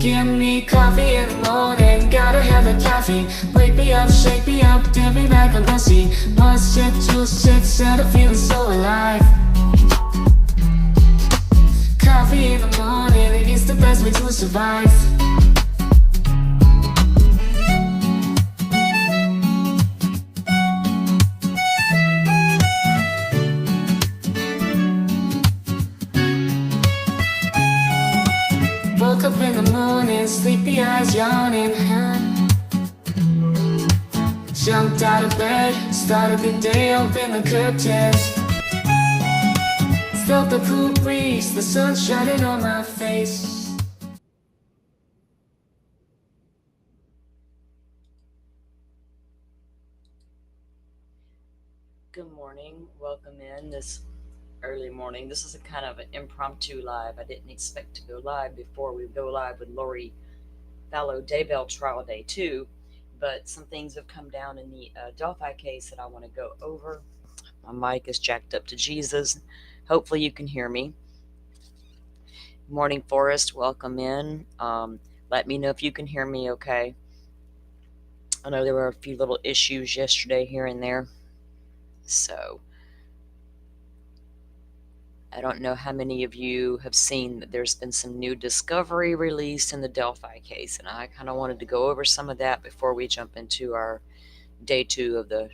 Give me coffee in the morning, gotta have the caffeine. Wake me up, shake me up, dip me back on pussy. One sip, two sips, and I'm feeling so alive. Coffee in the morning, it's the best way to survive. Woke up in the morning, sleepy eyes yawning. Jumped out of bed, started the day, opened the curtains. Felt the cool breeze, the sun shining on my face. Good morning. Welcome in this early morning. This is a kind of an impromptu live. I didn't expect to go live before we go live with Lori Fallow Daybell trial day 2, but some things have come down in the Delphi case that I want to go over. My mic is jacked up to Jesus. Hopefully you can hear me. Morning Forest, welcome in. Let me know if you can hear me okay. I know there were a few little issues yesterday here and there. So I don't know how many of you have seen that there's been some new discovery released in the Delphi case, and I kind of wanted to go over some of that before we jump into our day 2 of the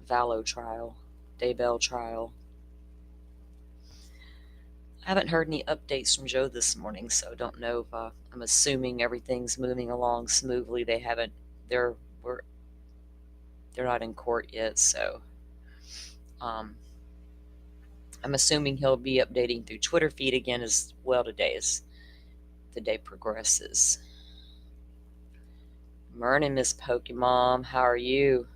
Daybell trial. I haven't heard any updates from Joe this morning, so don't know if I'm assuming everything's moving along smoothly. They're not in court yet, so I'm assuming he'll be updating through Twitter feed again as well today as the day progresses. Morning, Miss Pokemon. How are you?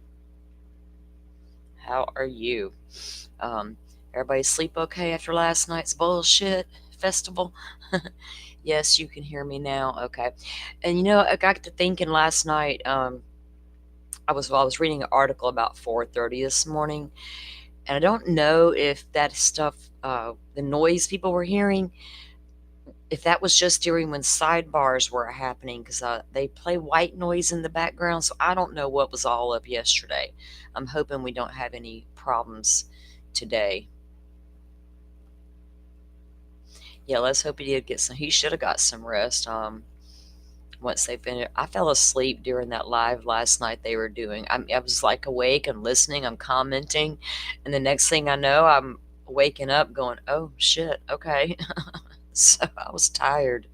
Everybody sleep okay after last night's bullshit festival? Yes, you can hear me now. Okay. And I got to thinking last night. I was reading an article about 4:30 this morning. And I don't know if that stuff, the noise people were hearing, if that was just during when sidebars were happening, because they play white noise in the background. So I don't know what was all up yesterday. I'm hoping we don't have any problems today. Yeah, let's hope he did get some. He should have got some rest. Once they finished, I fell asleep during that live last night they were doing. I was like awake and listening. I'm commenting, and the next thing I know, I'm waking up going, "Oh shit, okay." So I was tired.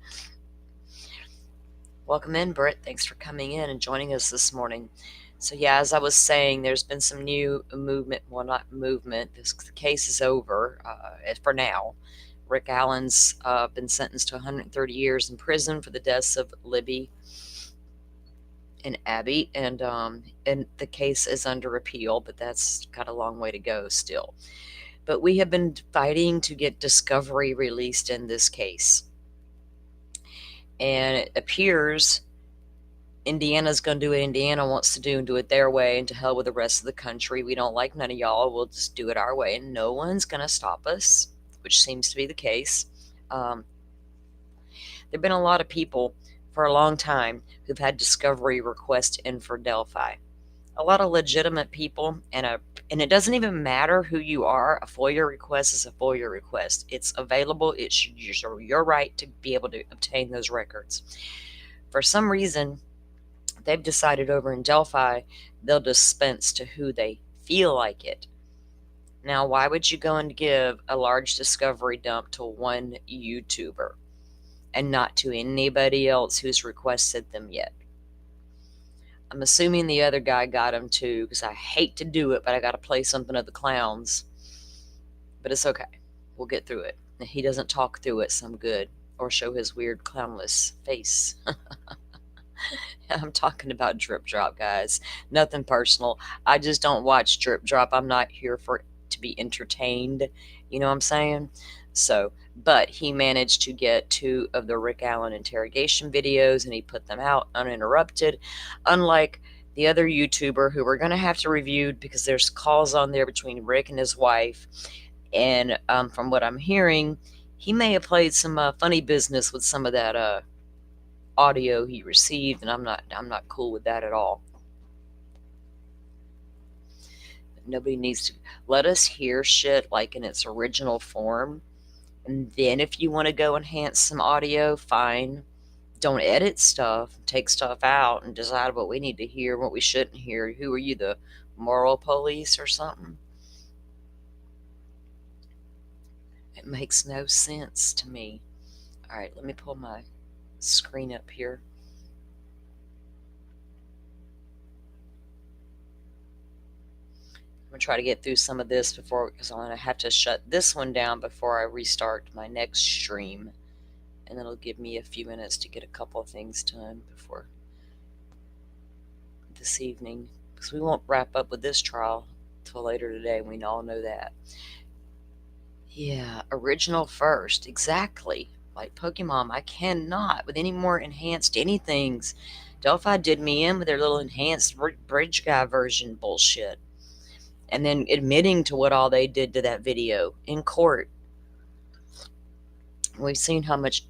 Welcome in, Britt. Thanks for coming in and joining us this morning. So yeah, as I was saying, there's been some new movement. Well, not movement. This case is over for now. Rick Allen's been sentenced to 130 years in prison for the deaths of Libby and Abby, and the case is under appeal, but that's got a long way to go still. But we have been fighting to get discovery released in this case, and it appears Indiana's going to do what Indiana wants to do and do it their way, and to hell with the rest of the country. We don't like none of y'all. We'll just do it our way, and no one's going to stop us, which seems to be the case. There have been a lot of people for a long time who've had discovery requests in for Delphi. A lot of legitimate people, and it doesn't even matter who you are. A FOIA request is a FOIA request. It's available. It's your right to be able to obtain those records. For some reason, they've decided over in Delphi they'll dispense to who they feel like it. Now, why would you go and give a large discovery dump to one YouTuber and not to anybody else who's requested them yet? I'm assuming the other guy got them too, because I hate to do it, but I got to play something of the clowns. But it's okay. We'll get through it. He doesn't talk through it, so I'm good. Or show his weird clownless face. I'm talking about Drip Drop, guys. Nothing personal. I just don't watch Drip Drop. I'm not here to be entertained. You know what I'm saying? So, but he managed to get 2 of the Rick Allen interrogation videos, and he put them out uninterrupted, unlike the other YouTuber who we're going to have to review because there's calls on there between Rick and his wife. And from what I'm hearing, he may have played some funny business with some of that audio he received, and I'm not cool with that at all. Nobody needs to let us hear shit like in its original form. And then if you want to go enhance some audio, fine. Don't edit stuff, take stuff out, and decide what we need to hear, what we shouldn't hear. Who are you, the moral police or something? It makes no sense to me. All right, let me pull my screen up here. I'm gonna try to get through some of this because I'm gonna have to shut this one down before I restart my next stream, and then it'll give me a few minutes to get a couple of things done before this evening, because we won't wrap up with this trial till later today. We all know that. Yeah, original first, exactly. Like Pokemon, I cannot with any more enhanced anythings. Delphi did me in with their little enhanced bridge guy version bullshit, and then admitting to what all they did to that video in court. We've seen how much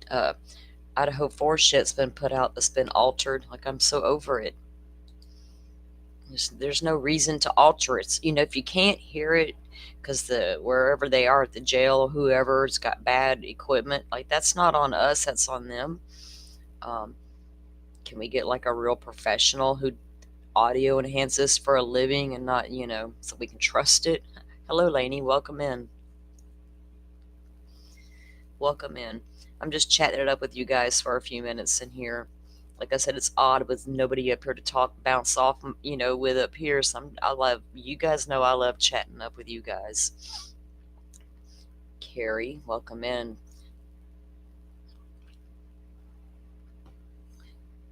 Idaho 4 shit's been put out that's been altered. Like, I'm so over it. There's no reason to alter it. If you can't hear it because wherever they are at the jail, whoever's got bad equipment, like, that's not on us, that's on them. Can we get like a real professional who audio enhances for a living and not, so we can trust it? Hello, Lainey. Welcome in. Welcome in. I'm just chatting it up with you guys for a few minutes in here. Like I said, it's odd with nobody up here to bounce off, with up here. So you guys know I love chatting up with you guys. Carrie, welcome in.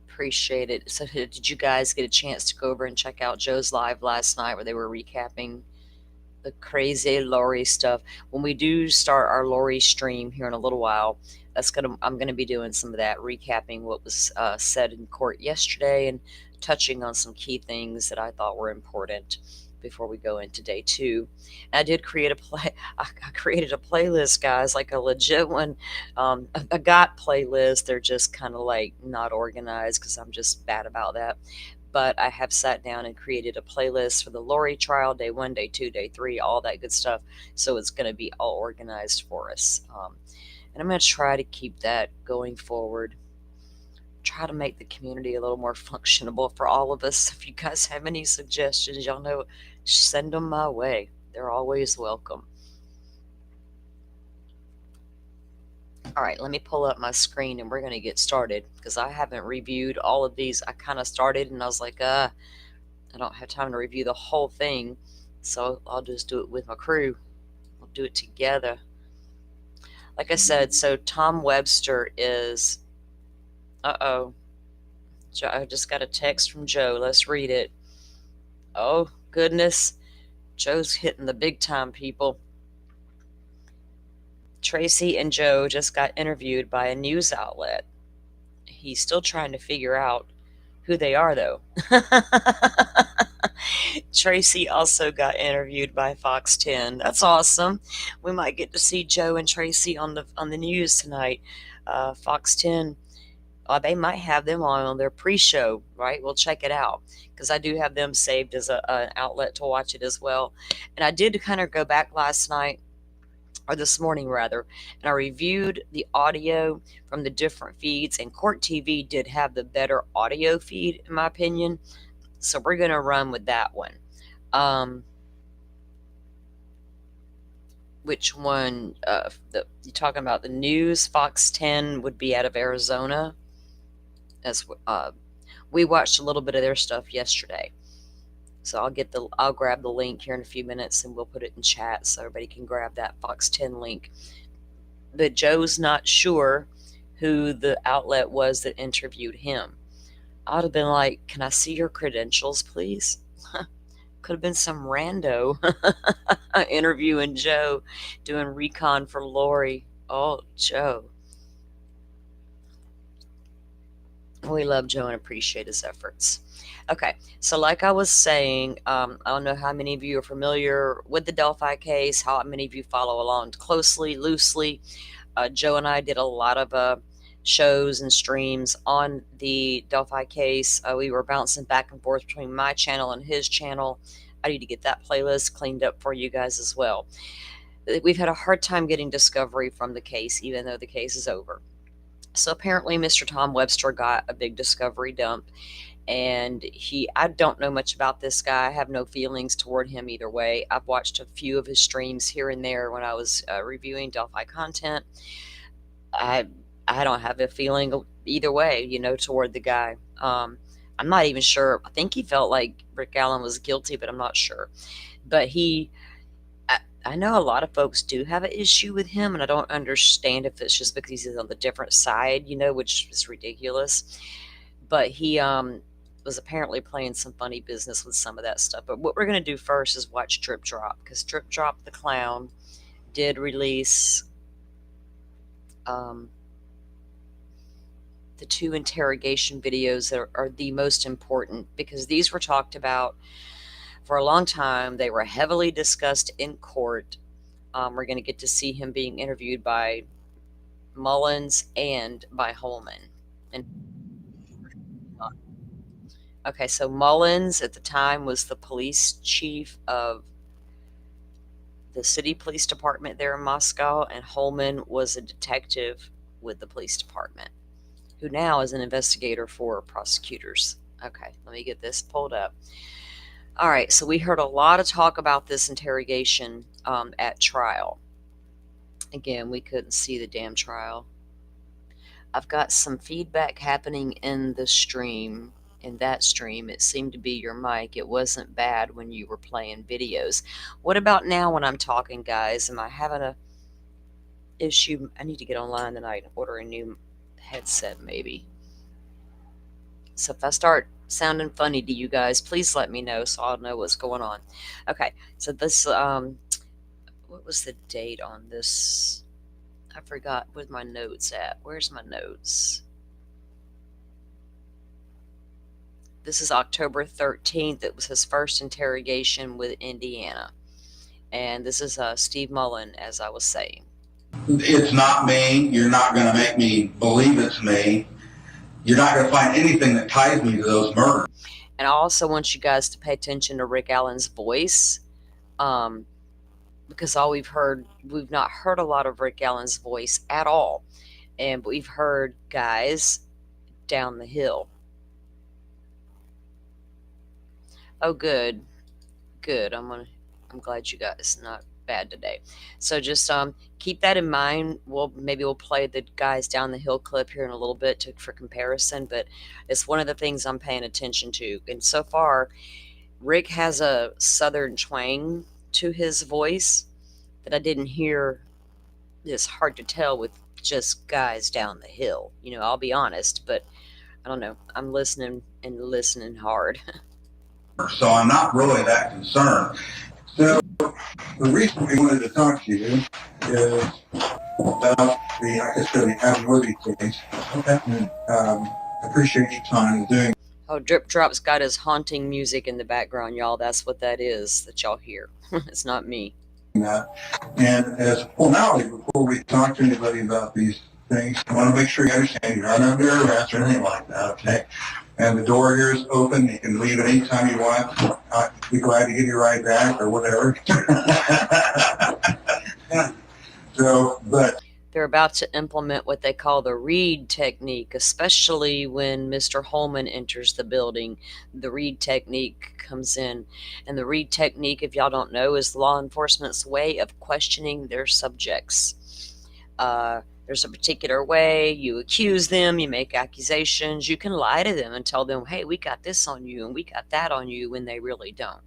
Appreciate it. So did you guys get a chance to go over and check out Joe's live last night where they were recapping the crazy Lori stuff? When we do start our Lori stream here in a little while, I'm gonna be doing some of that, recapping what was said in court yesterday and touching on some key things that I thought were important before we go into day 2. And I did create I created a playlist, guys, like a legit one. A got playlist. They're just kind of like not organized because I'm just bad about that. But I have sat down and created a playlist for the Lori trial, day 1, day 2, day 3, all that good stuff. So it's going to be all organized for us. And I'm going to try to keep that going forward. Try to make the community a little more functionable for all of us. If you guys have any suggestions, y'all know, send them my way. They're always welcome. All right, let me pull up my screen and we're going to get started because I haven't reviewed all of these. I kind of started and I was like, I don't have time to review the whole thing, so I'll just do it with my crew. We'll do it together. Like I said, so Tom Webster is... Uh-oh. I just got a text from Joe. Let's read it. Oh, goodness. Joe's hitting the big time, people. Tracy and Joe just got interviewed by a news outlet. He's still trying to figure out who they are, though. Tracy also got interviewed by Fox 10. That's awesome. We might get to see Joe and Tracy on the news tonight. Fox 10, they might have them on their pre-show, right? We'll check it out because I do have them saved as an outlet to watch it as well. And I did kind of go back last night, or this morning rather, and I reviewed the audio from the different feeds, and Court TV did have the better audio feed in my opinion, so we're going to run with that one. Which one? You're talking about the news? Fox 10 would be out of Arizona. We watched a little bit of their stuff yesterday. So I'll grab the link here in a few minutes and we'll put it in chat so everybody can grab that Fox 10 link. But Joe's not sure who the outlet was that interviewed him. I would have been like, can I see your credentials, please? Could have been some rando interviewing Joe, doing recon for Lori. Oh, Joe. We love Joe and appreciate his efforts. Okay, so like I was saying, I don't know how many of you are familiar with the Delphi case, how many of you follow along closely, loosely. Joe and I did a lot of shows and streams on the Delphi case. We were bouncing back and forth between my channel and his channel. I need to get that playlist cleaned up for you guys as well. We've had a hard time getting discovery from the case, even though the case is over. So apparently Mr. Tom Webster got a big discovery dump, and I don't know much about this guy. I have no feelings toward him either way. I've watched a few of his streams here and there when I was reviewing Delphi content. I don't have a feeling either way, toward the guy. I'm not even sure. I think he felt like Rick Allen was guilty, but I'm not sure. But I know a lot of folks do have an issue with him, and I don't understand if it's just because he's on the different side, which is ridiculous. But he was apparently playing some funny business with some of that stuff. But what we're going to do first is watch Drip Drop, because Drip Drop the Clown did release the 2 interrogation videos that are the most important, because these were talked about for a long time. They were heavily discussed in court. We're going to get to see him being interviewed by Mullins and by Holeman. And okay, so Mullins at the time was the police chief of the city police department there in Moscow, and Holeman was a detective with the police department, who now is an investigator for prosecutors. Okay, let me get this pulled up. All right, so we heard a lot of talk about this interrogation at trial. Again, we couldn't see the damn trial. I've got some feedback happening in the stream. In that stream, it seemed to be your mic. It wasn't bad when you were playing videos. What about now when I'm talking, guys? Am I having a issue? I need to get online tonight and order a new headset, maybe. So if I start sounding funny to you guys, please let me know so I'll know what's going on. Okay, so this, what was the date on this? I forgot. Where's my notes at? Where's my notes? This is October 13th. It was his first interrogation with Indiana. And this is Steve Mullen, as I was saying. It's not me. You're not going to make me believe it's me. You're not going to find anything that ties me to those murders. And I also want you guys to pay attention to Rick Allen's voice, because we've not heard a lot of Rick Allen's voice at all. And we've heard guys down the hill. Oh, good. I'm glad you guys not bad today. So just keep that in mind. Maybe we'll play the guys down the hill clip here in a little bit for comparison, but it's one of the things I'm paying attention to. And so far, Rick has a southern twang to his voice that I didn't hear. It's hard to tell with just guys down the hill. I'll be honest, but I don't know. I'm listening hard. So I'm not really that concerned. So the reason we wanted to talk to you is about the Adam Woody case. Okay. I appreciate your time doing. Oh, Drip Drop's got his haunting music in the background, y'all. That's what that is that y'all hear. It's not me. That. And as formality, before we talk to anybody about these things, I want to make sure you understand you're not under arrest or anything like that, okay? And the door here is open. You can leave anytime you want. I'd be glad to give you a ride back or whatever. But they're about to implement what they call the Reed technique, especially when Mr. Holeman enters the building. The Reed technique comes in. And the Reed technique, if y'all don't know, is law enforcement's way of questioning their subjects. There's a particular way you accuse them, you make accusations, you can lie to them and tell them, hey, we got this on you and we got that on you, when they really don't.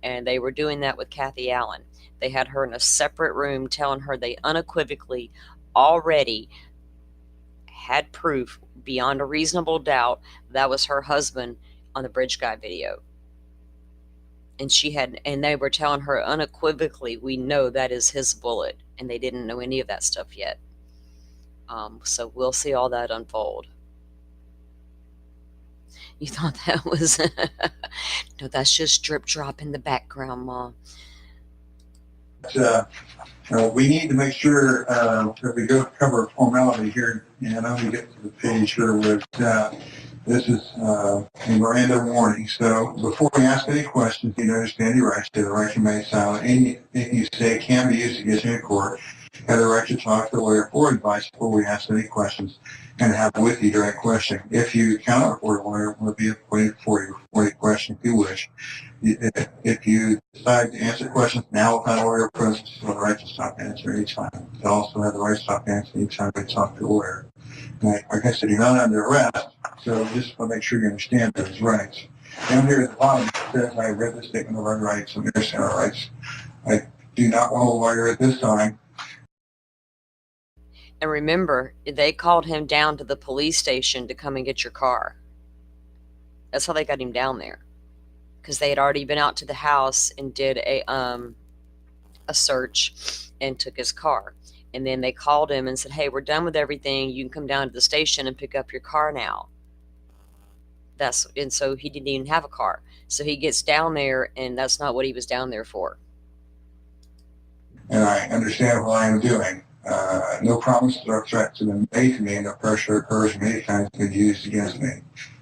And they were doing that with Kathy Allen. They had her in a separate room telling her they unequivocally already had proof beyond a reasonable doubt that was her husband on the Bridge Guy video. And they were telling her unequivocally, we know that is his bullet. And they didn't know any of that stuff yet. So we'll see all that unfold. You thought that was... No, that's just Drip Drop in the background, Mom. we need to make sure that we go cover formality here, and I'm going to get to the page here with this is a Miranda warning. So before we ask any questions, you understand your rights to the right to remain silent. Anything you say can be used against you in court. You have the right to talk to a lawyer for advice before we ask any questions and have with you during questioning. If you cannot afford a lawyer, we'll be appointed for you before you question if you wish. If you decide to answer questions now without a lawyer present, you have the right to stop answering each time. You also have the right to stop answering each time we talk to a lawyer. Like I said, you're not under arrest, so just want to make sure you understand those rights. Down here at the bottom, it says, I read the statement of our rights and understand our rights. I do not want a lawyer at this time. And remember, they called him down to the police station to come and get your car. That's how they got him down there. Because they had already been out to the house and did a search and took his car. And then they called him and said, hey, we're done with everything. You can come down to the station and pick up your car now. And so he didn't even have a car. So he gets down there, and that's not what he was down there for. And I understand what I am doing. No promises or threats have been made to me, and no pressure or coercion of any kind has been used against me.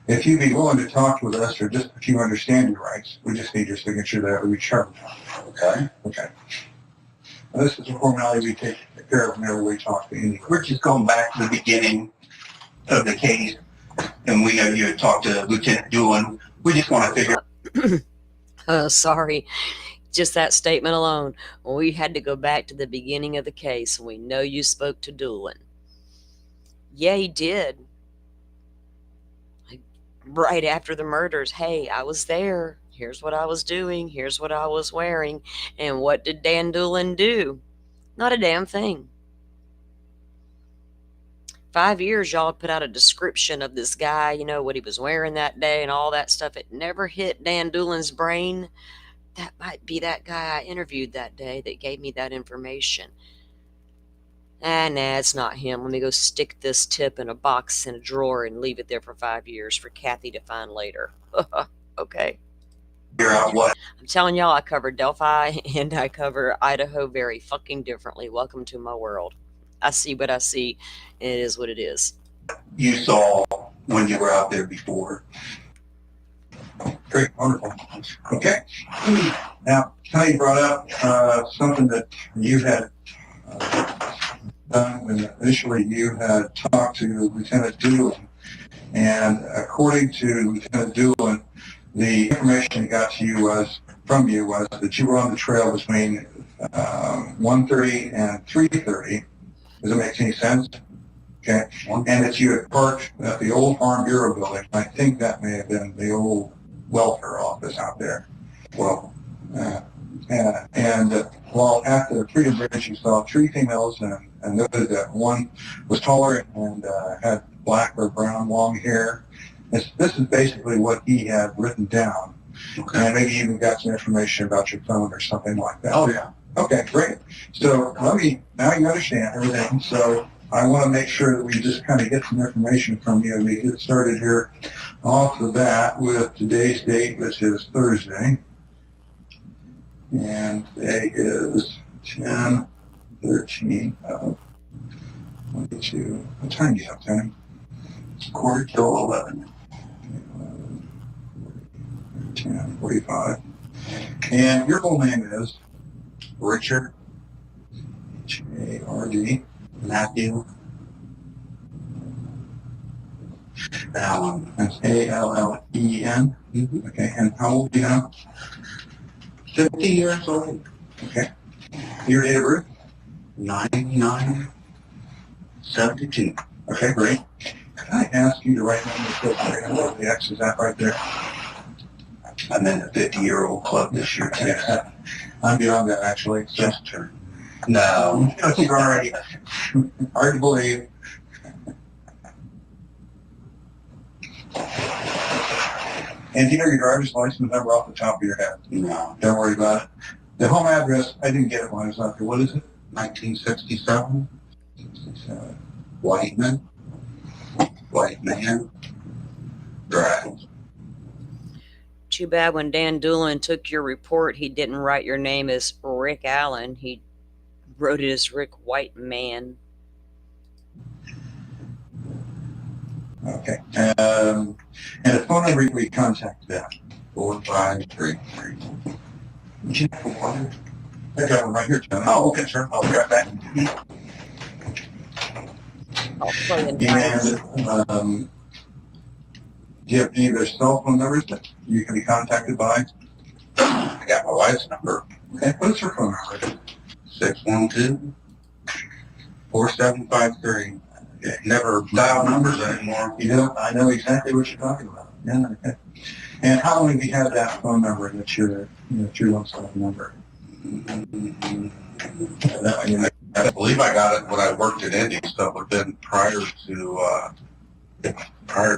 If you'd be willing to talk with us, or just if you understand your rights, we just need your signature that we charge. Okay? Okay. Now, this is a formality we take care of whenever we talk to anyone. We're just going back to the beginning of the case, and we know you had talked to Lieutenant Doolin. We just want to figure. Sorry. Just that statement alone. We had to go back to the beginning of the case. We know you spoke to Doolin. Yeah, he did. Right after the murders. Hey, I was there. Here's what I was doing. Here's what I was wearing. And what did Dan Doolin do? Not a damn thing. 5 years, y'all put out a description of this guy, what he was wearing that day and all that stuff. It never hit Dan Doolin's brain. That might be that guy I interviewed that day that gave me that information. Nah, it's not him. Let me go stick this tip in a box in a drawer and leave it there for 5 years for Kathy to find later. Okay. Figure out what I'm telling y'all, I cover Delphi and I cover Idaho very fucking differently. Welcome to my world. I see what I see, and it is what it is. you saw when you were out there before. Great, wonderful. Okay. Now, Tony brought up something that you had done when initially you had talked to Lieutenant Doolin. And according to Lieutenant Doolin, the information he got to you from you was that you were on the trail between 1:30 and 3:30. Does it make any sense? Okay. And that you had parked at the old Farm Bureau building. I think that may have been the old welfare office out there. Well, while at the Freedom Bridge, you saw three females and noted that one was taller and had black or brown long hair. This is basically what he had written down. Okay. And maybe even got some information about your phone or something like that. Oh, yeah. Okay, great. So now you understand everything. So I want to make sure that we just kind of get some information from you. We get started here off of that with today's date, which is Thursday. And today is 10/13 of 22. What time do you have, Tony? It's 11:45. 10:45. And your whole name is? Richard H-A-R-D. Matthew Allen. That's A-L-L-E-N. Mm-hmm. Okay, and how old are you now? 50 years old. Okay. Your date of birth? 9972. Okay, great. Could I ask you to write down the X? Is that right there? I'm in the 50-year-old club this year, too. Yeah. I'm beyond that, actually. So. Just turned. No. You're already hard to believe. And do you know your driver's license number off the top of your head? No. Don't worry about it. The home address, I didn't get it when I was out there. What is it? 1967. 67. White man. Drive. Too bad when Dan Doolin took your report, he didn't write your name as Rick Allen. He wrote it as Rick White Man. Okay. And a phone number we contact them. 4533. Would you have water? I got one right here, John. Oh, okay, sure. I'll be right back. I'll play in And do you have any of their cell phone numbers that you can be contacted by? I got my wife's number. Okay, what's her phone number? 612-4753. Okay. Never dial numbers anymore. You know, I know exactly what you're talking about. Yeah, okay. And how long have you had that phone number that's your lump sum number? I believe I got it when I worked at Indy, so it would have been prior to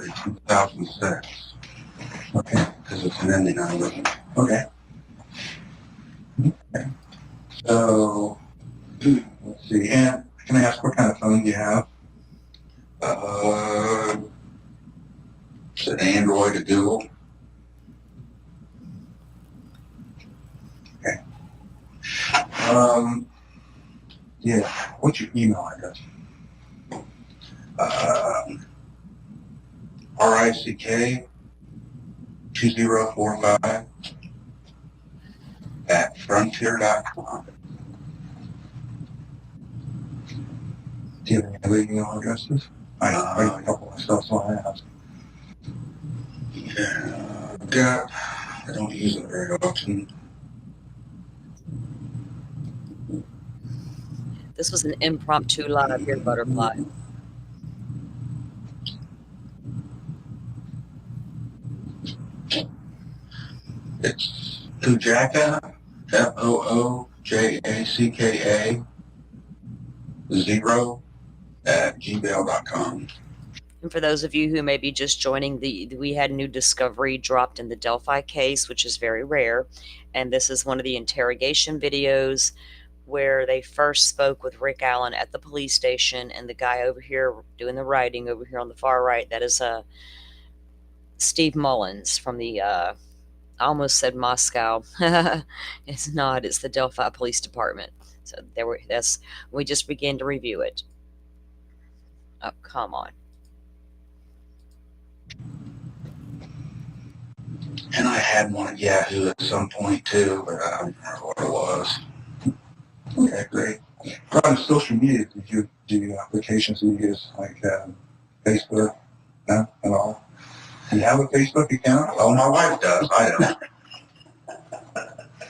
2006. Okay. Because it's an Indy number. Okay. Okay. So, let's see. And can I ask what kind of phone you have? It's an Android, a Google. Okay. Yeah. What's your email address? RICK2045 at frontier.com. Do you have any other email addresses? I have a couple myself, so I asked. Yeah, I don't use it very often. This was an impromptu live here, Butterfly. It's Foojacka, FOOJACKA 0 at gmail.com. And for those of you who may be just joining, we had a new discovery dropped in the Delphi case, which is very rare. And this is one of the interrogation videos where they first spoke with Rick Allen at the police station, and the guy over here doing the writing over here on the far right, that is Steve Mullins from the I almost said Moscow. It's not, it's the Delphi Police Department. So we just began to review it. Oh, come on. And I had one at Yahoo at some point too, but I don't remember what it was. Okay, great. On social media, did you do applications you use like Facebook? No, at all? Do you have a Facebook account? Oh, my wife does. I don't.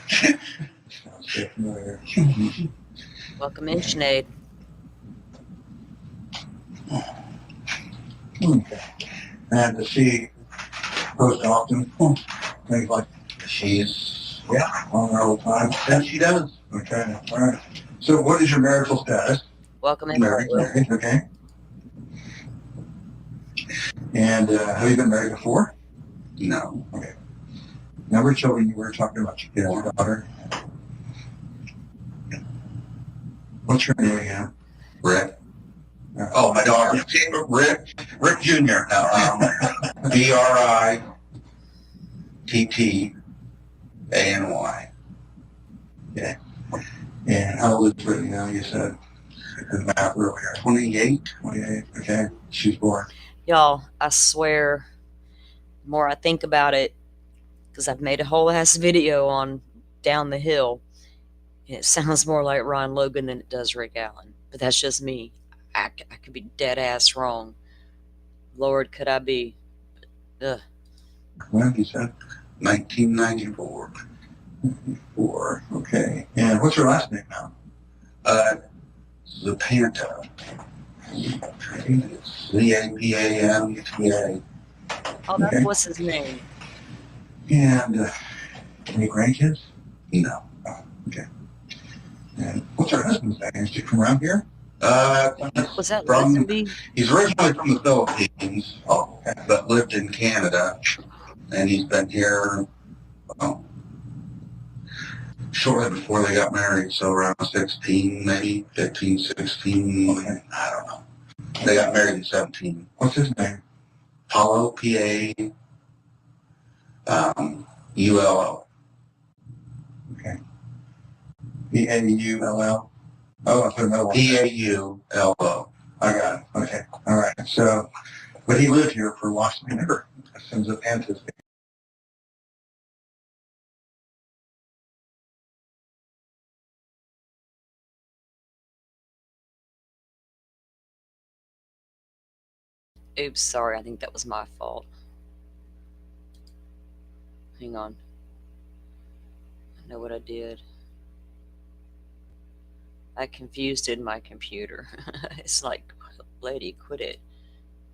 Sounds very familiar. Welcome in, Sinead. Okay. And does she post often? Things like She's, on there all the time? and she does. Okay, all right. So what is your marital status? Welcome in. Married. Married, okay. And have you been married before? No. Okay. Number of children you were talking about? You have a daughter. What's your name again? Rick. Oh, my daughter. Rick Jr. No, BRITTANY. Okay. And how old is Brittany now? You said the math earlier. 28. 28. Okay. She's born. Y'all, I swear, the more I think about it, because I've made a whole ass video on Down the Hill, and it sounds more like Ron Logan than it does Rick Allen. But that's just me. I could be dead ass wrong. Lord, could I be? Ugh. When you said 1994. 4. Okay. And what's your last name now? Zapanta. ZAPANTA. Oh, that's Okay. what's his name. And any grandkids? No. Oh, okay. And what's her husband's name? Is he from around here? Was that From- Lazenby? He's originally from the Philippines, Oh, okay. but lived in Canada, and he's been here shortly before they got married, so around 16, maybe 15, 16, Okay. I don't know. They got married in 17. What's his name? Paulo, P-A, ULO. Okay. P-A-U-L-L? Oh, I put another one. PAULO. I got it. Okay. All right. So, but he lived here for Washington. Never sends up his. Oops, sorry, I think that was my fault. Hang on. I know what I did. I confused it in my computer. It's like, lady, quit it.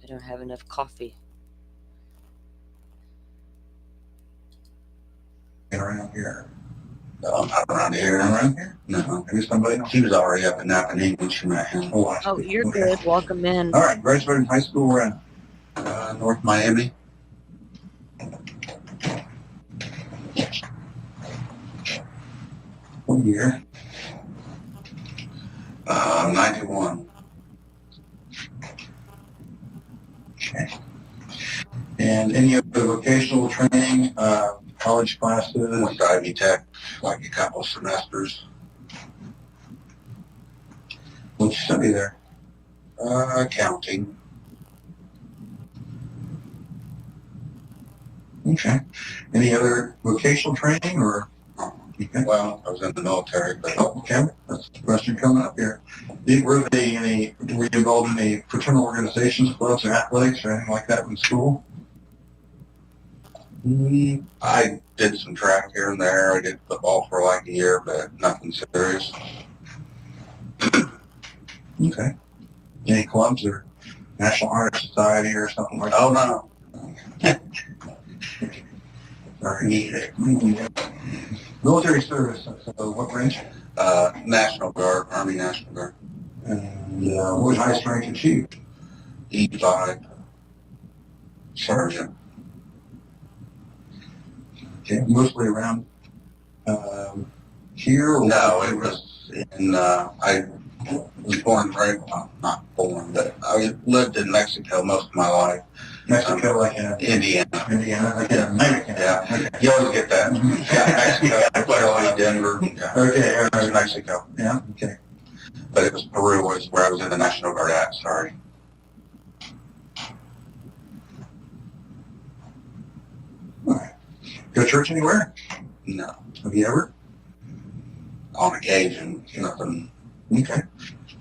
I don't have enough coffee. Around here. No, I'm not around here. Around here? No. Maybe somebody else. He was already up in Napanee when she met him. Oh, I see. Oh, you're Okay. good. Welcome in. All right. Graduated high school. We're in North Miami. what year? 91. Okay. And any of the vocational training, college classes? Went to Ivy Tech like a couple semesters. What'd you study there? Accounting. Okay. Any other vocational training or? Okay. Well, I was in the military, but Oh, okay. That's the question coming up here. Were you involved in any fraternal organizations, clubs, or athletics, or anything like that in school? I did some track here and there. I did football for like a year, but nothing serious. Okay. Any clubs or National Honor Society or something like that? Oh, no. Sorry. Need it. Military service, so what branch? National Guard, Army National Guard. And what was highest rank achieved? E5 Sergeant. Okay, mostly around here? Or No, it was in, I was born right, well, not born, but I lived in Mexico most of my life. Mexico, like in Indiana. Indiana, like in America. Yeah. Okay. You always get that. Yeah, Mexico, Philly, Denver. Yeah. Okay, all It was right. Mexico. Yeah, okay. But it was Peru was where I was in the National Guard at, sorry. All right. Go to church anywhere? No. Have you ever? On occasion, nothing. Okay.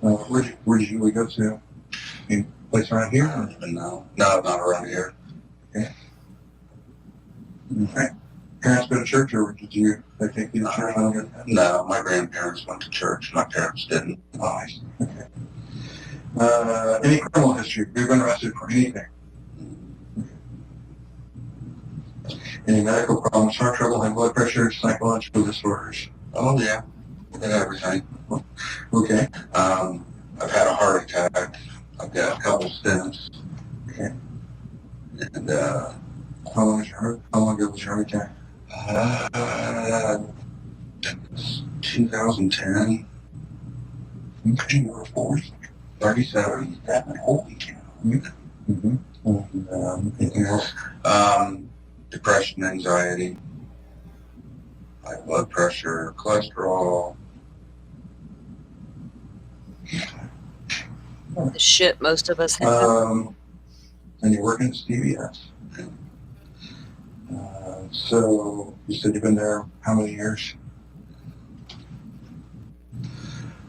Where did you go to? Any place around I here? don't even know. No, not around here. Okay. Parents go to church, or did they take you to church? No, my grandparents went to church. My parents didn't. Oh, I see. Okay. Any criminal history? Have you been arrested for anything? Any medical problems, heart trouble, high blood pressure, psychological disorders? Oh, yeah. Everything. Okay. I've had a heart attack. I've got a couple stents. Okay. And, How long ago was your heart attack? it was 2010. Okay, you were 40. 37. Holy cow. Mm-hmm. And anything else? Depression, anxiety, high blood pressure, cholesterol. The shit most of us have. And you're working at CVS. So you said you've been there how many years?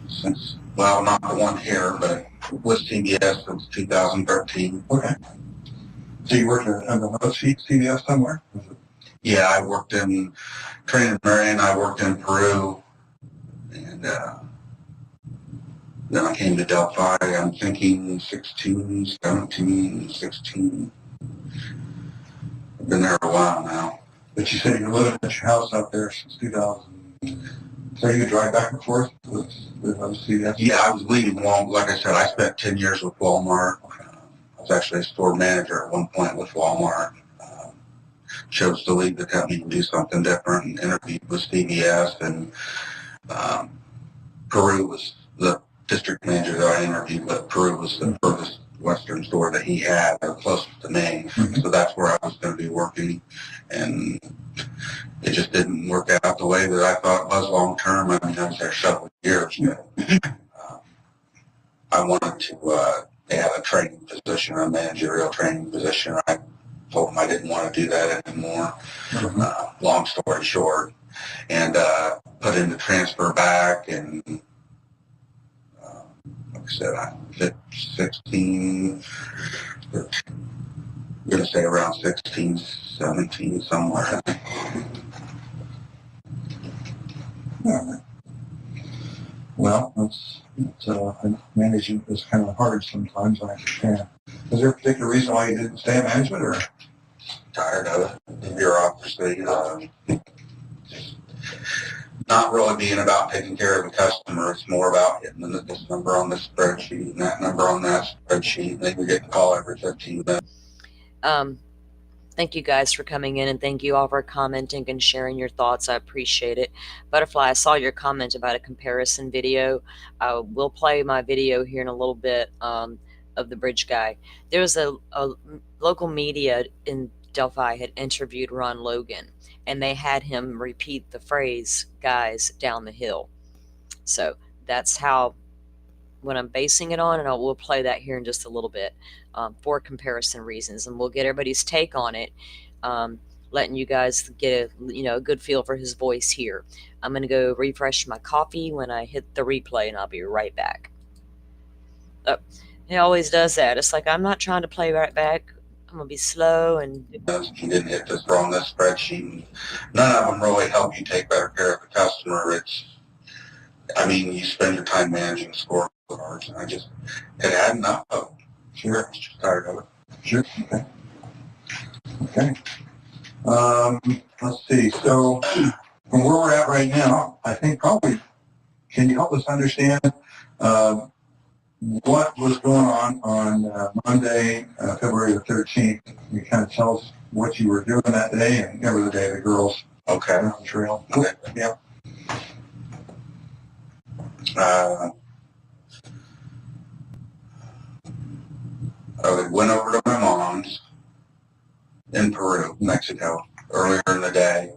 Since, well, not the one here, but with CBS since 2013. Okay. So you worked at another CVS somewhere? Yeah, I worked in Training Marion, I worked in Peru, and then I came to Delphi. I'm thinking 16, 17, 16. I've been there a while now. But you said you're living at your house out there since 2000. So you drive back and forth with CVS? Yeah, I was leading Walmart. Like I said, I spent 10 years with Walmart. I was actually a store manager at one point with Walmart. Chose to leave the company and do something different, and interviewed with CVS, and Peru was the district manager that I interviewed with. Peru was the furthest Western store that he had, or closest to me. So that's where I was going to be working, and it just didn't work out the way that I thought it was long term. I mean, I was there several years, but I wanted to have a training position, a managerial training position. I told him I didn't want to do that anymore. Long story short, and put in the transfer back, and like I said, I fit 16, I'm going to say around 16, 17, somewhere. Yeah. Well, managing is kind of hard sometimes, I understand. Is there a particular reason why you didn't stay in management, or? Tired of it, the bureaucracy, not really being about taking care of the customer. It's more about hitting this number on this spreadsheet and that number on that spreadsheet, and then we get a call every 15 minutes. Thank you guys for coming in, and thank you all for commenting and sharing your thoughts. I appreciate it. Butterfly, I saw your comment about a comparison video. I will play my video here in a little bit of the bridge guy. There was a local media in Delphi had interviewed Ron Logan, and they had him repeat the phrase, guys down the hill. So that's how, what I'm basing it on, and I will play that here in just a little bit for comparison reasons, and we'll get everybody's take on it, letting you guys get a good feel for his voice here. I'm going to go refresh my coffee when I hit the replay, and I'll be right back. Oh, it always does that. It's like I'm not trying to play right back. I'm going to be slow. And you didn't hit this on this spreadsheet, and none of them really help you take better care of the customer. I mean, you spend your time managing scorecards, and it had enough of it. Sure. I was just tired of it. Sure. Okay. Let's see. So from where we're at right now, I think probably, can you help us understand what was going on Monday, February the 13th? You kind of tell us what you were doing that day, and every day the girls on the trail. Okay. Yeah. I went over to my mom's in Peru, Mexico, earlier in the day.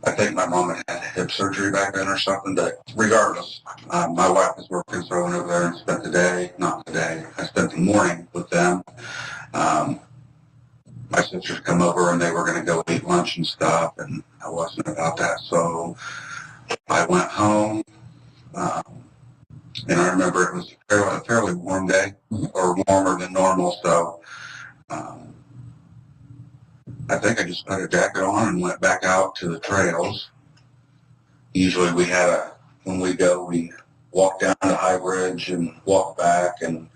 I think my mom had hip surgery back then or something, but regardless, my wife was working, so I went over there and spent the day, I spent the morning with them. My sisters come over and they were going to go eat lunch and stuff, and I wasn't about that, so I went home. And I remember it was a fairly warm day, or warmer than normal, so I think I just put a jacket on and went back out to the trails. Usually when we go, we walk down to High Bridge and walk back and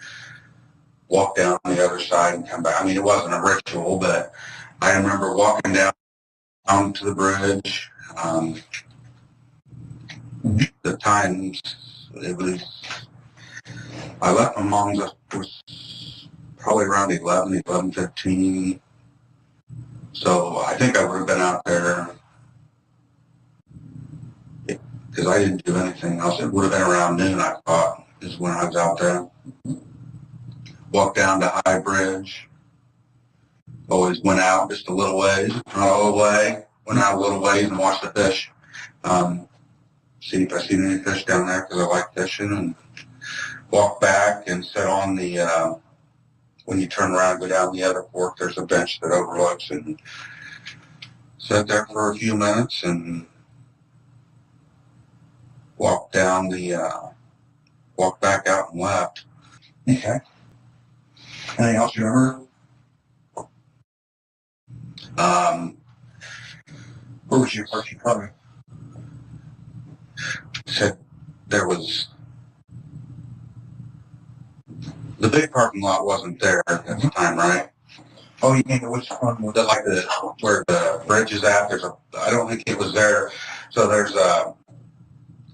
walk down the other side and come back. I mean, it wasn't a ritual, but I remember walking down to the bridge. The times, I left my mom's, it was probably around 11:15. So I think I would have been out there, because I didn't do anything else. It would have been around noon, I thought, is when I was out there. Walked down to High Bridge. Always went out just a little ways, not all the way. Went out a little ways and watched the fish. See if I seen any fish down there, because I like fishing, and walk back and sit on the, when you turn around and go down the other fork, there's a bench that overlooks, and sat there for a few minutes and walked down walked back out and left. Okay. Anything else you remember? Where was your parking car? Said there was, the big parking lot wasn't there at the time, right? Oh, you mean which one? Where the bridge is at, I don't think it was there. So there's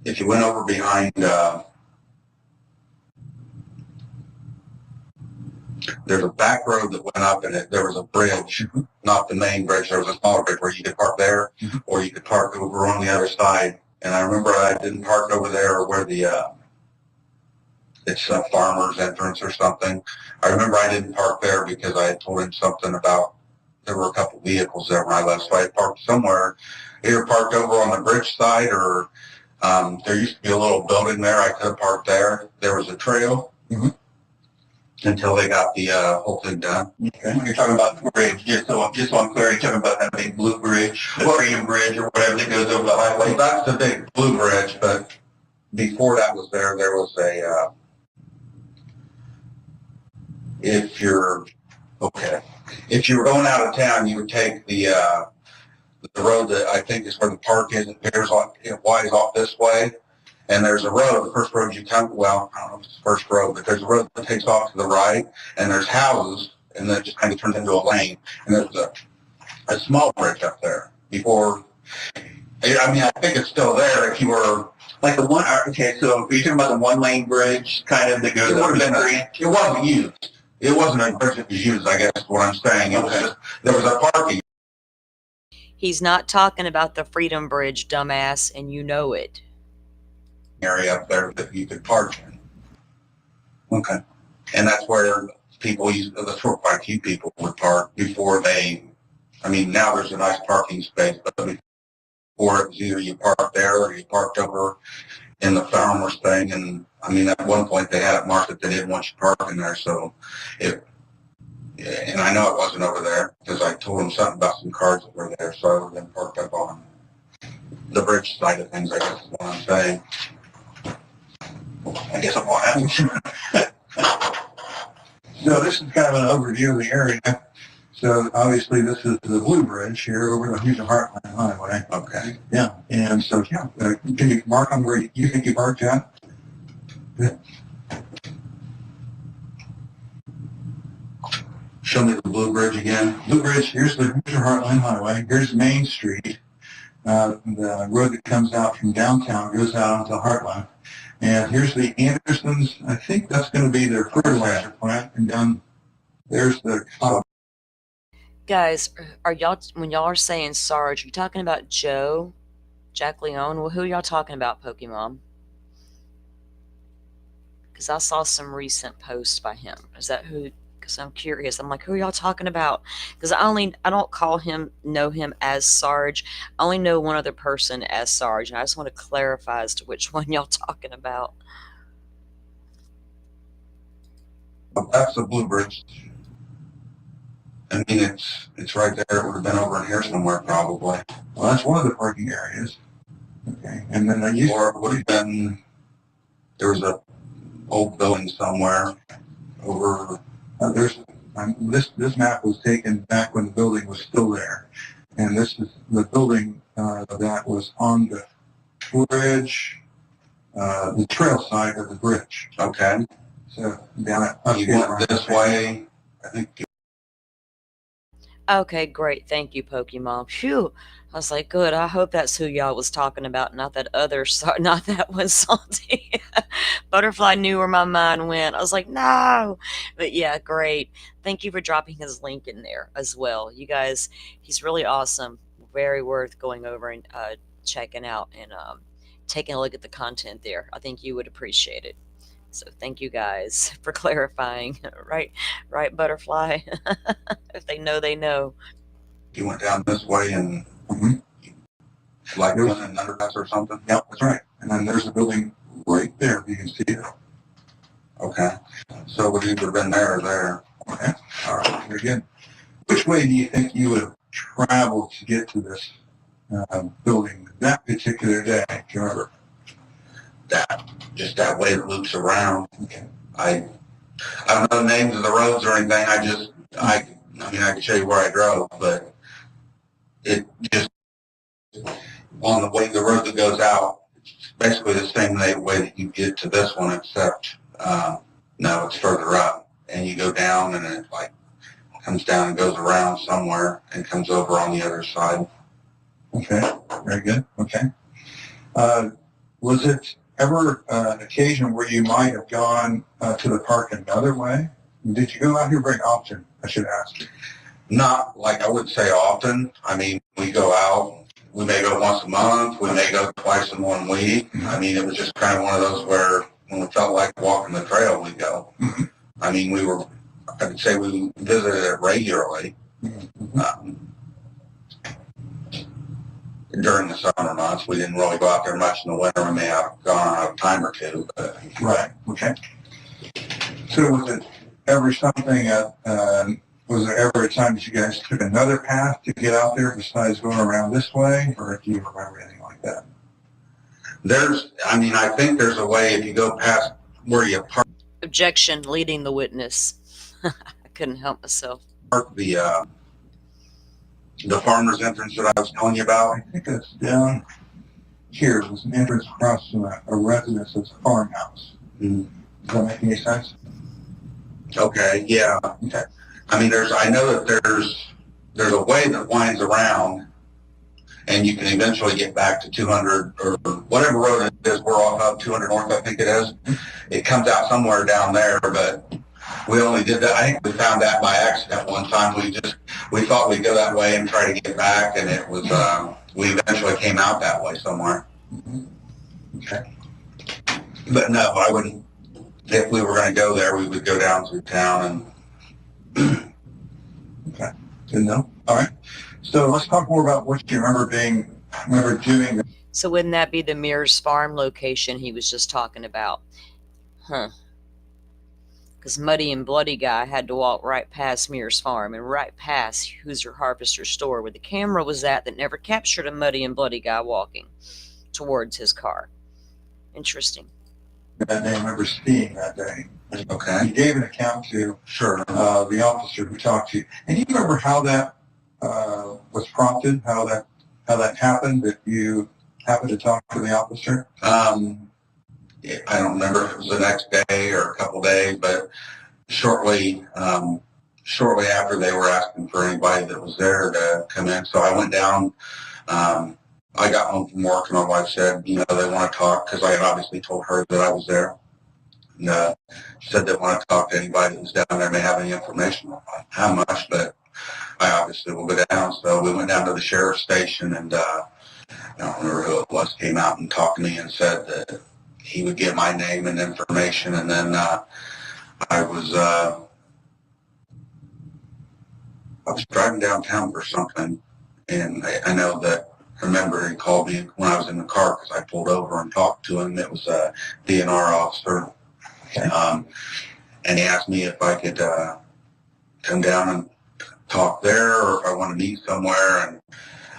if you went over behind, there's a back road that went up, and there was a bridge, not the main bridge. There was a smaller bridge where you could park there, or you could park over on the other side. And I remember I didn't park over there where the it's a farmer's entrance or something. I remember I didn't park there because I had told him something about there were a couple vehicles there when I left, so I parked somewhere, either parked over on the bridge side or there used to be a little building there. I could have parked there. There was a trail until they got the whole thing done. Okay. When you're talking about the bridge, just so I'm clear, you're talking about that big blue bridge, the Freedom Bridge or whatever that goes over the highway. Well, that's the big blue bridge, but before that was there was a, if you were going out of town, you would take the road that I think is where the park is. It bears off, it winds off this way. And there's a road, the first road you come, well, I don't know if it's the first road, but there's a road that takes off to the right, and there's houses, and then it just kind of turns into a lane. And there's a small bridge up there before, I mean, I think it's still there if you were... Like the one, okay, so you're talking about the one-lane bridge kind of that goes over the street? It wasn't used. It wasn't a bridge that was used, I guess is what I'm saying. It was just, there was a parking. He's not talking about the Freedom Bridge, dumbass, and you know it. Area up there that you could park in. Okay. And that's where that's where quite a few people would park before they, I mean, now there's a nice parking space, but before it was either you parked there or you parked over in the farmer's thing. And I mean, at one point they had it marked that they didn't want you parking there. So and I know it wasn't over there because I told them something about some cars that were there. So I would have been parked up on the bridge side of things, I guess is what I'm saying. I guess I'm on. So this is kind of an overview of the area. So obviously this is the Blue Bridge here over the Houston Heartland Highway. Okay. Yeah, and so can you mark on where you think you parked at? Yeah. Show me the Blue Bridge again. Blue Bridge, here's the Houston Heartland Highway. Here's Main Street. The road that comes out from downtown goes out onto Heartland. And here's the Andersons. I think that's going to be their fertilizer plant. And down there's the... Guys, are y'all, when y'all are saying Sarge, are you talking about Joe? Jack Leone? Well, who are y'all talking about, Pokemon? Because I saw some recent posts by him. Is that who? Because I'm curious. I'm like, who are y'all talking about? Because I don't know him as Sarge. I only know one other person as Sarge, and I just want to clarify as to which one y'all talking about. That's the Blue Bridge. I mean, it's right there. It would have been over in here somewhere, probably. Well, that's one of the parking areas. Okay, and then or it would have been, there was a old building somewhere over. This map was taken back when the building was still there, and this is the building that was on the bridge, the trail side of the bridge. Okay. So down You went this way, I think. Okay, great. Thank you, Pokemon. Phew. I was like, good. I hope that's who y'all was talking about, not that other, not that one salty. Butterfly knew where my mind went. I was like, no. But yeah, great. Thank you for dropping his link in there as well. You guys, he's really awesome. Very worth going over and checking out and taking a look at the content there. I think you would appreciate it. So thank you guys for clarifying. Right, Butterfly? If they know, they know. You went down this way and like there was an underpass or something? Yep, that's right. And then there's a building right there. You can see it. Okay. So it would either have been there or there. Okay. All right. Very good. Which way do you think you would have traveled to get to this building that particular day? Do you remember? Just that way it loops around. Okay. I don't know the names of the roads or anything. I mean, I can show you where I drove, but it just on the way, the road that goes out, it's basically the same way that you get to this one, except no, it's further up, and you go down, and it like comes down and goes around somewhere and comes over on the other side. Okay. Very good. Okay. Was it ever an occasion where you might have gone to the park another way? Did you go out here very often? I should ask you. Not like I would say often. I mean, we go out. We may go once a month. We may go twice in 1 week. I mean, it was just kind of one of those where when we felt like walking the trail, we'd go. Mhm. I mean, I could say we visited it regularly. During the summer months, we didn't really go out there much in the winter. We may have gone out a time or two, but. Right, okay. So was it ever something was there ever a time that you guys took another path to get out there besides going around this way, or do you remember anything like that? I think there's a way if you go past where you Objection, leading the witness. I couldn't help myself. park the farmer's entrance that I was telling you about. I think it's down here. There's an entrance across from a residence that's a farmhouse. Mm. Does that make any sense? Okay, yeah. Okay. I mean, I know that there's a way that winds around, and you can eventually get back to 200 or whatever road it is. We're off of 200 North, I think it is. It comes out somewhere down there, but we only did that. I think we found that by accident one time. We thought we'd go that way and try to get back, and it was we eventually came out that way somewhere. Mm-hmm. Okay. But no, I wouldn't. If we were going to go there, we would go down through town and. Okay. Good enough. All right. So let's talk more about what you remember doing. So wouldn't that be the Mears Farm location he was just talking about? Huh. Because Muddy and Bloody Guy had to walk right past Mears Farm and right past Hoosier Harvester store where the camera was at that never captured a Muddy and Bloody Guy walking towards his car. Interesting. That I remember seeing that day. Okay. You gave an account to the officer who talked to you. And you remember how that was prompted, how that happened, that you happened to talk to the officer? I don't remember if it was the next day or a couple days, but shortly after they were asking for anybody that was there to come in. So I went down. I got home from work and my wife said, they want to talk because I had obviously told her that I was there. And she said they want to talk to anybody who's down there, may have any information. How much, but I obviously will go down. So we went down to the sheriff's station and I don't remember who it was, came out and talked to me and said that he would get my name and information. And then I was driving downtown for something, and I know that. Remember, he called me when I was in the car because I pulled over and talked to him. It was a DNR officer, Okay. And he asked me if I could come down and talk there, or if I want to meet somewhere. And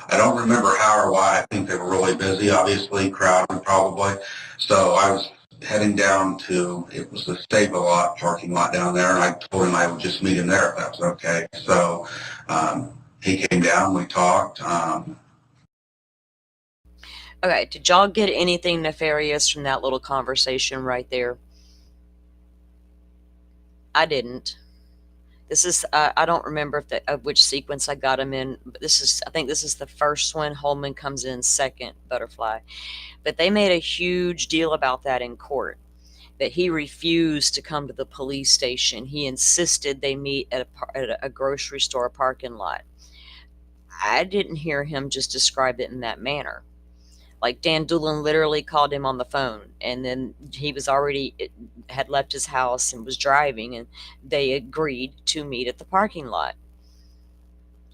I don't remember how or why. I think they were really busy, obviously crowded probably. So I was heading down to, it was the Save-A-Lot parking lot down there, and I told him I would just meet him there if that was okay. So he came down, we talked. Okay, did y'all get anything nefarious from that little conversation right there? I didn't. This is, I don't remember of which sequence I got him in, but I think this is the first one. Holeman comes in second, Butterfly. But they made a huge deal about that in court, that he refused to come to the police station. He insisted they meet at a grocery store parking lot. I didn't hear him just describe it in that manner. Like Dan Doolin literally called him on the phone, and then he had left his house and was driving, and they agreed to meet at the parking lot.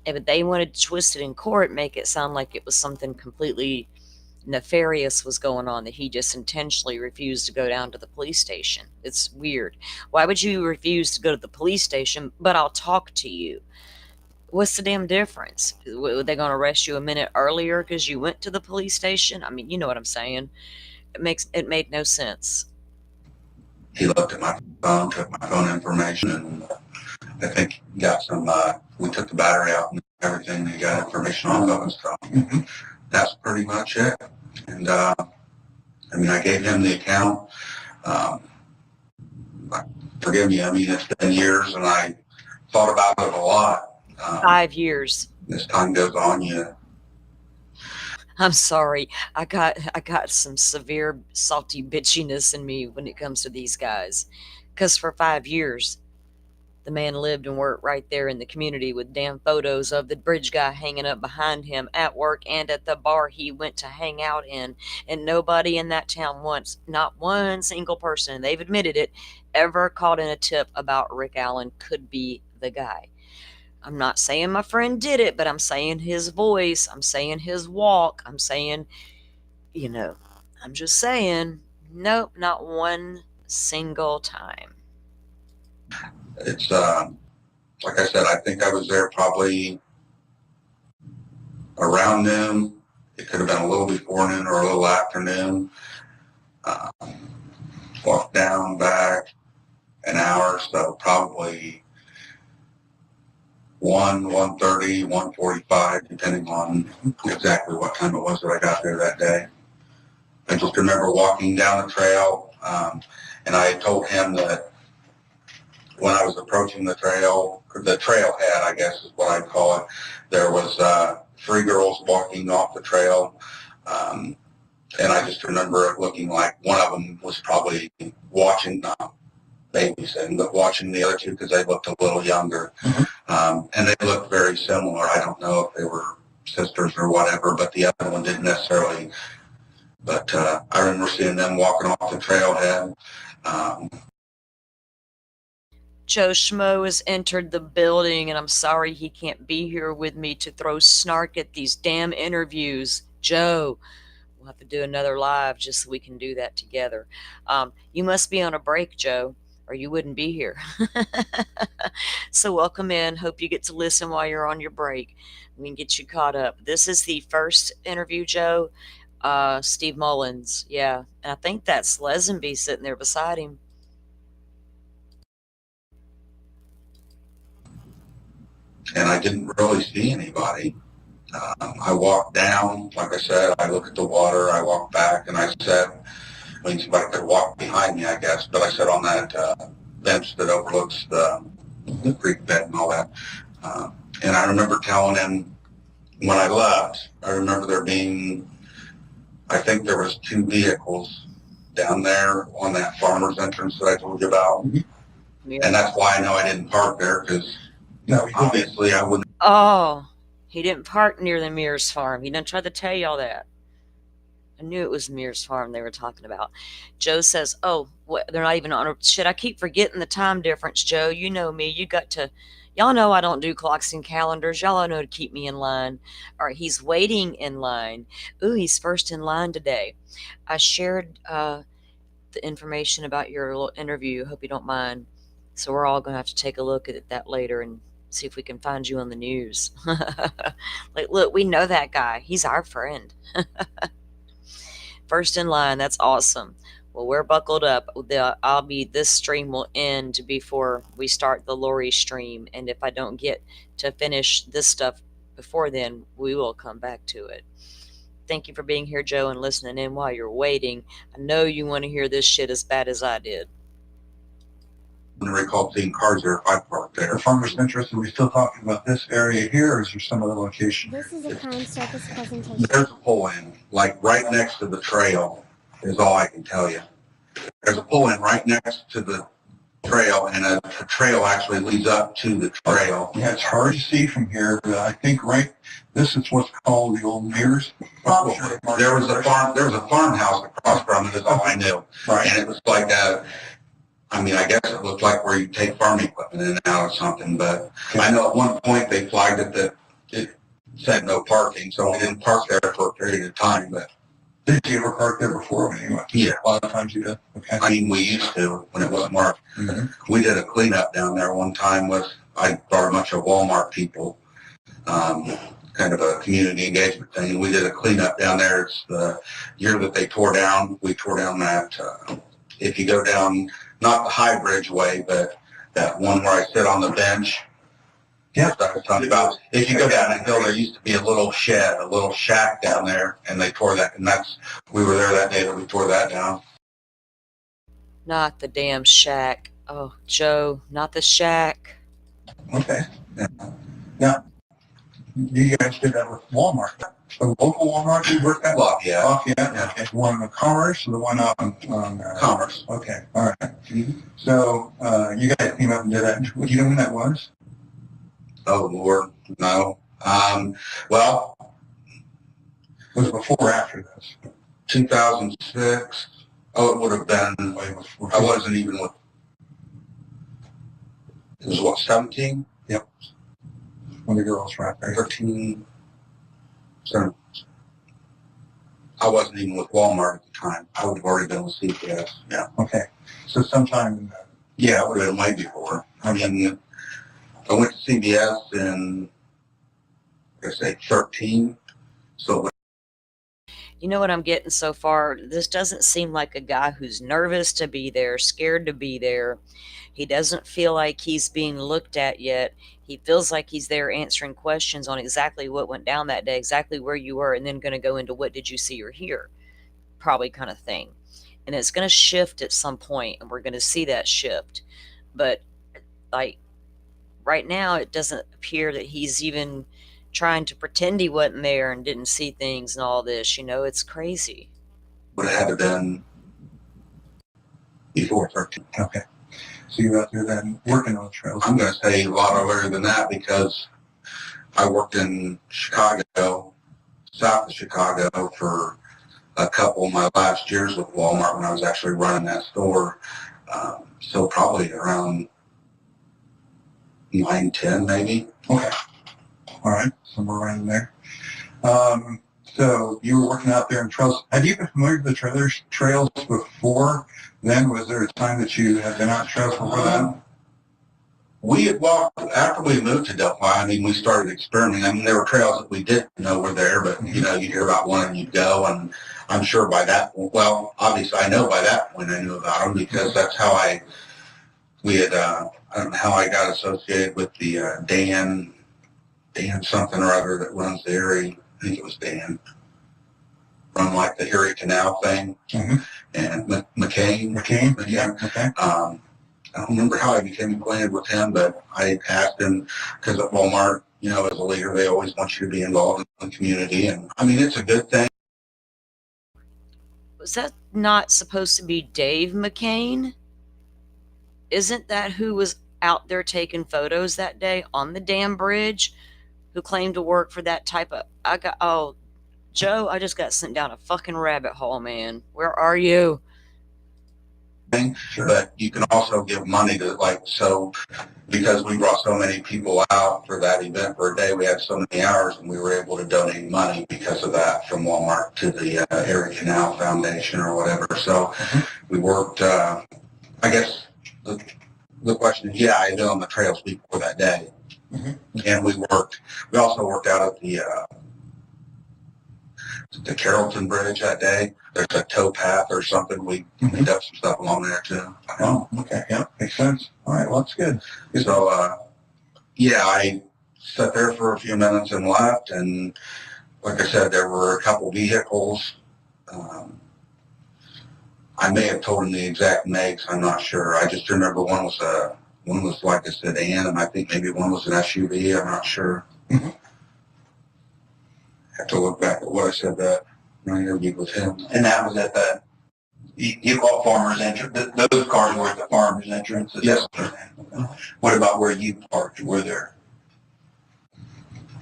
But they wanted to twist it in court, make it sound like it was something completely nefarious was going on, that he just intentionally refused to go down to the police station. It's weird. Why would you refuse to go to the police station, but I'll talk to you? What's the damn difference? Were they going to arrest you a minute earlier because you went to the police station? I mean, you know what I'm saying. It made no sense. He looked at my phone, took my phone information, and I think he got some, we took the battery out and everything, and he got information off of us. So that's pretty much it. And, I gave him the account. Forgive me, it's been years, and I thought about it a lot. 5 years. As time goes on, I'm sorry. I got some severe salty bitchiness in me when it comes to these guys. Because for 5 years, The man lived and worked right there in the community with damn photos of the bridge guy hanging up behind him at work and at the bar he went to hang out in. And nobody in that town once, not one single person, they've admitted it, ever called in a tip about Rick Allen could be the guy. I'm not saying my friend did it, but I'm saying his voice, I'm saying his walk, I'm saying, I'm just saying, nope, not one single time. It's, like I said, I think I was there probably around noon. It could have been a little before noon or a little after noon. Walked down, back an hour, so probably 1:30, 1:45, depending on exactly what time it was that I got there that day. I just remember walking down the trail, and I had told him that when I was approaching the trailhead, I guess is what I'd call it, there was 3 girls walking off the trail, and I just remember it looking like one of them was probably watching, babysitting, but watching the other 2 because they looked a little younger. And they looked very similar. I don't know if they were sisters or whatever, but the other one didn't necessarily. But I remember seeing them walking off the trailhead. Joe Schmo has entered the building, and I'm sorry he can't be here with me to throw snark at these damn interviews. Joe, we'll have to do another live just so we can do that together. You must be on a break, Joe, or you wouldn't be here. So welcome in. Hope you get to listen while you're on your break. We can get you caught up. This is the first interview, Joe. Steve Mullins. Yeah. And I think that's Lesenby sitting there beside him. And I didn't really see anybody. I walked down, like I said, I looked at the water, I walked back, and I sat, somebody could walk behind me, I guess, but I sat on that bench that overlooks the creek bed and all that. And I remember telling him when I left, I remember there being, I think there was 2 vehicles down there on that farmer's entrance that I told you about. Yeah. And that's why I know I didn't park there, because obviously I wouldn't. Oh, he didn't park near the Mears farm. He didn't try to tell y'all that. I knew it was Mears farm they were talking about. Joe says, oh, they're not even on. Shit, I keep forgetting the time difference, Joe. You know me. Y'all know I don't do clocks and calendars. Y'all know to keep me in line. All right, he's waiting in line. Ooh, he's first in line today. I shared the information about your little interview. Hope you don't mind. So we're all going to have to take a look at that later and see if we can find you on the news. Like, look, we know that guy. He's our friend. First in line. That's awesome. Well, we're buckled up. This stream will end before we start the Lori stream. And if I don't get to finish this stuff before then, we will come back to it. Thank you for being here, Joe, and listening in while you're waiting. I know you want to hear this shit as bad as I did. I recall seeing cars there if I parked there. The farmer's interest, are we still talking about this area here, or is there some other location? This is a crime circus presentation. There's a pull-in, like right next to the trail is all I can tell you. There's a pull-in right next to the trail, and a trail actually leads up to the trail. Yeah, it's hard to see from here. I think this is what's called the old Mears. Probably. There was a farmhouse across from it, is all I knew. Right. And it was like I guess it looked like where you take farm equipment in and out or something, but I know at one point they flagged it that it said no parking, so we didn't park there for a period of time, but. Did you ever park there before? Anyway? Yeah. A lot of times you did. Okay. We used to when it wasn't marked. Mm-hmm. We did a cleanup down there one time I brought a bunch of Walmart people, kind of a community engagement thing, and we did a cleanup down there. It's the year that they tore down. We tore down that, if you go down, not the High Bridge way, but that one where I sit on the bench. Yeah. I was talking about. If you go down that hill, there used to be a little shed, a little shack down there, and they tore that. And we were there that day that we tore that down. Not the damn shack. Oh, Joe, not the shack. Okay. Yeah. You guys did that with Walmart. The local Walmart you worked at? Lafayette. Lafayette, Yeah. okay. One in Commerce or the one up on Commerce. Okay, all right. Mm-hmm. So you guys came up and did that. Do you know when that was? Oh, Lord, no. Well, Was it before or after this? 2006. Oh, it would have been, I wasn't even with, it was what, 17? Yep. When the girls were out there. 13. So I wasn't even with Walmart at the time. I would have already been with CPS. Yeah. Okay. So sometime in the... Yeah, it would have been way before. I mean, I went to CBS in, I say, 13. So You know what I'm getting so far? This doesn't seem like a guy who's nervous to be there, scared to be there. He doesn't feel like he's being looked at yet. He feels like he's there answering questions on exactly what went down that day, exactly where you were, and then going to go into what did you see or hear, probably kind of thing. And it's going to shift at some point, and we're going to see that shift. But like right now, it doesn't appear that he's even trying to pretend he wasn't there and didn't see things and all this. You know, it's crazy. would have had to been before 13. Okay. So you were out there then working on the trails. I'm going to say a lot earlier than that because I worked in Chicago, south of Chicago, for a couple of my last years with Walmart when I was actually running that store. So probably around 9, 10 maybe. Okay. All right. Somewhere around there. So you were working out there in trails. Had you been familiar with the trails before then? Was there a time that you had been out trails before that? We had walked, after we moved to Delphi, I mean, we started experimenting. I mean, there were trails that we didn't know were there, but, you know, you'd hear about one and you'd go, and I'm sure by that, well, obviously I know by that point I knew about them because that's how I don't know how I got associated with the Dan something or other that runs the Erie, I think it was Dan, run like the Erie Canal thing, and McCain. Yeah, okay. I don't remember how I became acquainted with him, but I asked him because at Walmart, you know, as a leader, they always want you to be involved in the community. And I mean, it's a good thing. Was that not supposed to be Dave McCain? Isn't that who was out there taking photos that day on the damn bridge, who claimed to work for that type of... Joe, I just got sent down a fucking rabbit hole, man. Where are you? Sure. But you can also give money to, like, so because we brought so many people out for that event for a day, we had so many hours, and we were able to donate money because of that from Walmart to the Erie Canal Foundation or whatever. So we worked, I guess the question is, yeah, I did on the trails before that day. And we also worked out at the Carrollton Bridge that day. There's a tow path or something. We cleaned up some stuff along there too. Oh, okay. Yeah, makes sense. All right, well, that's good. So, yeah, I sat there for a few minutes and left. And like I said, there were a couple vehicles. I may have told him the exact makes. I'm not sure. I just remember one was like a sedan, and I think maybe one was an SUV. I'm not sure. Have to look back at what I said that when I interviewed with him. And that was at the, you call farmer's entrance, those cars were at the farmer's entrance? Yes. What about where you parked? Were there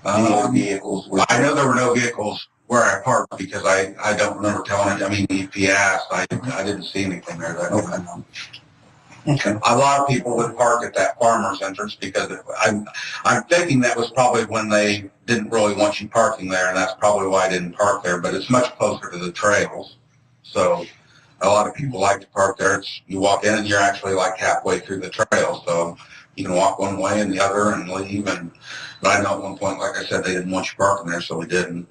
any other vehicles? I know there were no vehicles where I parked because I don't remember telling him. I mean, if he asked, I didn't see anything there. Okay. A lot of people would park at that farmer's entrance because I'm thinking that was probably when they didn't really want you parking there, and that's probably why I didn't park there. But it's much closer to the trails, so a lot of people like to park there. You walk in and you're actually like halfway through the trail, so you can walk one way and the other and leave. But I know at one point, like I said, they didn't want you parking there, so we didn't.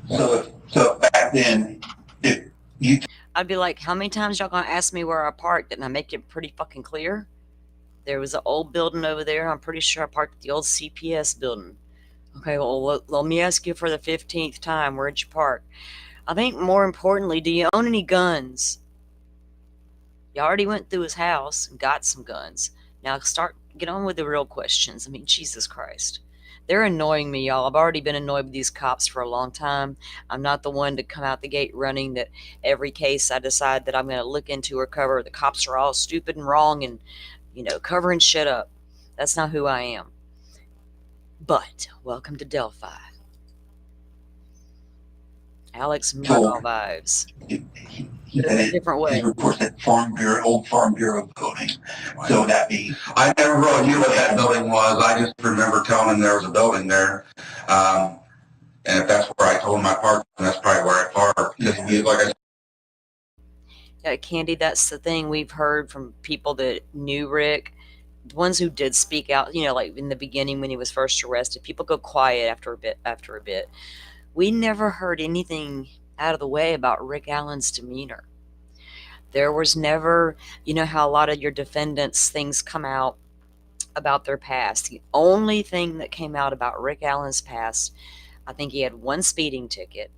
So back then, if you I'd be like, how many times y'all gonna ask me where I parked? Didn't I make it pretty fucking clear? There was an old building over there. I'm pretty sure I parked at the old CPS building. Okay, well, let me ask you for the 15th time, where'd you park? I think more importantly, do you own any guns? You already went through his house and got some guns. Now get on with the real questions. I mean, Jesus Christ. They're annoying me, y'all. I've already been annoyed with these cops for a long time. I'm not the one to come out the gate running that every case I decide that I'm going to look into or cover, the cops are all stupid and wrong and, covering shit up. That's not who I am. But welcome to Delphi. Alex Murdaugh vibes. And A different way. his report said old Farm Bureau building. So would that be? I never really knew what that building was. I just remember telling him there was a building there. And if that's where I told him I parked, that's probably where I parked. Because like I said, Yeah, Candy, that's the thing we've heard from people that knew Rick. The ones who did speak out, like in the beginning when he was first arrested, people go quiet after a bit. We never heard anything out of the way about Rick Allen's demeanor. There was never, how a lot of your defendants things come out about their past. The only thing that came out about Rick Allen's past, I think he had one speeding ticket,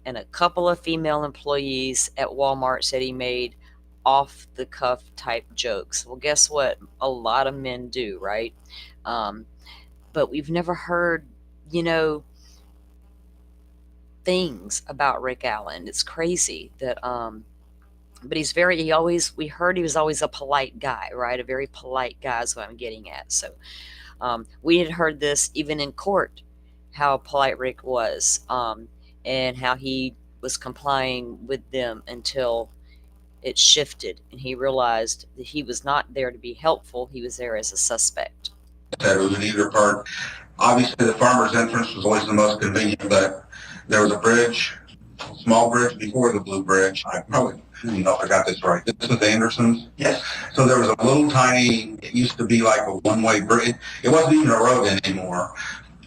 and a couple of female employees at Walmart said he made off the cuff type jokes. Well, guess what? A lot of men do, right? But we've never heard, things about Rick Allen. It's crazy that, but we heard he was always a polite guy, right? A very polite guy is what I'm getting at. So, we had heard this even in court, how polite Rick was, and how he was complying with them until it shifted and he realized that he was not there to be helpful. He was there as a suspect. it was in either part. Obviously, the farmer's entrance was always the most convenient, but there was a bridge, small bridge before the blue bridge. I probably, if I got this right. This was Anderson's. Yes. So there was a little tiny, it used to be like a one-way bridge. It wasn't even a road anymore.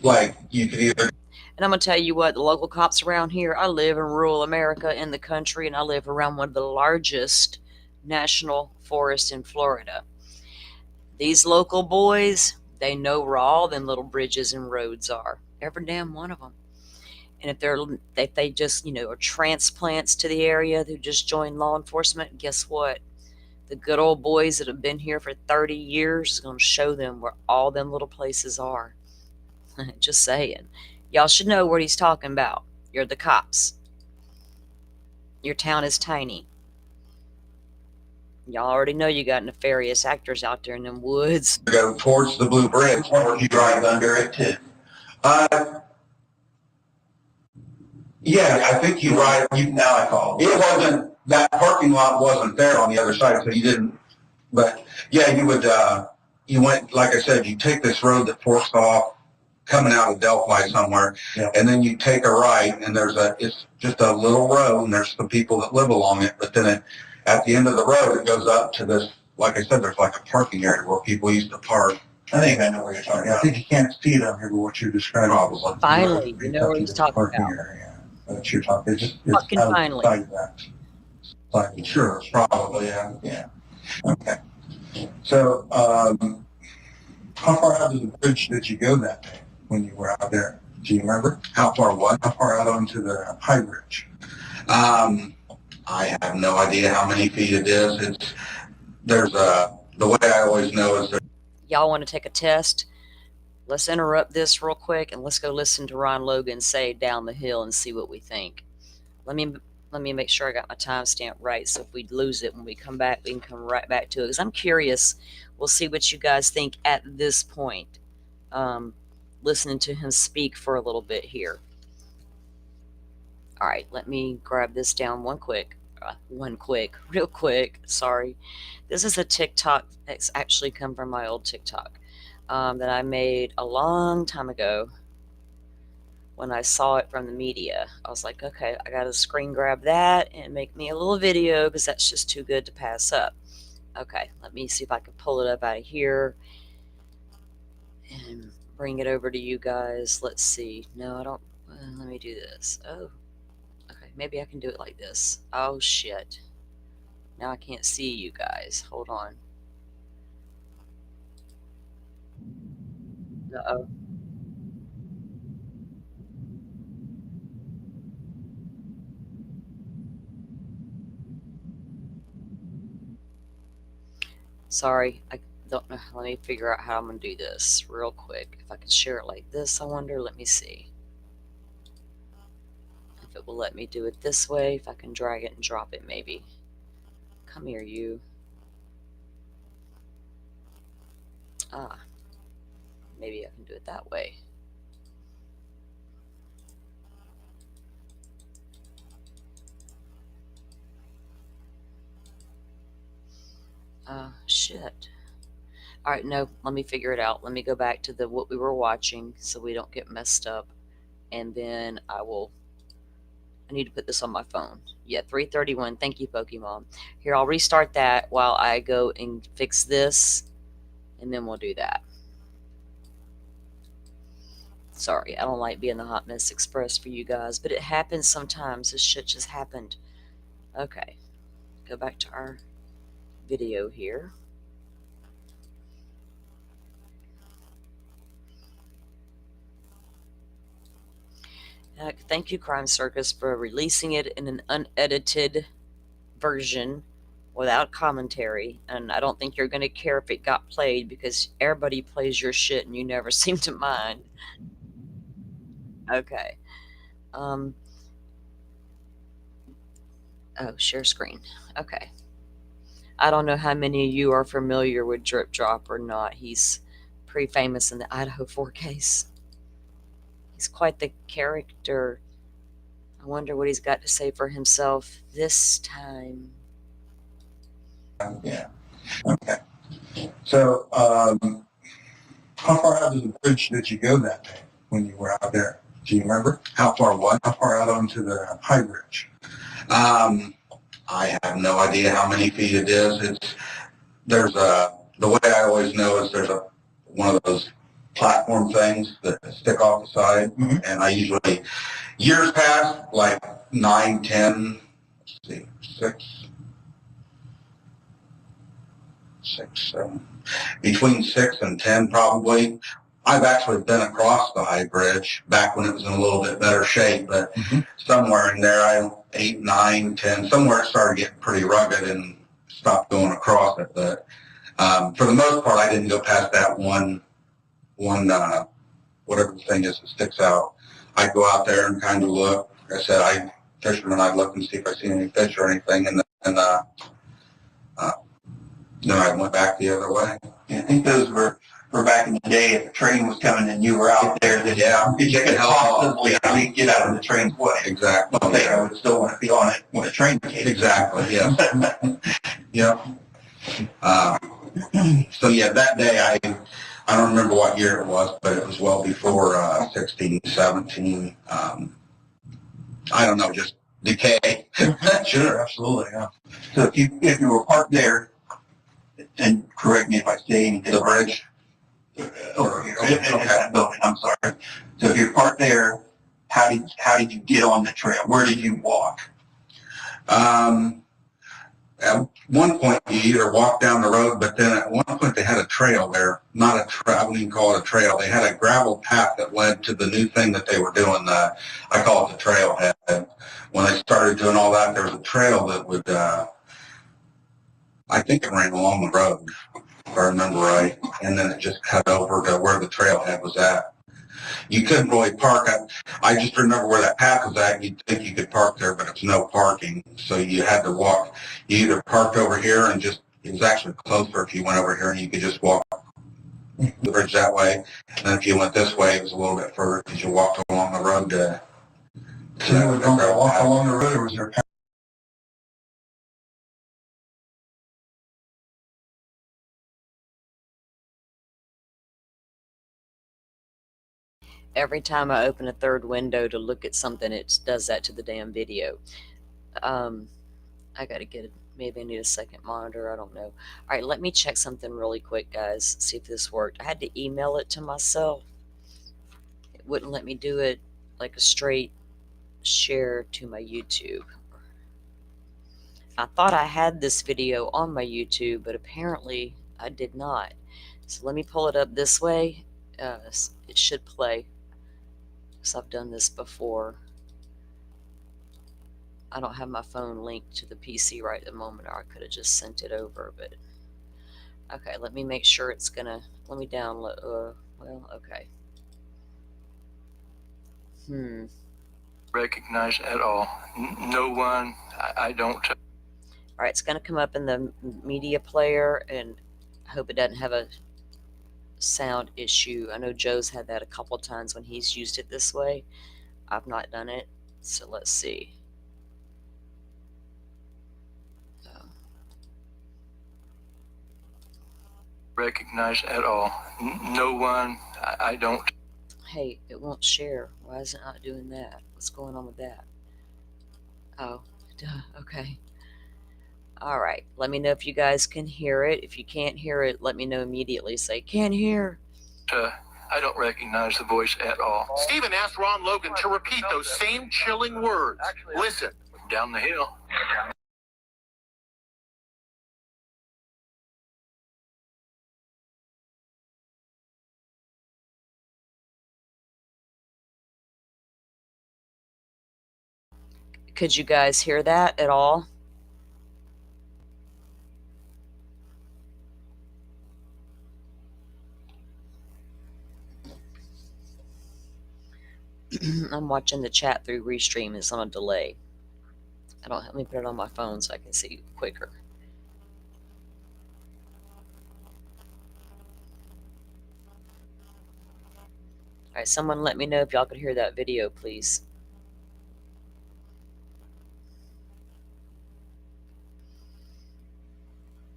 Like you could either. And I'm going to tell you what, the local cops around here, I live in rural America in the country, and I live around one of the largest national forests in Florida. These local boys, they know where all them little bridges and roads are. Every damn one of them. And if they just, are transplants to the area who just joined law enforcement, guess what? The good old boys that have been here for 30 years is going to show them where all them little places are. Just saying. Y'all should know what he's talking about. You're the cops. Your town is tiny. Y'all already know you got nefarious actors out there in them woods. Go towards the blue bridge, Or you drive under it too. Yeah, I think you right. Now I call. It wasn't, that parking lot wasn't there on the other side, so you didn't, but yeah, you would, you went, like I said, you take this road that forks off coming out of Delphi somewhere, Yeah. and then you take a right, and it's just a little road, and there's some people that live along it, but then at the end of the road, it goes up to this, like I said, there's like a parking area where people used to park. I think I know what you're talking about. I think you can't see it on here, but what you're describing. Probably. Finally, you know what he's talking about. Area. That you're talking. It's Fucking finally. That. Sure, probably, yeah. Yeah. Okay. So, how far out of the bridge did you go that day when you were out there? Do you remember? How far what? How far out onto the high bridge? I have no idea how many feet it is. The way I always know is that. Y'all want to take a test? Let's interrupt this real quick and let's go listen to Ron Logan say Down the Hill and see what we think. Let me make sure I got my timestamp right, so if we lose it when we come back, we can come right back to it. Because I'm curious. We'll see what you guys think at this point. Listening to him speak for a little bit here. All right, let me grab this down real quick. Sorry. This is a TikTok that's actually come from my old TikTok that I made a long time ago. When I saw it from the media, I was like, okay, I got to screen grab that and make me a little video because that's just too good to pass up. Okay, let me see if I can pull it up out of here and bring it over to you guys. Let's see. No, I don't. Let me do this. Oh, okay, maybe I can do it like this. Oh, shit. Now I can't see you guys. Hold on. Uh-oh. Sorry, Don't know. Let me figure out how I'm going to do this real quick. If I can share it like this, I wonder. Let me see if it will let me do it this way. If I can drag it and drop it, maybe. Come here, you. Ah, maybe I can do it that way. Shit. All right, no, let me figure it out. Let me go back to the what we were watching so we don't get messed up, and then I need to put this on my phone. Yeah, 3:31. Thank you, Pokemon. Here, I'll restart that while I go and fix this, and then we'll do that. Sorry, I don't like being the Hot Mess Express for you guys, but it happens sometimes. This shit just happened. Okay, go back to our video here. Thank you, Crime Circus, for releasing it in an unedited version without commentary. And I don't think you're going to care if it got played because everybody plays your shit and you never seem to mind. Okay. Oh, share screen. Okay. I don't know how many of you are familiar with Drip Drop or not. He's pretty famous in the Idaho 4 case. He's quite the character. I wonder what he's got to say for himself this time. Yeah. Okay. So, how far out of the bridge did you go that day when you were out there? Do you remember? How far what? How far out onto the high bridge? I have no idea how many feet it is. There's the way I always know is there's one of those platform things that stick off the side, and I usually, years past, like 9, 10, let's see, 6, 7, between 6 and 10 probably. I've actually been across the high bridge back when it was in a little bit better shape, but somewhere in there, 8, 9, 10, somewhere it started getting pretty rugged and stopped going across it. But for the most part, I didn't go past that one whatever the thing is that sticks out. I'd go out there and kind of look. Like I said, fisherman, I'd look and see if I see any fish or anything, and then I went back the other way. I think those were back in the day. If a train was coming and you were out there, then you could possibly get out of the train's way. Exactly. Okay, I would still want to be on it when a train came. Exactly. Yeah. Yep. So yeah, that day I don't remember what year it was, but it was well before 16, 17. I don't know, just decay. Sure, absolutely. Yeah. So if you were parked there, and correct me if I say anything. The bridge. Over here, in that building. I'm sorry. So if you're parked there, how did you get on the trail? Where did you walk? At one point, you either walk down the road, but then at one point they had a trail there. Not a trail, I wouldn't even call it a trail. They had a gravel path that led to the new thing that they were doing. I call it the trailhead. When they started doing all that, there was a trail that would, I think it ran along the road, if I remember right. And then it just cut over to where the trailhead was at. You couldn't really park. I just remember where that path was at. You'd think you could park there, but it's no parking. So you had to walk. You either parked over here and it was actually closer if you went over here and you could just walk the bridge that way. And then if you went this way, it was a little bit further because you walked along the road to So you would walk along the road, or was there a path? Every time I open a third window to look at something, it does that to the damn video. I gotta get it. Maybe I need a second monitor. I don't know. All right, let me check something really quick, guys. See if this worked. I had to email it to myself. It wouldn't let me do it like a straight share to my YouTube. I thought I had this video on my YouTube, but apparently I did not. So let me pull it up this way. It should play, because I've done this before. I don't have my phone linked to the PC right at the moment, or I could have just sent it over, but Okay, let me make sure it's gonna, let me download, well, okay. Recognize at all. No one, I don't. All right, it's gonna come up in the media player, and I hope it doesn't have a sound issue. I know Joe's had that a couple times when he's used it this way. I've not done it, so let's see. Recognize at all. No one, I don't. Hey, it won't share. Why is it not doing that? What's going on with that? Oh, duh, okay. All right, let me know if you guys can hear it. If you can't hear it, let me know immediately. Say, can't hear. I don't recognize the voice at all. Stephen asked Ron Logan to repeat those same chilling words. Listen. Down the hill. Could you guys hear that at all? I'm watching the chat through Restream. It's on a delay. Let me put it on my phone so I can see quicker. All right, someone let me know if y'all could hear that video, please.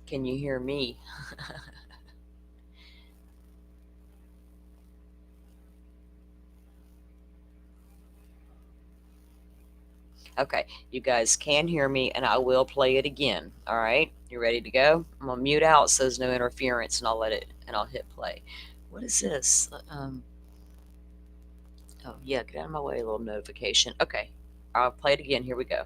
Can you hear me? Okay, you guys can hear me, and I will play it again. All right, you ready to go? I'm gonna mute out so there's no interference, and I'll hit play. What is this? Oh yeah, get out of my way, a little notification. Okay, I'll play it again. Here we go.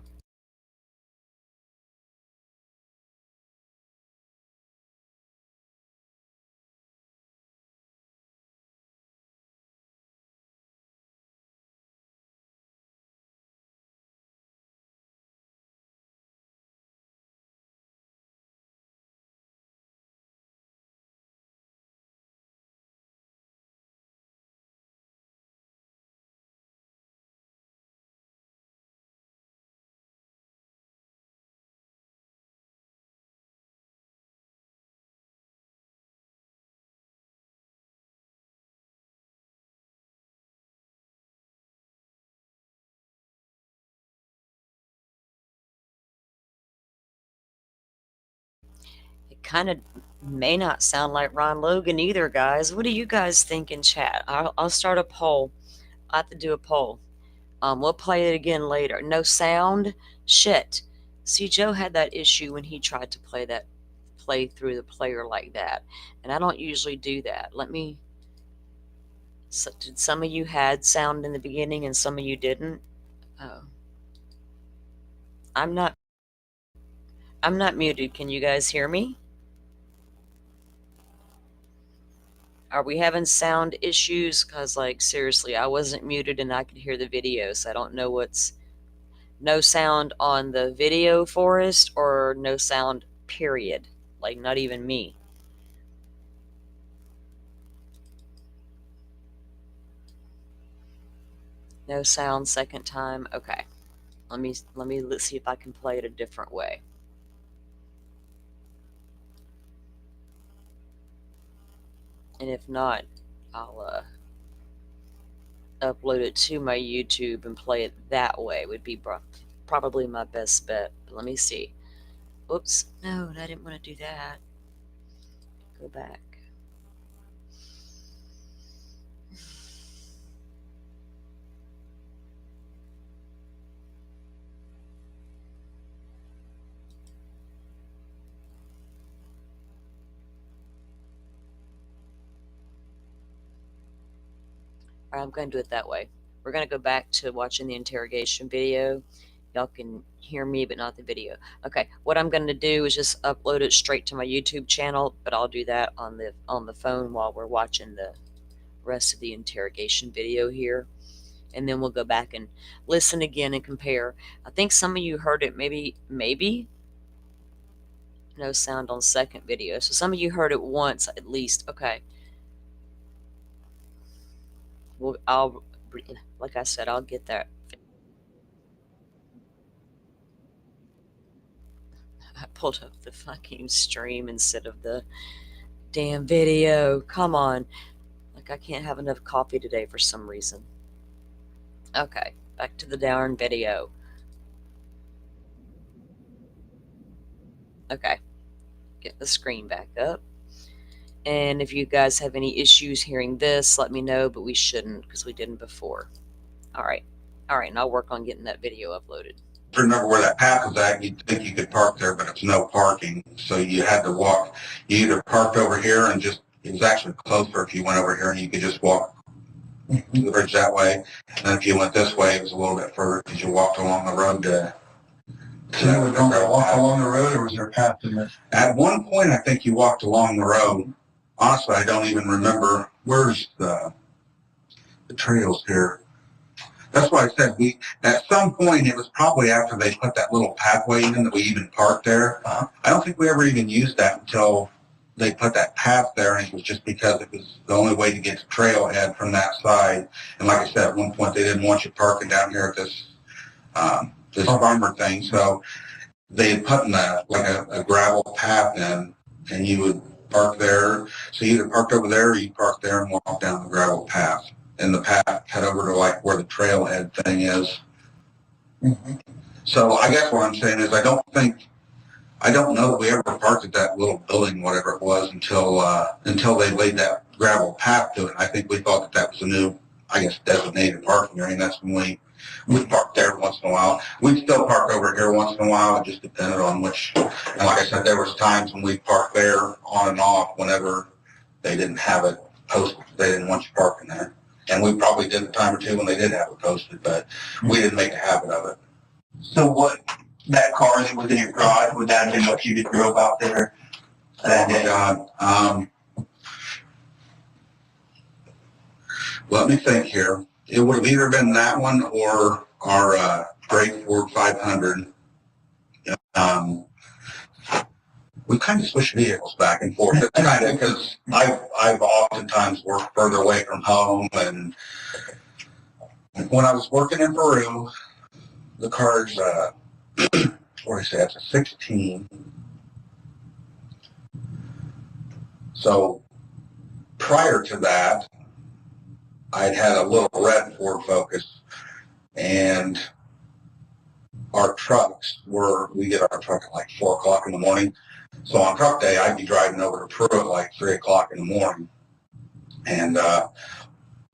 It kind of may not sound like Ron Logan either, guys. What do you guys think in chat? I'll start a poll. I have to do a poll. We'll play it again later. No sound? Shit. See, Joe had that issue when he tried to play through the player like that. And I don't usually do that. Did some of you had sound in the beginning and some of you didn't? Oh. I'm not muted. Can you guys hear me? Are we having sound issues? Because, like, seriously, I wasn't muted and I could hear the video, so I don't know what's... No sound on the video, Forest, or no sound, period? Like, not even me. No sound second time. Okay. Let's see if I can play it a different way. And if not, I'll upload it to my YouTube and play it that way. Would be probably my best bet. But let me see. Oops. No, I didn't want to do that. Go back. All right, I'm going to do it that way. We're going to go back to watching the interrogation video. Y'all can hear me, but not the video. Okay, what I'm going to do is just upload it straight to my YouTube channel, but I'll do that on the phone while we're watching the rest of the interrogation video here. And then we'll go back and listen again and compare. I think some of you heard it maybe No sound on second video. So some of you heard it once at least. Okay. Well, like I said, I'll get that. I pulled up the fucking stream instead of the damn video. Come on. Like, I can't have enough coffee today for some reason. Okay, back to the darn video. Okay, get the screen back up. And if you guys have any issues hearing this, let me know, but we shouldn't because we didn't before. All right, and I'll work on getting that video uploaded. Remember where that path is at, you'd think you could park there, but it's no parking. So you had to walk. You either parked over here and just, it was actually closer if you went over here and you could just walk the bridge that way. And then if you went this way, it was a little bit further because you walked along the road to. So you would walk along the road, or was there a path in there? At one point, I think you walked along the road. Honestly, I don't even remember. Where's the trails here? That's why I said at some point, it was probably after they put that little pathway in that we even parked there. I don't think we ever even used that until they put that path there, and it was just because it was the only way to get to trailhead from that side. And like I said, at one point, they didn't want you parking down here at this farmer thing. So they had put in a gravel path in, and you would park there. So you either parked over there or you parked there and walked down the gravel path. And the path head over to like where the trailhead thing is. Mm-hmm. So I guess what I'm saying is I don't know that we ever parked at that little building, whatever it was, until they laid that gravel path to it. I think we thought that was a new, I guess, designated parking area. And that's when we parked there once in a while. We'd still park over here once in a while. It just depended on which. And like I said, there was times when we parked there on and off whenever they didn't have it posted. They didn't want you parking there. And we probably did a time or two when they did have it posted, but we didn't make a habit of it. So that car that was in your garage, would that have been what you just drove out there? Oh my God. Let me think here. It would have either been that one or our great Ford 500. We kind of switch vehicles back and forth. It's kind of because I've oftentimes worked further away from home, and when I was working in Peru, the car's what do I say? It's a 16. So prior to that, I'd had a little red Ford Focus, and our trucks we get our truck at like 4 o'clock in the morning. So on truck day, I'd be driving over to Peru at like 3 o'clock in the morning. And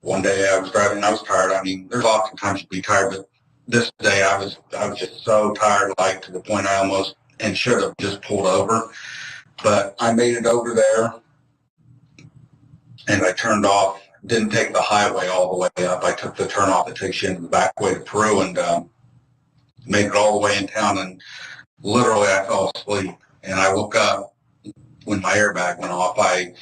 one day I was driving, I was tired. I mean, there's often times you'd be tired, but this day I was just so tired, like to the point I almost and should have just pulled over. But I made it over there, and I turned off, didn't take the highway all the way up. I took the turn off that takes you into the back way to Peru, and made it all the way in town, and literally I fell asleep. And I woke up when my airbag went off. I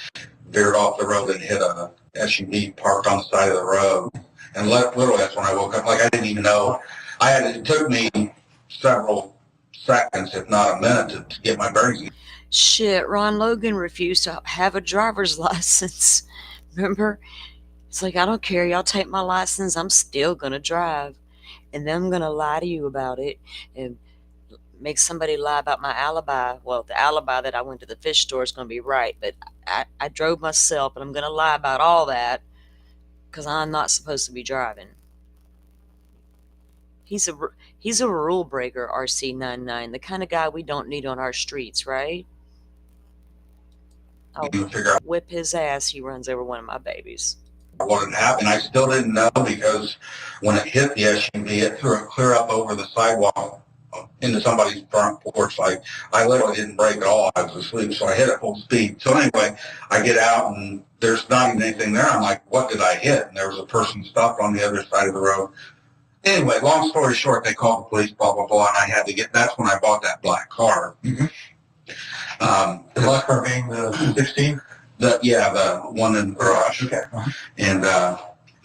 veered off the road and hit a SUV parked on the side of the road. And literally that's when I woke up. Like I didn't even know. It took me several seconds, if not a minute, to get my bearings. Shit, Ron Logan refused to have a driver's license. Remember? It's like, I don't care. Y'all take my license. I'm still going to drive. And then I'm going to lie to you about it and make somebody lie about my alibi. Well, the alibi that I went to the fish store is going to be right, but I drove myself, and I'm going to lie about all that because I'm not supposed to be driving. He's a rule breaker, RC99, the kind of guy we don't need on our streets, right? I'll whip his ass. He runs over one of my babies. What had happened, I still didn't know, because when it hit the SUV, it threw it clear up over the sidewalk into somebody's front porch. Like, I literally didn't brake at all. I was asleep, so I hit it full speed. So anyway, I get out, and there's not even anything there. I'm like, what did I hit? And there was a person stopped on the other side of the road. Anyway, long story short, they called the police, blah, blah, blah, and I had to that's when I bought that black car. Mm-hmm. The black car being the 16? The one in the garage. Okay. Uh-huh. And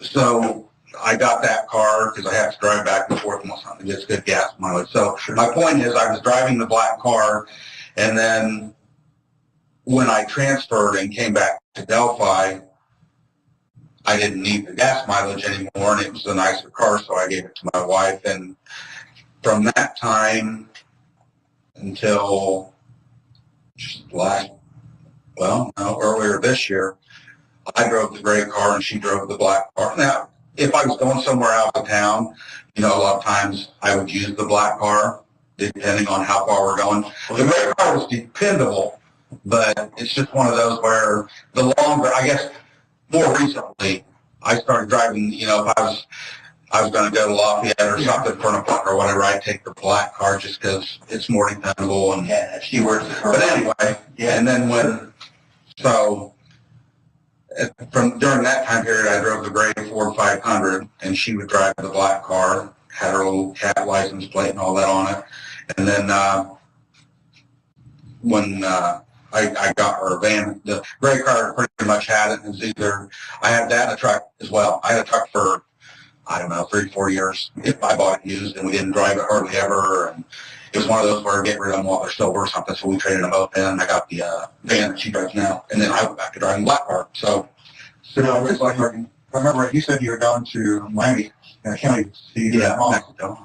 so I got that car because I have to drive back and forth most of the time. It gets good gas mileage. So my point is, I was driving the black car, And then when I transferred and came back to Delphi, I didn't need the gas mileage anymore, and it was a nicer car, so I gave it to my wife. And from that time until earlier this year, I drove the gray car and she drove the black car. Now, if I was going somewhere out of town, a lot of times I would use the black car, depending on how far we're going. The gray car was dependable, but it's just one of those where the longer, I guess, more recently, I started driving, if I was going to go to Lafayette or something for an appointment or whatever, I'd take the black car just because it's more dependable and she works the car. But anyway, and then from during that time period, I drove the gray Ford 500, and she would drive the black car, had her little cat license plate and all that on it. And then when I got her van, the gray car pretty much had it. It was either, I had that in a truck as well. I had a truck for, I don't know, 3-4 years. If I bought it used, and we didn't drive it hardly ever. And it was one of those where get rid of them while they're still worth something. So we traded them both in, and I got the van that she drives now. And then I went back to driving the black car. So it's like, I remember you said you were down to Miami County to see your mom.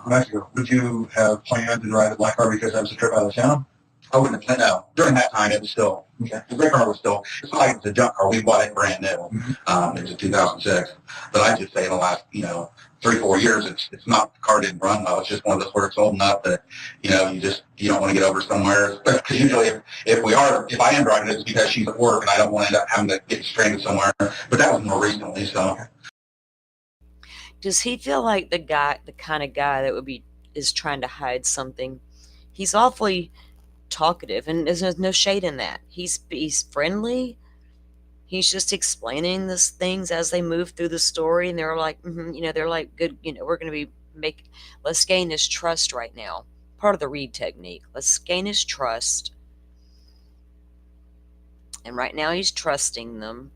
Mexico. Would you have planned to drive the black car because that was a trip out of town? I wouldn't have planned. No, during that time it was still, the gray car was still, it's not like it's a junk car. We bought it brand new. It was a 2006. But I just say in the last, 3-4 years, it's not, the car didn't run well. It's just one of those where it's old enough that, you don't want to get over somewhere. Because usually if I am driving it, it's because she's at work and I don't want to end up having to get stranded somewhere. But that was more recently, so. Does he feel like the kind of guy that is trying to hide something? He's awfully talkative, and there's no shade in that. He's friendly. He's just explaining these things as they move through the story, and they're like, they're like, good, we're going to let's gain his trust right now. Part of the read technique. Let's gain his trust. And right now he's trusting them.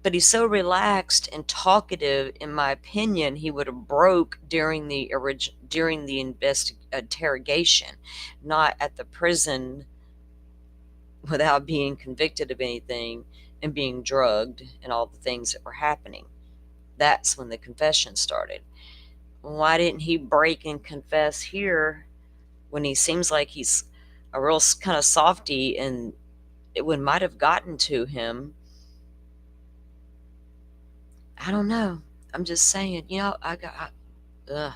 But he's so relaxed and talkative, in my opinion, he would have broke during the interrogation, not at the prison without being convicted of anything and being drugged and all the things that were happening. That's when the confession started. Why didn't he break and confess here when he seems like he's a real kind of softy, and it might have gotten to him? I don't know. I'm just saying, I got a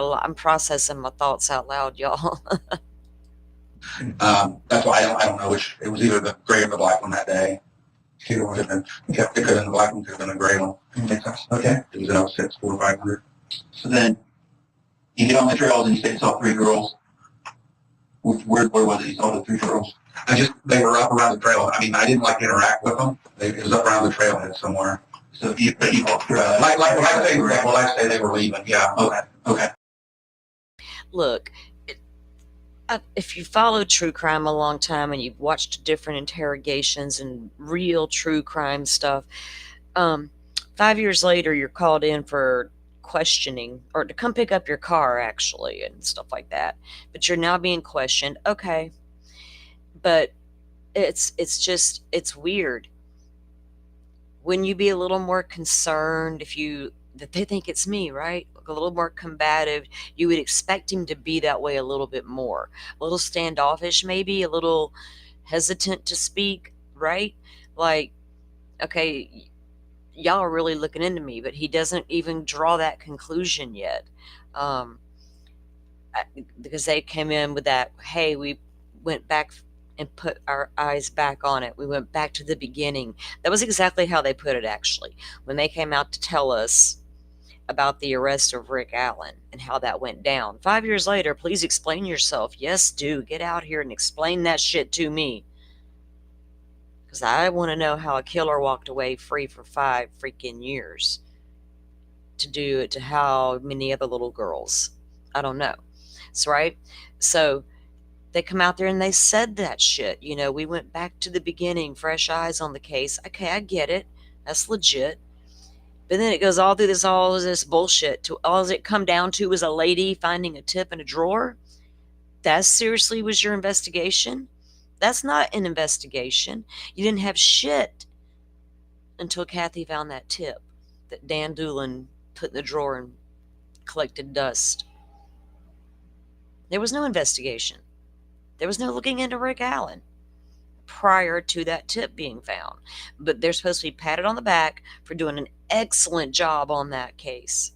lot. I'm processing my thoughts out loud, y'all. That's why I don't know which, it was either the gray or the black one that day. It could have been the black one, could have been the gray one. Okay. It was 06, 4, 500. So then you get on the trails and you say you saw 3 girls. Where was it you saw the 3 girls? They were up around the trail. I didn't interact with them. It was up around the trailhead somewhere. So you walked through. Like when I say they were leaving. Yeah. Okay. Look, if you follow true crime a long time and you've watched different interrogations and real true crime stuff, 5 years later you're called in for questioning, or to come pick up your car actually, and stuff like that. But you're now being questioned. Okay. But it's weird. Wouldn't you be a little more concerned that they think it's me, right? A little more combative. You would expect him to be that way a little bit more. A little standoffish, maybe, a little hesitant to speak, right? Like, okay, y'all are really looking into me, but he doesn't even draw that conclusion yet. Because they came in with that, hey, we went back and put our eyes back on it. We went back to the beginning. That was exactly how they put it, actually, when they came out to tell us about the arrest of Rick Allen and how that went down. 5 years later, please explain yourself. Yes, do. Get out here and explain that shit to me. Because I want to know how a killer walked away free for 5 freaking years to do it to how many other little girls. I don't know. So, right? So they come out there and they said that shit. We went back to the beginning, fresh eyes on the case. Okay, I get it. That's legit. But then it goes all through all of this bullshit. All it come down to is a lady finding a tip in a drawer. That seriously was your investigation? That's not an investigation. You didn't have shit until Kathy found that tip that Dan Doolin put in the drawer and collected dust. There was no investigation. There was no looking into Rick Allen prior to that tip being found. But they're supposed to be patted on the back for doing an excellent job on that case.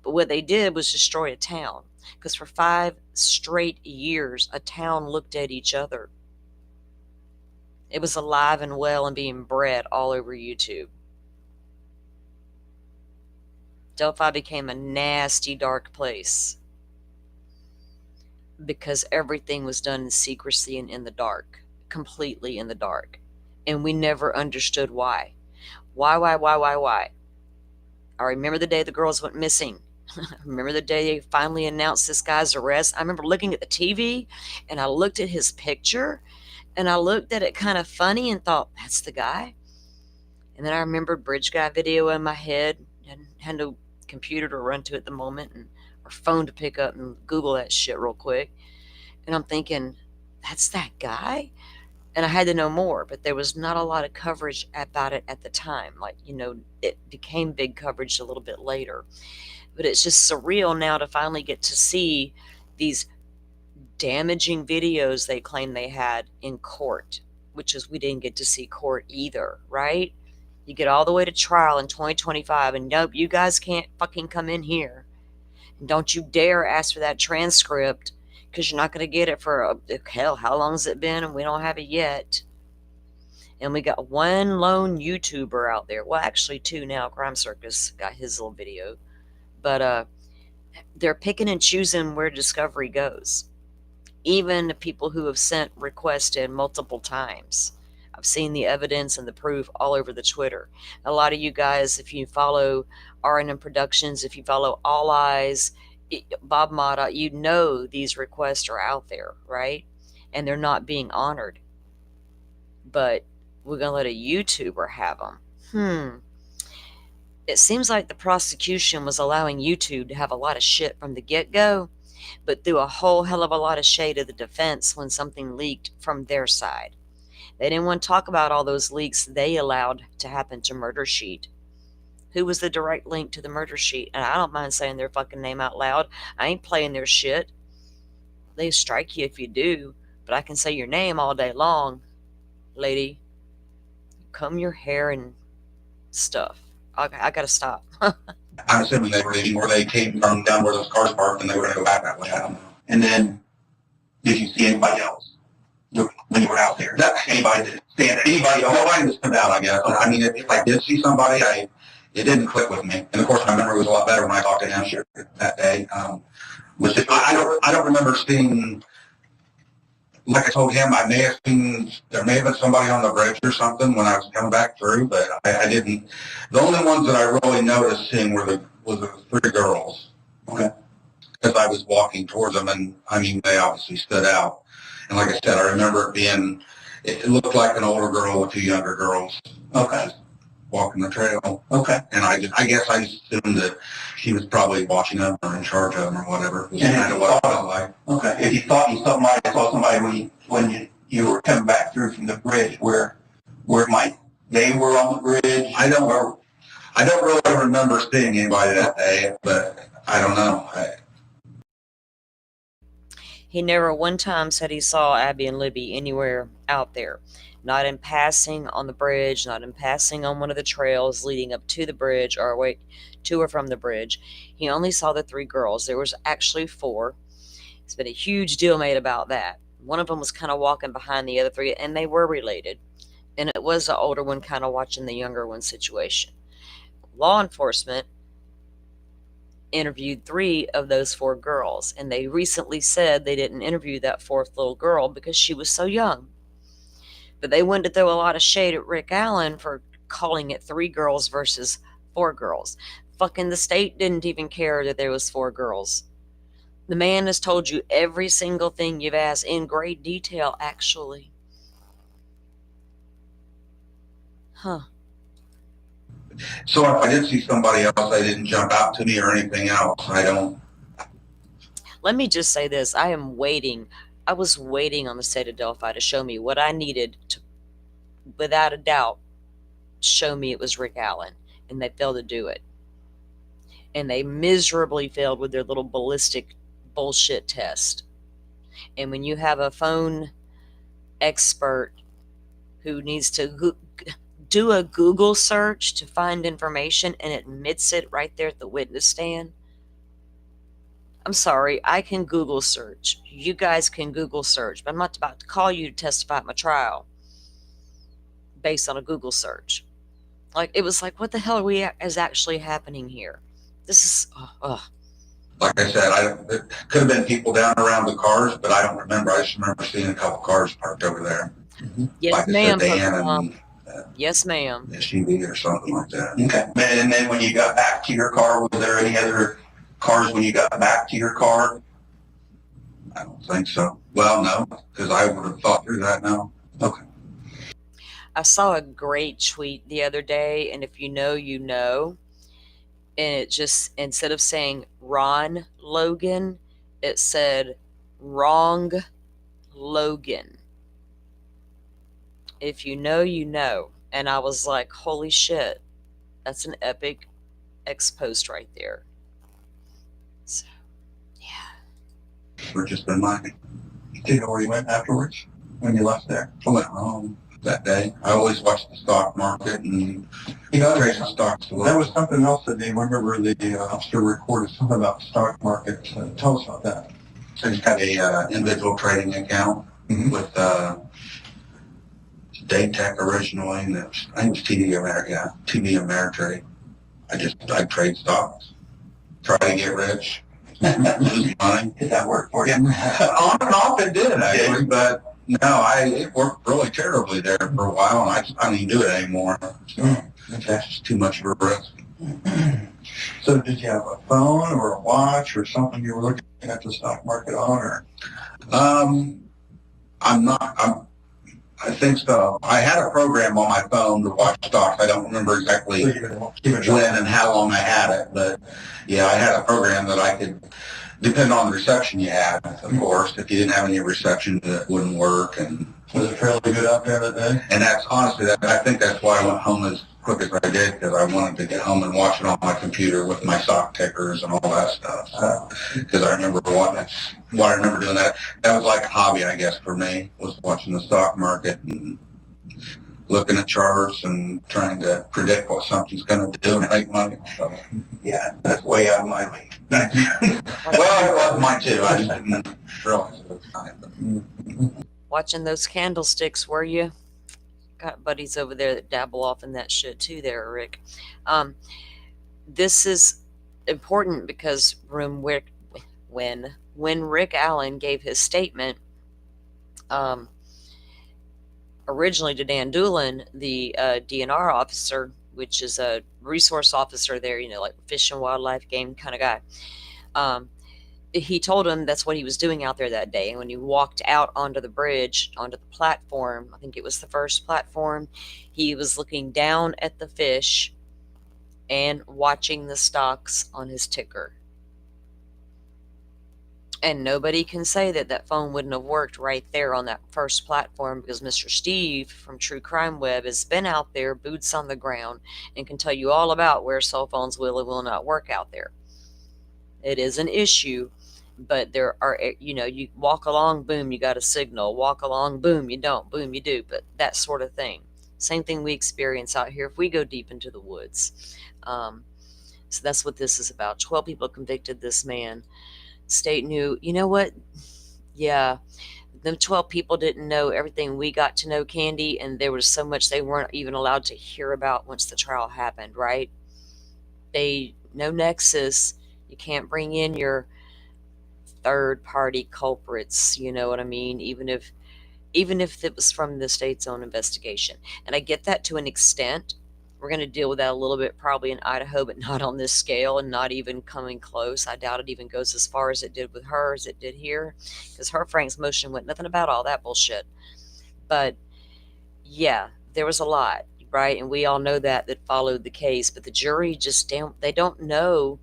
But what they did was destroy a town. Because for 5 straight years, a town looked at each other. It was alive and well and being bred all over YouTube. Delphi became a nasty, dark place because everything was done in secrecy and in the dark, completely in the dark. And we never understood why. Why? I remember the day the girls went missing. I remember the day they finally announced this guy's arrest. I remember looking at the TV and I looked at his picture and I looked at it kind of funny and thought, that's the guy. And then I remembered Bridge Guy video in my head and had no computer to run to at the moment or phone to pick up and Google that shit real quick. And I'm thinking, that's that guy? And I had to know more, but there was not a lot of coverage about it at the time. Like, it became big coverage a little bit later. But it's just surreal now to finally get to see these damaging videos they claim they had in court, which is we didn't get to see court either, right? You get all the way to trial in 2025 and nope, you guys can't fucking come in here. And don't you dare ask for that transcript because you're not going to get it for, hell, how long has it been? And we don't have it yet. And we got one lone YouTuber out there. Well, actually 2 now. Crime Circus got his little video. But they're picking and choosing where discovery goes. Even the people who have sent requests in multiple times. I've seen the evidence and the proof all over the Twitter. A lot of you guys, if you follow R&M Productions, if you follow All Eyes, Bob Mata, you know these requests are out there, right? And they're not being honored. But we're going to let a YouTuber have them. It seems like the prosecution was allowing YouTube to have a lot of shit from the get-go, but threw a whole hell of a lot of shade at the defense when something leaked from their side. They didn't want to talk about all those leaks they allowed to happen to Murder Sheet. Who was the direct link to the Murder Sheet? And I don't mind saying their fucking name out loud. I ain't playing their shit. They strike you if you do, but I can say your name all day long. Lady, comb your hair and stuff. I gotta stop. I'm assuming they were leaving where they came from, down where those cars parked, and they were going to go back that way. I don't know. And then, did you see anybody else when you were out there? Anybody that stand? Anybody else? Nobody that stood out, I guess. I mean, if I did see somebody, it didn't click with me. And of course, my memory was a lot better when I talked to him that day. I don't remember seeing. Like I told him, there may have been somebody on the bridge or something when I was coming back through, but I didn't. The only ones that I really noticed seeing were the 3 girls. Okay. Because I was walking towards them, and I mean, they obviously stood out. And like I said, I remember it looked like an older girl with 2 younger girls. Okay. Walking the trail. Okay. And I guess I assumed that she was probably watching them or in charge of them or whatever. It was kind of what it felt like. Okay. If you thought you saw somebody when you were coming back through from the bridge, where they were on the bridge? I don't really remember seeing anybody that day, but I don't know. He never one time said he saw Abby and Libby anywhere out there. Not in passing on the bridge, not in passing on one of the trails leading up to the bridge to or from the bridge. He only saw the 3 girls. There was actually 4. It's been a huge deal made about that. One of them was kind of walking behind the other 3, and they were related. And it was the older one kind of watching the younger one situation. Law enforcement interviewed 3 of those 4 girls, and they recently said they didn't interview that 4th little girl because she was so young. But they wanted to throw a lot of shade at Rick Allen for calling it 3 girls versus 4 girls. Fucking the state didn't even care that there was 4 girls. The man has told you every single thing you've asked in great detail, actually. Huh. So if I did see somebody else, they didn't jump out to me or anything else. I don't. let me just say this. I was waiting on the state of Delphi to show me what I needed to, without a doubt, show me it was Rick Allen. And they failed to do it. And they miserably failed with their little ballistic bullshit test. And when you have a phone expert who needs to do a Google search to find information and admits it right there at the witness stand, I'm sorry, I can Google search. You guys can Google search, but I'm not about to call you to testify at my trial based on a Google search. Like, it was like, what the hell is actually happening here? This is, Like I said, it could have been people down around the cars, but I don't remember. I just remember seeing a couple cars parked over there. Yes, like ma'am. Dan and yes, ma'am. SUV or something like that. Okay. And then when you got back to your car, was there any other cars when you got back to your car? I don't think so. Well, no, because I would have thought through that now. Okay. I saw a great tweet the other day, and if you know, you know. And it just, instead of saying Ron Logan, it said wrong Logan. If you know, you know. And I was like, holy shit, that's an epic ex-post right there. So, yeah. We're just been minding. Do you know where you went afterwards when you left there? I went home that day. I always watched the stock market and trading stocks. That was something else that they remember the officer recorded something about the stock market. Tell us about that. I just had a individual trading account with Daytech originally, and I think it was TD Ameritrade. I trade stocks, try to get rich, lose money. Did that work for you? On and off it did, actually, but no, it worked really terribly there for a while, and I don't even do it anymore. So that's just too much of a risk. So did you have a phone or a watch or something you were looking at the stock market on, or? I think so. I had a program on my phone to watch stocks. I don't remember exactly when and how long I had it, but yeah, I had a program that I could, depend on the reception you had, of course. If you didn't have any reception, it wouldn't work. And was it fairly good out there that day? And that's honestly, I think that's why I went home as quick as I did, because I wanted to get home and watch it on my computer with my stock tickers and all that stuff. Because I remember I remember doing that. That was like a hobby, I guess, for me, was watching the stock market and looking at charts and trying to predict what something's going to do and make money. So, yeah, that's way out of my league. well, it was mine too. I just didn't realize it was time. Watching those candlesticks, were you? Got buddies over there that dabble off in that shit too there, Rick. This is important because when Rick Allen gave his statement, originally to Dan Doolin, the DNR officer, which is a resource officer there, like fish and wildlife game kind of guy, he told him that's what he was doing out there that day. And when he walked out onto the bridge, onto the platform, I think it was the first platform, he was looking down at the fish and watching the stocks on his ticker. And nobody can say that that phone wouldn't have worked right there on that first platform, because Mr. Steve from True Crime Web has been out there, boots on the ground, and can tell you all about where cell phones will or will not work out there. It is an issue, but there are, you walk along, boom, you got a signal. Walk along, boom, you don't. Boom, you do. But that sort of thing. Same thing we experience out here if we go deep into the woods. So that's what this is about. 12 people convicted this man. State knew, you know what? Yeah, them 12 people didn't know everything we got to know, Candy, and there was so much they weren't even allowed to hear about once the trial happened, right? No nexus. You can't bring in your third-party culprits, you know what I mean? Even if it was from the state's own investigation. And I get that to an extent. We're going to deal with that a little bit probably in Idaho, but not on this scale and not even coming close. I doubt it even goes as far as it did with her as it did here, because her Frank's motion went nothing about all that bullshit. But yeah, there was a lot, right? And we all know that followed the case, but the jury just they don't know.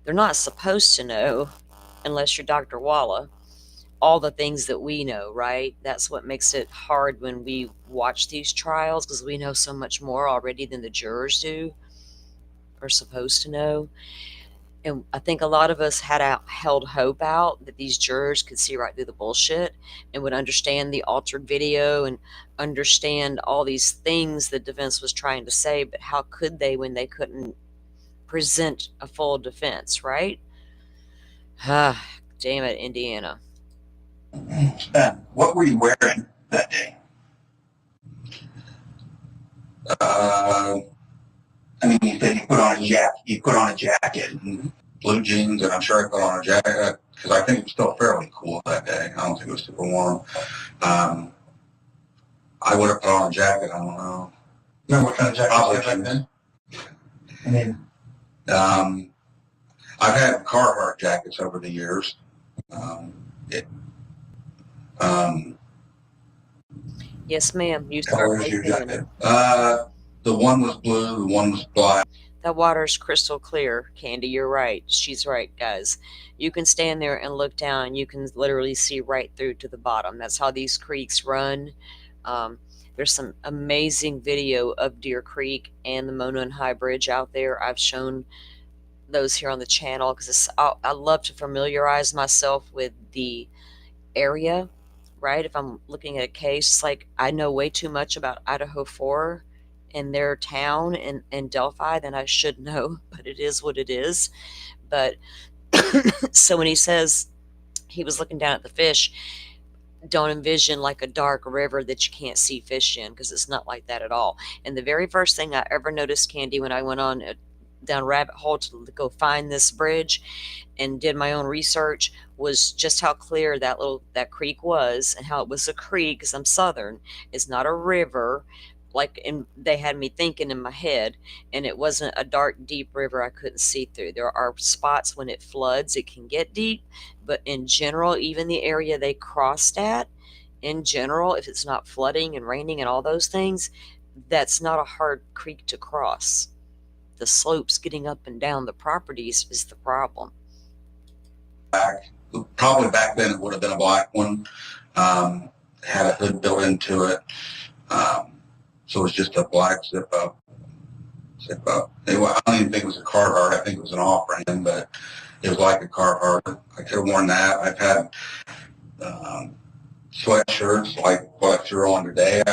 They're not supposed to know unless you're Dr. Walla, all the things that we know, right? That's what makes it hard when we watch these trials, because we know so much more already than the jurors do or supposed to know. And I think a lot of us held hope out that these jurors could see right through the bullshit and would understand the altered video and understand all these things the defense was trying to say. But how could they when they couldn't present a full defense, right? Ah, damn it, Indiana. What were you wearing that day? I mean, you said you put on a jacket. You put on a jacket. Blue jeans, and I'm sure I put on a jacket because I think it was still fairly cool that day. I don't think it was super warm. I would have put on a jacket. I don't know. Remember what kind of jacket Probably you had back then? I mean, I've had Carhartt jackets over the years. Yes, ma'am. You color start is your right jacket? The one was blue, the one was black. That water's crystal clear, Candy. You're right. She's right, guys. You can stand there and look down. You can literally see right through to the bottom. That's how these creeks run. There's some amazing video of Deer Creek and the Mona and High Bridge out there. I've shown those here on the channel because I love to familiarize myself with the area, right? If I'm looking at a case, like I know way too much about Idaho 4 and their town and Delphi than I should know, but it is what it is. But so when he says he was looking down at the fish, don't envision like a dark river that you can't see fish in, because it's not like that at all. And the very first thing I ever noticed, Candy, when I went on down rabbit hole to go find this bridge and did my own research, was just how clear that creek was, and how it was a creek, because I'm Southern. It's not a river like they had me thinking in my head, and it wasn't a dark deep river I couldn't see through. There are spots when it floods it can get deep, but in general, even the area they crossed at, in general, if it's not flooding and raining and all those things, that's not a hard creek to cross. The slopes getting up and down the properties is the problem. Probably back then it would have been a black one. Had a hood built into it. So it's just a black zip up. I don't even think it was a Carhartt. I think it was an off-brand, but it was like a Carhartt. I could have worn that. I've had sweatshirts like what you're on today.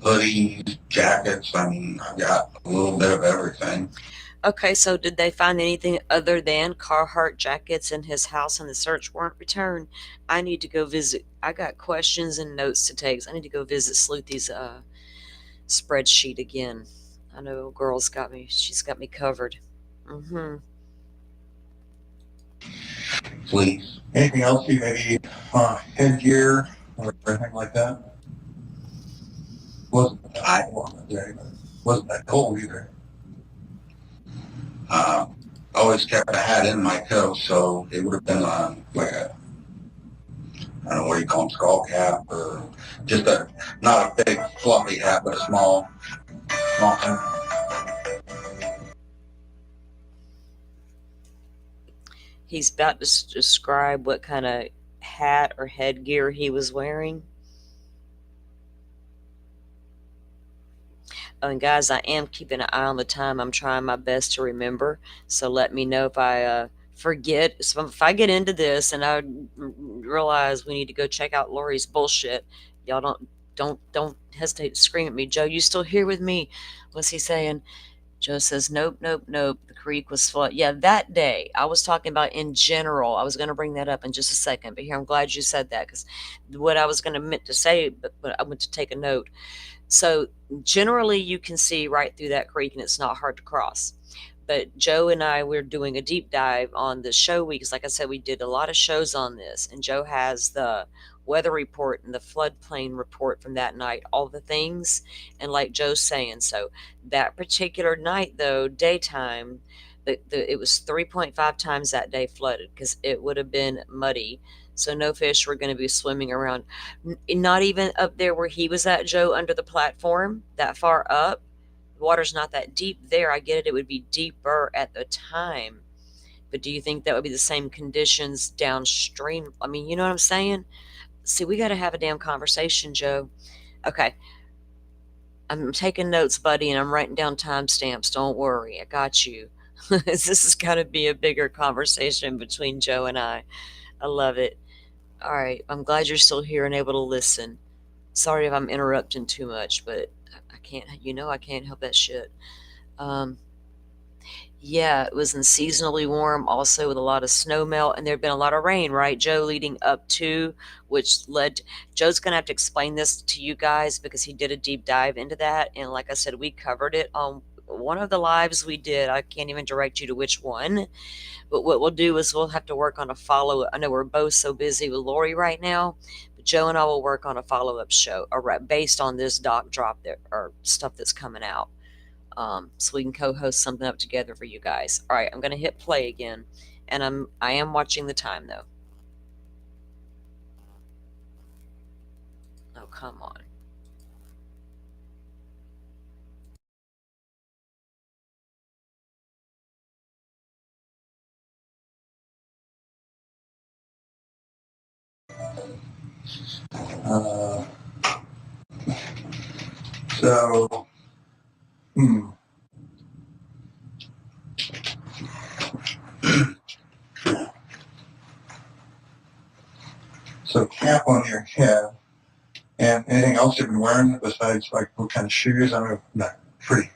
Hoodies, jackets. I mean, I've got a little bit of everything. Okay, so did they find anything other than Carhartt jackets in his house and the search warrant returned? I need to go visit. I got questions and notes to take. So I need to go visit Sleuthy's spreadsheet again. I know girl's got me. She's got me covered. Please. Anything else you maybe headgear or anything like that? Wasn't that cold either. Always kept a hat in my coat, so it would have been like a, I don't know what you call them, skull cap, or just not a big fluffy hat, but a small hat. He's about to describe what kind of hat or headgear he was wearing. Oh, and guys, I am keeping an eye on the time. I'm trying my best to remember. So let me know if I forget. So if I get into this and I realize we need to go check out Lori's bullshit, y'all don't hesitate to scream at me. Joe, you still here with me? What's he saying? Joe says, nope. The creek was flooded. Yeah, that day. I was talking about in general. I was going to bring that up in just a second. But here, I'm glad you said that, because what I was going to meant to say, but I went to take a note. So generally you can see right through that creek and it's not hard to cross. But Joe and I, we're doing a deep dive on the show weeks. Like I said, we did a lot of shows on this, and Joe has the weather report and the floodplain report from that night, all the things. And like Joe's saying, so that particular night though, daytime, it was 3.5 times that day flooded, because it would have been muddy. So no fish were going to be swimming around. Not even up there where he was at, Joe, under the platform, that far up. The water's not that deep there. I get it. It would be deeper at the time. But do you think that would be the same conditions downstream? I mean, you know what I'm saying? See, we got to have a damn conversation, Joe. Okay, I'm taking notes, buddy, and I'm writing down timestamps. Don't worry, I got you. This is going to be a bigger conversation between Joe and I. I love it. All right, I'm glad you're still here and able to listen. Sorry if I'm interrupting too much, but I can't, I can't help that shit. Um, yeah, it was unseasonably warm, also with a lot of snow melt, and there had been a lot of rain, right, Joe, leading up to, which led. Joe's gonna have to explain this to you guys because he did a deep dive into that, and like I said, we covered it on one of the lives we did. I can't even direct you to which one, but what we'll do is we'll have to work on a follow. I know we're both so busy with Lori right now, but Joe and I will work on a follow-up show based on this doc drop there or stuff that's coming out. So we can co-host something up together for you guys. All right, I'm gonna hit play again, and I am watching the time though. Oh, come on. Uh, so, so cap on your head, and anything else you've been wearing besides like what kind of shoes? I mean, not pretty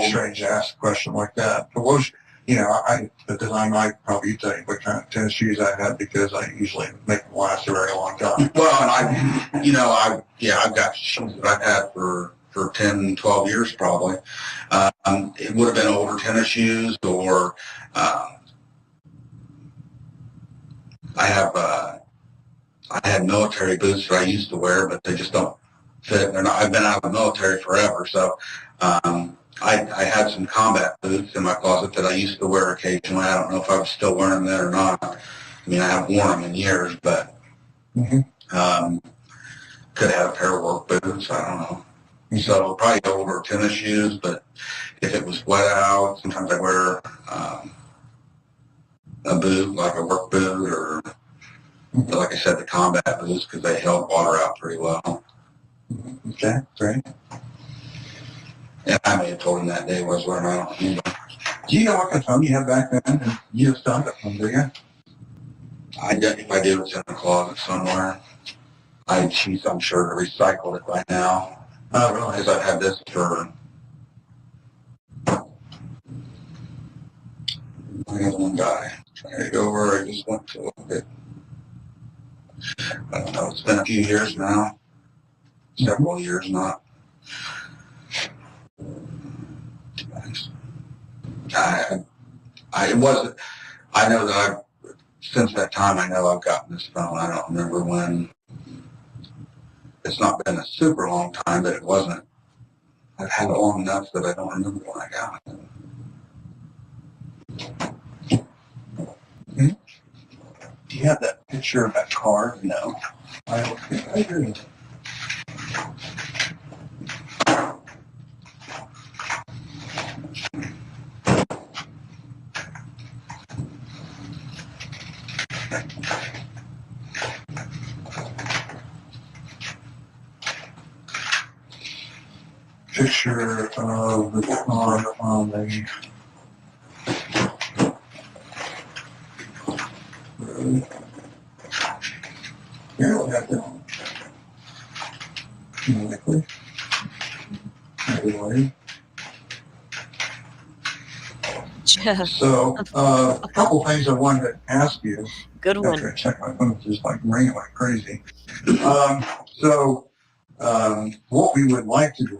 strange to ask a question like that. But what was, because I might probably tell you what kind of tennis shoes I had because I usually make them last a very long time. Well, and I've got shoes that I've had for 10, 12 years probably. It would have been older tennis shoes, or I had military boots that I used to wear, but they just don't fit. I've been out of the military forever, so I had some combat boots in my closet that I used to wear occasionally. I don't know if I was still wearing them or not. I mean, I haven't worn them in years, but could have had a pair of work boots. I don't know. So probably older tennis shoes, but if it was wet out, sometimes I wear a boot, like a work boot, or like I said, the combat boots, because they held water out pretty well. Okay, great. And I may have told him that day was wearing. I don't remember. Do you know what kind of phone you had back then? And you still have that phone, do you? I did. If I did, it's in the closet somewhere. I'm sure to recycle it by now. Oh, really? Because I've had this for. I got one guy trying to go where I just went to a little bit. I don't know. It's been a few years now. Several years, not. It wasn't. I know that since that time, I know I've gotten this phone. I don't remember when. It's not been a super long time, but it wasn't. I've had it long enough that I don't remember when I got it. Do you have that picture of that car? No. I don't think I do. Picture of the car on the road. Here, we'll have that likely. Anyway. So, a couple things I wanted to ask you. Good one. After I check my phone, it's just like ringing like crazy. What we would like to do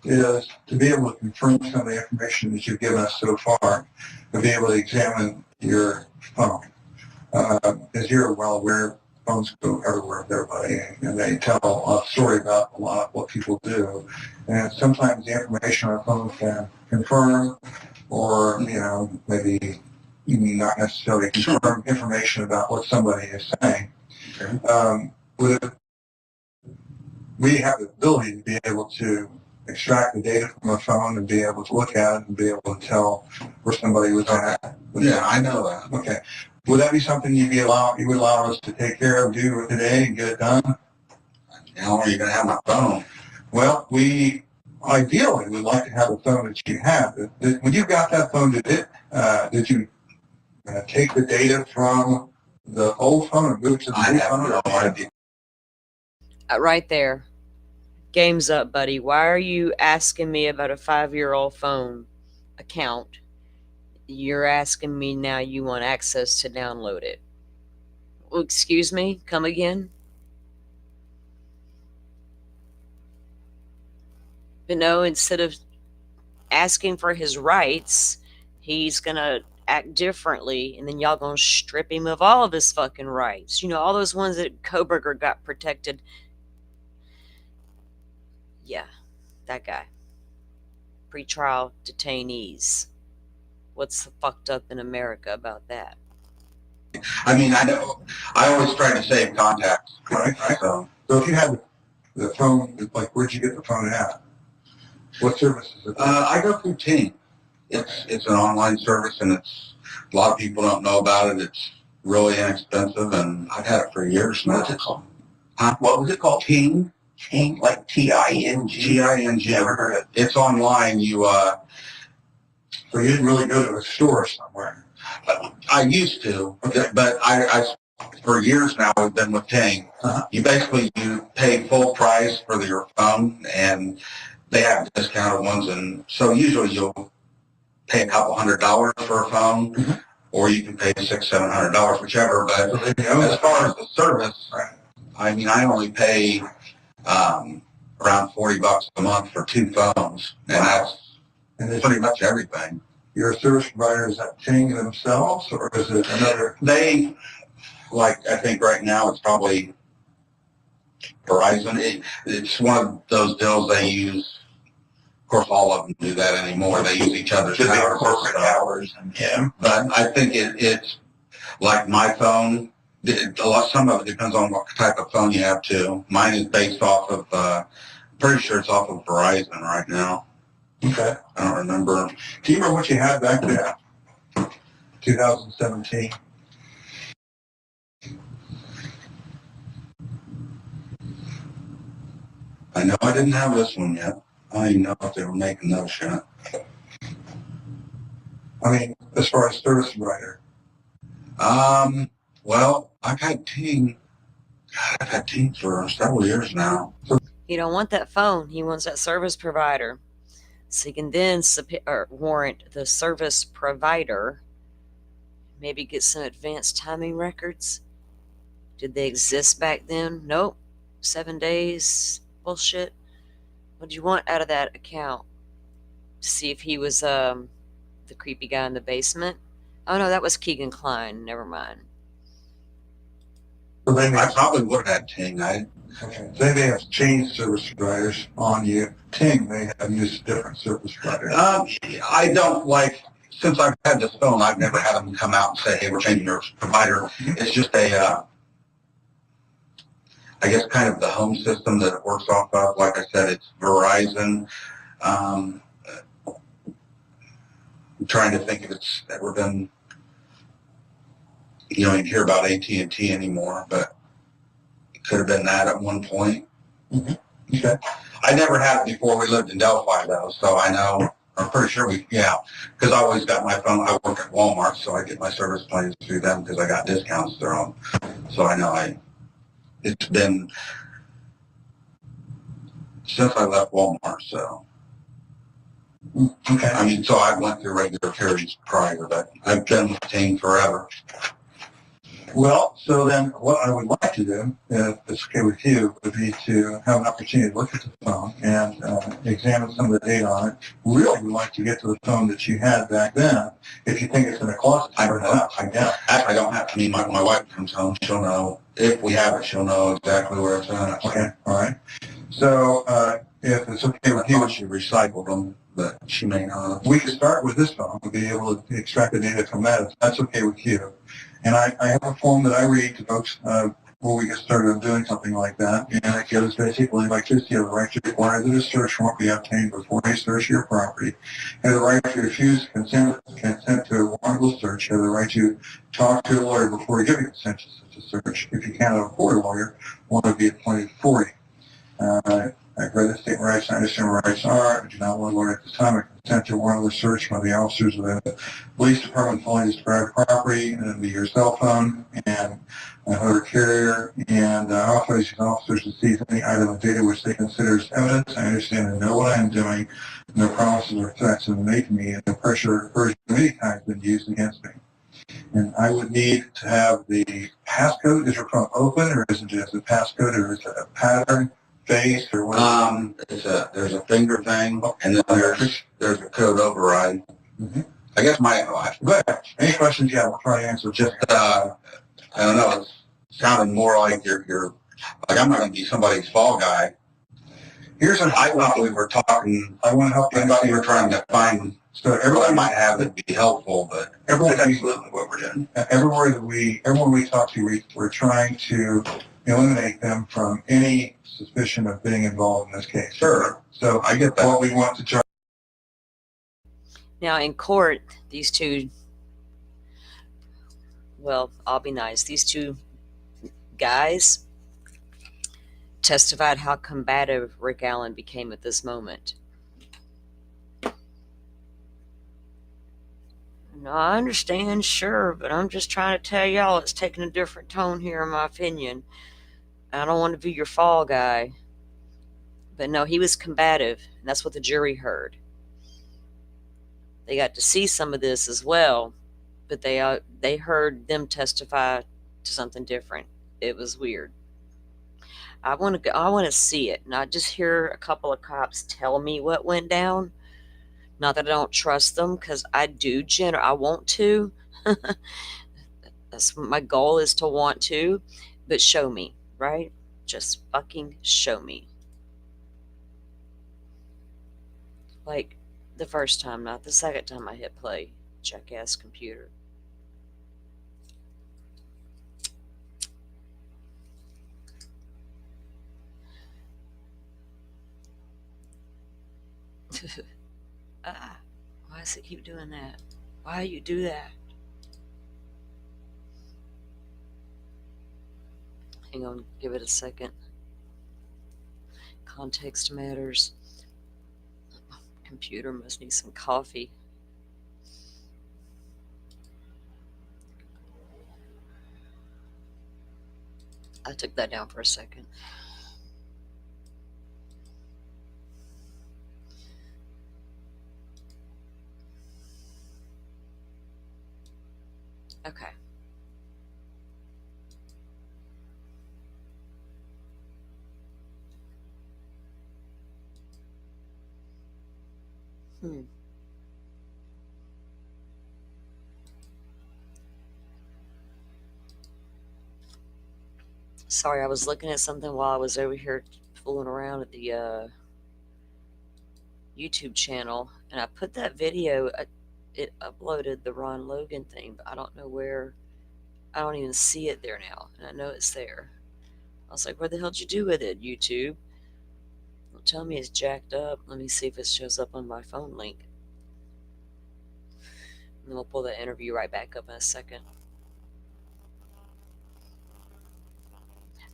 is to be able to confirm some of the information that you've given us so far, to be able to examine your phone. As you're well aware, phones go everywhere with everybody, and they tell a story about a lot of what people do. And sometimes the information on a phone can confirm, or maybe not necessarily confirm information about what somebody is saying. Okay. We have the ability to be able to extract the data from a phone and be able to look at it and be able to tell where somebody was at. Yeah, I know that. Okay. Would that be something you would allow us to take care of, do today and get it done? How long are you going to have my phone? Well, we ideally would like to have a phone that you have. When you got that phone, did you take the data from the old phone and move it to the new phone? No idea. Right there. Game's up, buddy. Why are you asking me about a 5-year-old phone account? You're asking me now you want access to download it. Well, excuse me? Come again? But no, instead of asking for his rights, he's gonna act differently, and then y'all gonna strip him of all of his fucking rights. You know, all those ones that Koberger got protected. Yeah, that guy. Pretrial detainees. What's fucked up in America about that? I mean, I know. I always try to save contacts. Right. So if you had the phone, like, where'd you get the phone at? What service is it? I go through Ting. It's an online service, and it's a lot of people don't know about it. It's really inexpensive, and I've had it for years now. What's it called? Huh? What was it called? Ting. Ting, like T-I-N-G. T-I-N-G. Never heard of it. It's online. So you didn't really go to a store somewhere? I used to, but I for years now we've been with Ting. Uh-huh. You pay full price for your phone, and they have discounted ones, and so usually you'll pay a couple $100 for a phone, mm-hmm. or you can pay $600-700, whichever. But as far as the service, right. I mean, I only pay around $40 a month for 2 phones, and that's pretty much everything. Your service provider, is that Ting themselves, or is it another? They, like, I think right now it's probably Verizon. It's one of those deals they use. Of course, all of them do that anymore. They use each other's towers. Corporate towers. Yeah. But I think it's like my phone. Some of it depends on what type of phone you have too. Mine is based off of, pretty sure it's off of Verizon right now. Okay. I don't remember. Do you remember what you had back then? 2017. I know I didn't have this one yet. I don't even know if they were making those yet. I mean, as far as service provider. Well, I've had Ting for several years now. He don't want that phone. He wants that service provider. So he can then warrant the service provider. Maybe get some advanced timing records. Did they exist back then? Nope. 7 days. Bullshit. What do you want out of that account? See if he was the creepy guy in the basement. Oh no, that was Keegan Klein. Never mind. So they I probably would have had Ting. They may have changed service providers on you. Ting may have used a different service provider. I don't like, since I've had this phone, I've never had them come out and say, hey, we're changing your provider. It's just I guess kind of the home system that it works off of. Like I said, it's Verizon. I'm trying to think if it's ever been, you don't even hear about AT&T anymore, but it could have been that at one point. Mm-hmm. Okay. I never had it before we lived in Delphi, though, so I know, I'm pretty sure because I always got my phone. I work at Walmart, so I get my service plans through them because I got discounts through them. So I know it's been since I left Walmart, so. Okay. I mean, so I went through regular periods prior, but I've been with Ting forever. Well, so then what I would like to do, if it's okay with you, would be to have an opportunity to look at the phone and examine some of the data on it. Really would like to get to the phone that you had back then. If you think it's in a closet, I don't have. I mean, my wife comes home. She'll know. If we have it, she'll know exactly where it's at. Okay, all right. So if it's okay with you, She recycled them, but she may not. we could start with this phone. We'll be able to extract the data from that if that's okay with you. And I have a form that I read to folks before we get started on doing something like that. And it gives basically, like this, you have the right to require that a search warrant be obtained before a search of your property. You have the right to refuse consent to a warrantless search. You have the right to talk to a lawyer before you give consent to such a search. If you cannot afford a lawyer, one will be appointed for you. I've read the statement rights, I understand what rights are. I do not want a lawyer at this time. I consent to a warrantless search by the officers of the police department fully described property, and it'll be your cell phone and a motor carrier, and authorize these officers to seize any item of data which they consider as evidence. I understand and know what I am doing. No promises or threats have been made to me, and no pressure or coercion of any kind has been used against me. And I would need to have the passcode. Is your phone open, or is it just a passcode, or is it a pattern, face, or what? There's a finger thing, and then there's a code override. Mm-hmm. I guess Go ahead. Any questions? Yeah, we'll try to answer. Just I don't know. It's sounding more like you're like I'm not going to be somebody's fall guy. Here's what I thought we were talking. I want to help you. I thought you were trying to find. So everybody might have it be helpful, but that's absolutely what we're doing. Everyone we talk to, we're trying to eliminate them from any suspicion of being involved in this case. Sure. So I get that. What we want to try. Now in court, these two, well, I'll be nice. These two guys testified how combative Rick Allen became at this moment. No, I understand, sure, but I'm just trying to tell y'all it's taking a different tone here, in my opinion. I don't want to be your fall guy. But no, he was combative, and that's what the jury heard. They got to see some of this as well, but they heard them testify to something different. It was weird. I want to see it, not just hear a couple of cops tell me what went down. Not that I don't trust them, because I do. I want to. That's my goal, is to want to, but show me, right? Just fucking show me. Like the first time, not the second time I hit play. Jackass computer. Why does it keep doing that? Why you do that? Hang on, give it a second. Context matters. Computer must need some coffee. I took that down for a second. Okay. Sorry, I was looking at something while I was over here fooling around at the YouTube channel, and I put that video. It uploaded the Ron Logan thing, but I don't know where. I don't even see it there now, and I know it's there. I was like, "What the hell did you do with it, YouTube?" Don't tell me it's jacked up. Let me see if it shows up on my phone link. And then we'll pull the interview right back up in a second.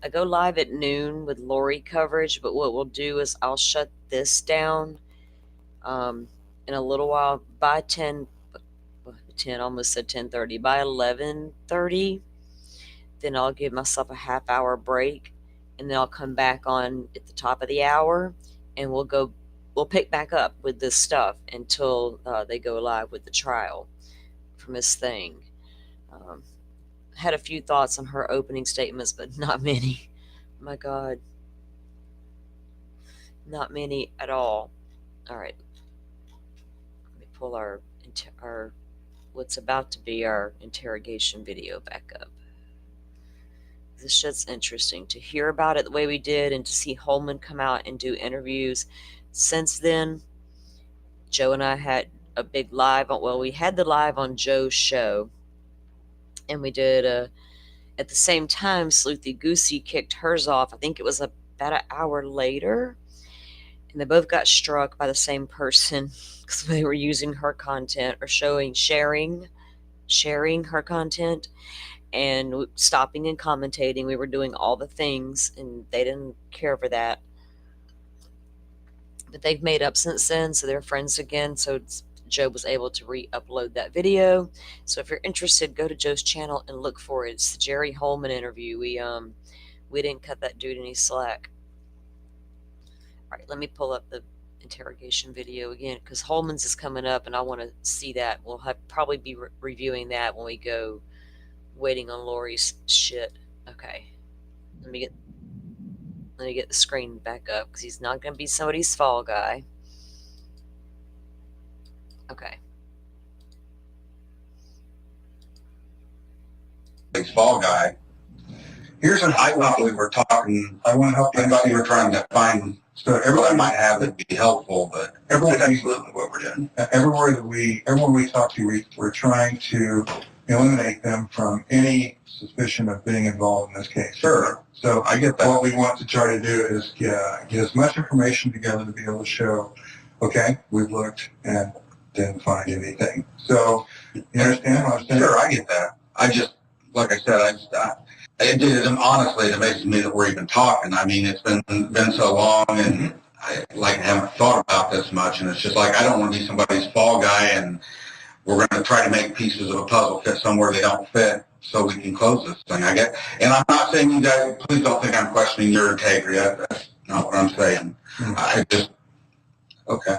I go live at noon with Lori coverage, but what we'll do is I'll shut this down in a little while. By 10, almost said 10:30. By 11:30, then I'll give myself a half-hour break, and then I'll come back on at the top of the hour, and we'll pick back up with this stuff until they go live with the trial for Miss Thing. Had a few thoughts on her opening statements, but not many. My God. Not many at all. All right. Let me pull our what's about to be our interrogation video back up. This shit's interesting to hear about it the way we did, and to see Holeman come out and do interviews. Since then, Joe and I had a big live on, well, we had the live on Joe's show, and we did At the same time, Sleuthy Goosey kicked hers off. I think it was about an hour later. And they both got struck by the same person because they were using her content or sharing her content and stopping and commentating. We were doing all the things, and they didn't care for that. But they've made up since then, so they're friends again. So Joe was able to re-upload that video. So if you're interested, go to Joe's channel and look for it. It's the Jerry Holeman interview. We didn't cut that dude any slack. All right, let me pull up the interrogation video again because Holman's is coming up, and I want to see that. We'll probably be reviewing that when we go waiting on Lori's shit. Okay, let me get the screen back up because he's not going to be somebody's fall guy. Okay. Fall guy. Here's an, I thought we were talking, I thought you were trying to find, so everyone might have it be helpful, but that's absolutely what we're doing. Everyone we talk to, we're trying to eliminate them from any suspicion of being involved in this case. Sure. So I get that. What we want to try to do is get as much information together to be able to show, okay, we've looked and didn't find anything. So you understand what I'm saying? Sure, I get that. I just, like I said, honestly, it amazes me that we're even talking. I mean, it's been so long, and I haven't thought about this much, and it's just like I don't want to be somebody's fall guy, and we're going to try to make pieces of a puzzle fit somewhere they don't fit, so we can close this thing. I get, and I'm not saying you guys, please don't think I'm questioning your integrity. That's not what I'm saying. I just, okay.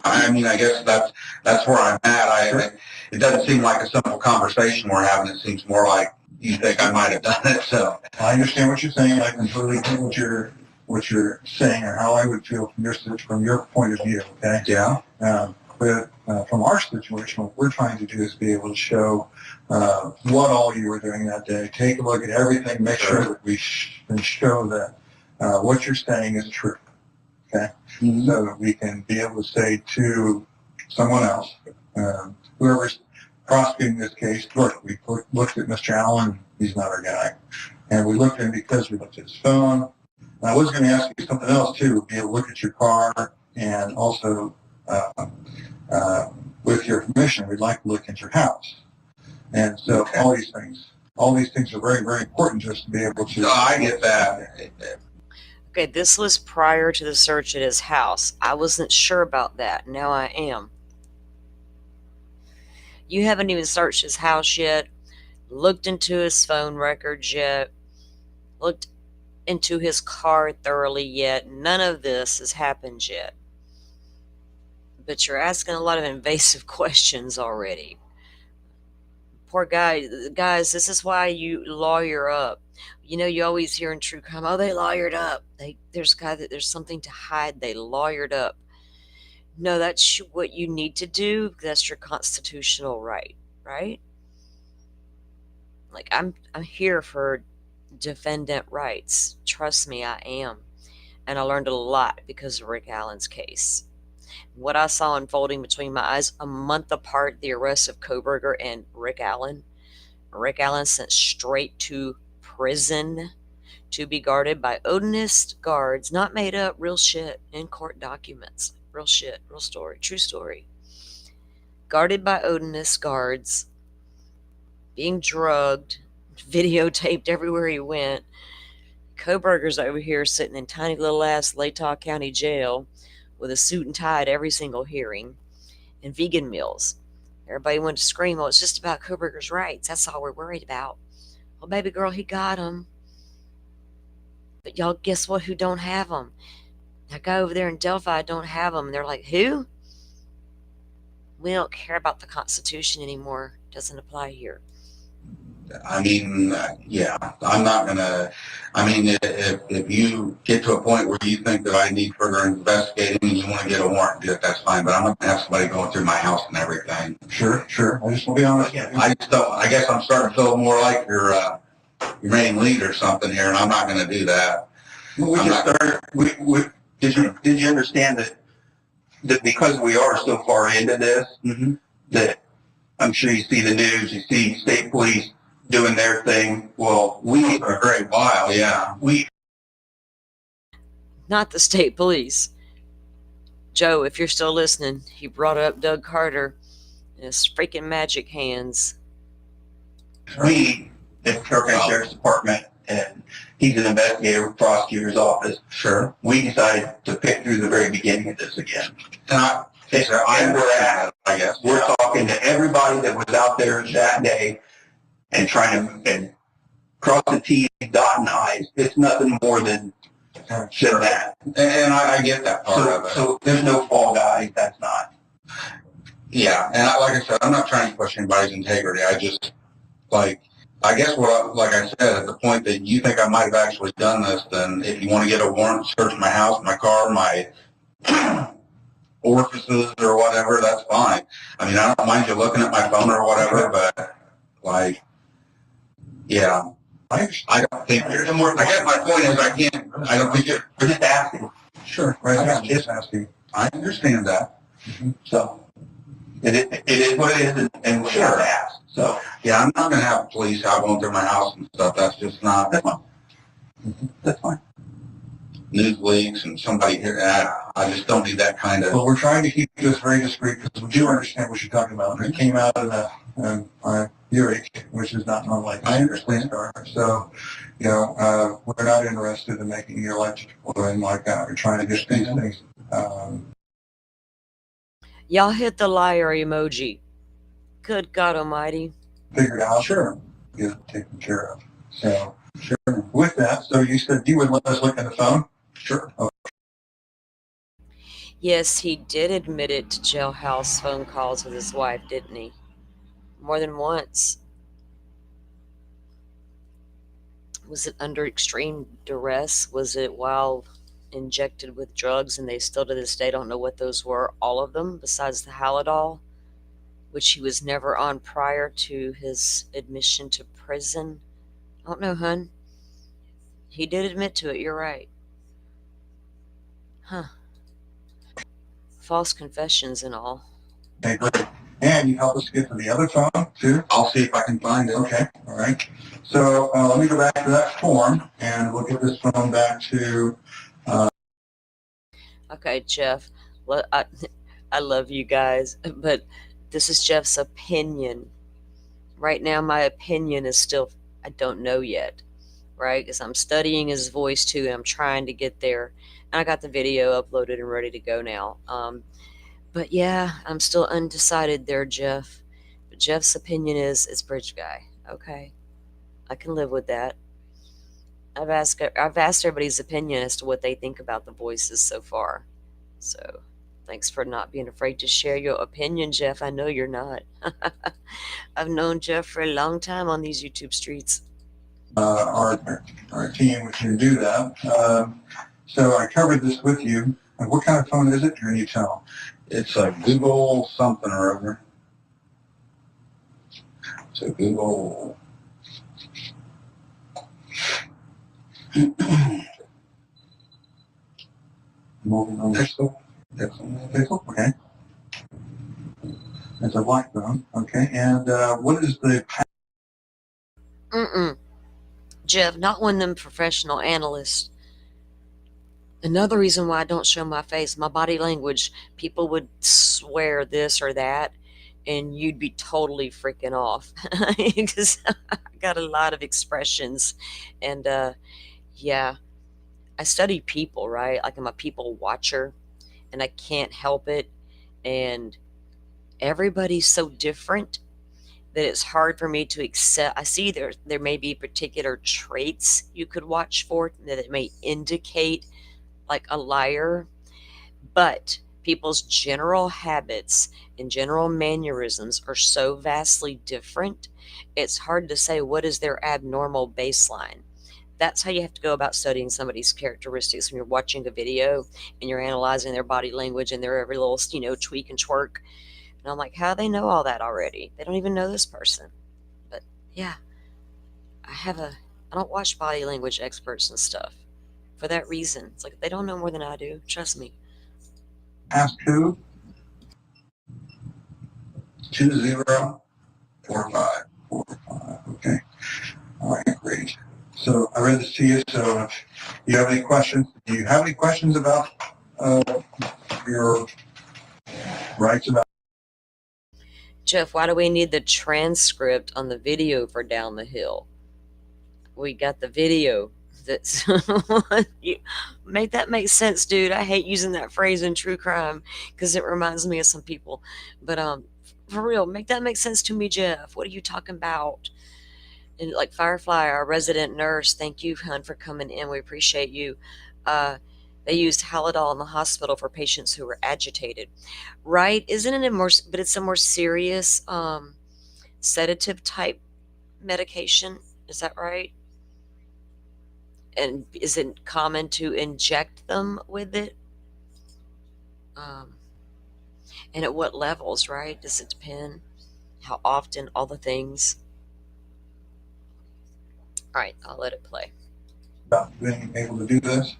I mean, I guess that's where I'm at. It doesn't seem like a simple conversation we're having. It seems more like you think I might have done it. So I understand what you're saying. I completely get what you're saying, or how I would feel from your point of view. Okay. Yeah. But from our situation, what we're trying to do is be able to show what all you were doing that day. Take a look at everything. Make sure that we can show that what you're saying is true. Okay. Mm-hmm. So that we can be able to say to someone else, whoever's prosecuting this case, look, we looked at Mr. Allen, he's not our guy. And we looked at him because we looked at his phone. And I was going to ask you something else too, be able to look at your car, and also with your permission, we'd like to look at your house. And so all these things are very, very important just to be able to. No, I get that. Okay, this was prior to the search at his house. I wasn't sure about that. Now I am. You haven't even searched his house yet, looked into his phone records yet, looked into his car thoroughly yet. None of this has happened yet. But you're asking a lot of invasive questions already. Poor guy. Guys, this is why you lawyer up. You know, you always hear in true crime, oh, they lawyered up. There's something to hide. They lawyered up. No, that's what you need to do. That's your constitutional right, right? Like, I'm here for defendant rights. Trust me, I am. And I learned a lot because of Rick Allen's case. What I saw unfolding between my eyes, a month apart, the arrest of Kohberger and Rick Allen. Rick Allen sent straight to prison to be guarded by Odinist guards, not made up, real shit, in court documents. Real shit, real story, true story. Guarded by Odinist guards, being drugged, videotaped everywhere he went. Kohberger's over here sitting in tiny little ass Latah County Jail with a suit and tie at every single hearing, and vegan meals. Everybody wanted to scream, oh, it's just about Kohberger's rights. That's all we're worried about. Well, baby girl, he got them. But y'all, guess what? Who don't have them? That guy over there in Delphi don't have them. And they're like, who? We don't care about the Constitution anymore. Doesn't apply here. I mean, yeah, I'm not going to, I mean, if you get to a point where you think that I need further investigating and you want to get a warrant, that's fine, but I'm not going to have somebody going through my house and everything. Sure. I just want to be honest. I just don't, I guess I'm starting to feel more like your main lead or something here, and I'm not going to do that. Well, did you understand that because we are so far into this, that I'm sure you see the news, you see state police doing their thing. Well, we For a great while, yeah. Not the state police. Joe, if you're still listening, he brought up Doug Carter and his freaking magic hands. the Fairfax Sheriff's Department, and he's an investigator with the prosecutor's office. Sure. We decided to pick through the very beginning of this again. And I guess. We're talking to everybody that was out there that day and trying to cross the T's, dot I's. It's nothing more than that. And I get that part of it. So there's no fall guys. That's not. Yeah, and like I said, I'm not trying to question anybody's integrity. I just, I guess like I said, at the point that you think I might have actually done this, then if you want to get a warrant, search my house, my car, my orifices or whatever, that's fine. I mean, I don't mind you looking at my phone or whatever, but yeah, I don't think there's more. I guess my point is I don't think you're just asking. Sure, right. I'm just asking. I understand that. Mm-hmm. So it is what it is, and we have to ask. So yeah, I'm not going to have police out going through my house and stuff. That's just not. that's fine. That's fine. News leaks and somebody here. I just don't need that kind of. Well, we're trying to keep this very discreet because we do understand what you're talking about. It came out of your age, which is not unlike I understand. So, we're not interested in making your life or anything like that. We're trying to get these things. Y'all hit the liar emoji. Good God Almighty. Figured out. Sure. Get it taken care of. So, sure. With that, so you said you would let us look at the phone? Sure. Okay. Yes, he did admit it to jailhouse phone calls with his wife, didn't he? More than once. Was it under extreme duress? Was it while injected with drugs, and they still to this day don't know what those were? All of them, besides the Halidol, which he was never on prior to his admission to prison. I don't know, hun. He did admit to it, you're right. Huh. False confessions and all. Okay, great. And you help us get to the other phone, too? I'll see if I can find it. Okay, all right. So let me go back to that form, and we'll get this phone back to... Okay, Jeff, I love you guys, but this is Jeff's opinion. Right now, my opinion is still, I don't know yet, right? Because I'm studying his voice, too, and I'm trying to get there. And I got the video uploaded and ready to go now. But yeah, I'm still undecided there, Jeff. But Jeff's opinion is bridge guy. Okay, I can live with that. I've asked everybody's opinion as to what they think about the voices so far. So thanks for not being afraid to share your opinion, Jeff. I know you're not. I've known Jeff for a long time on these YouTube streets. Our team, we can do that. So I covered this with you. And what kind of phone is it? Can you tell? It's a Google something or other. It's a Google. Pixel? Pixel, okay. It's a black phone, okay. And what is the... Jeff, not one of them professional analysts. Another reason why I don't show my face, my body language, people would swear this or that, and you'd be totally freaking off. Because I got a lot of expressions. And yeah, I study people, right? Like I'm a people watcher, and I can't help it. And everybody's so different that it's hard for me to accept. I see there may be particular traits you could watch for that it may indicate like a liar, but people's general habits and general mannerisms are so vastly different, it's hard to say what is their abnormal baseline. That's how you have to go about studying somebody's characteristics when you're watching a video and you're analyzing their body language and their every little, tweak and twerk. And I'm like, how do they know all that already? They don't even know this person. But yeah, I don't watch body language experts and stuff for that reason. It's like they don't know more than I do. Trust me. Ask who? 2045. 45. Okay. All right, great. So I read this to you, so if you have any questions, do you have any questions about your rights about? Jeff, why do we need the transcript on the video for Down the Hill? We got the video. That's you make that make sense, dude. I hate using that phrase in true crime because it reminds me of some people. But for real, make that make sense to me, Jeff. What are you talking about? And like Firefly, our resident nurse, thank you, hun, for coming in. We appreciate you. They used Halidol in the hospital for patients who were agitated. Right? Isn't it a more? But it's a more serious sedative type medication. Is that right? And is it common to inject them with it? Um, and at what levels? Right? Does it depend? How often? All the things. All right, I'll let it play. About being able to do this?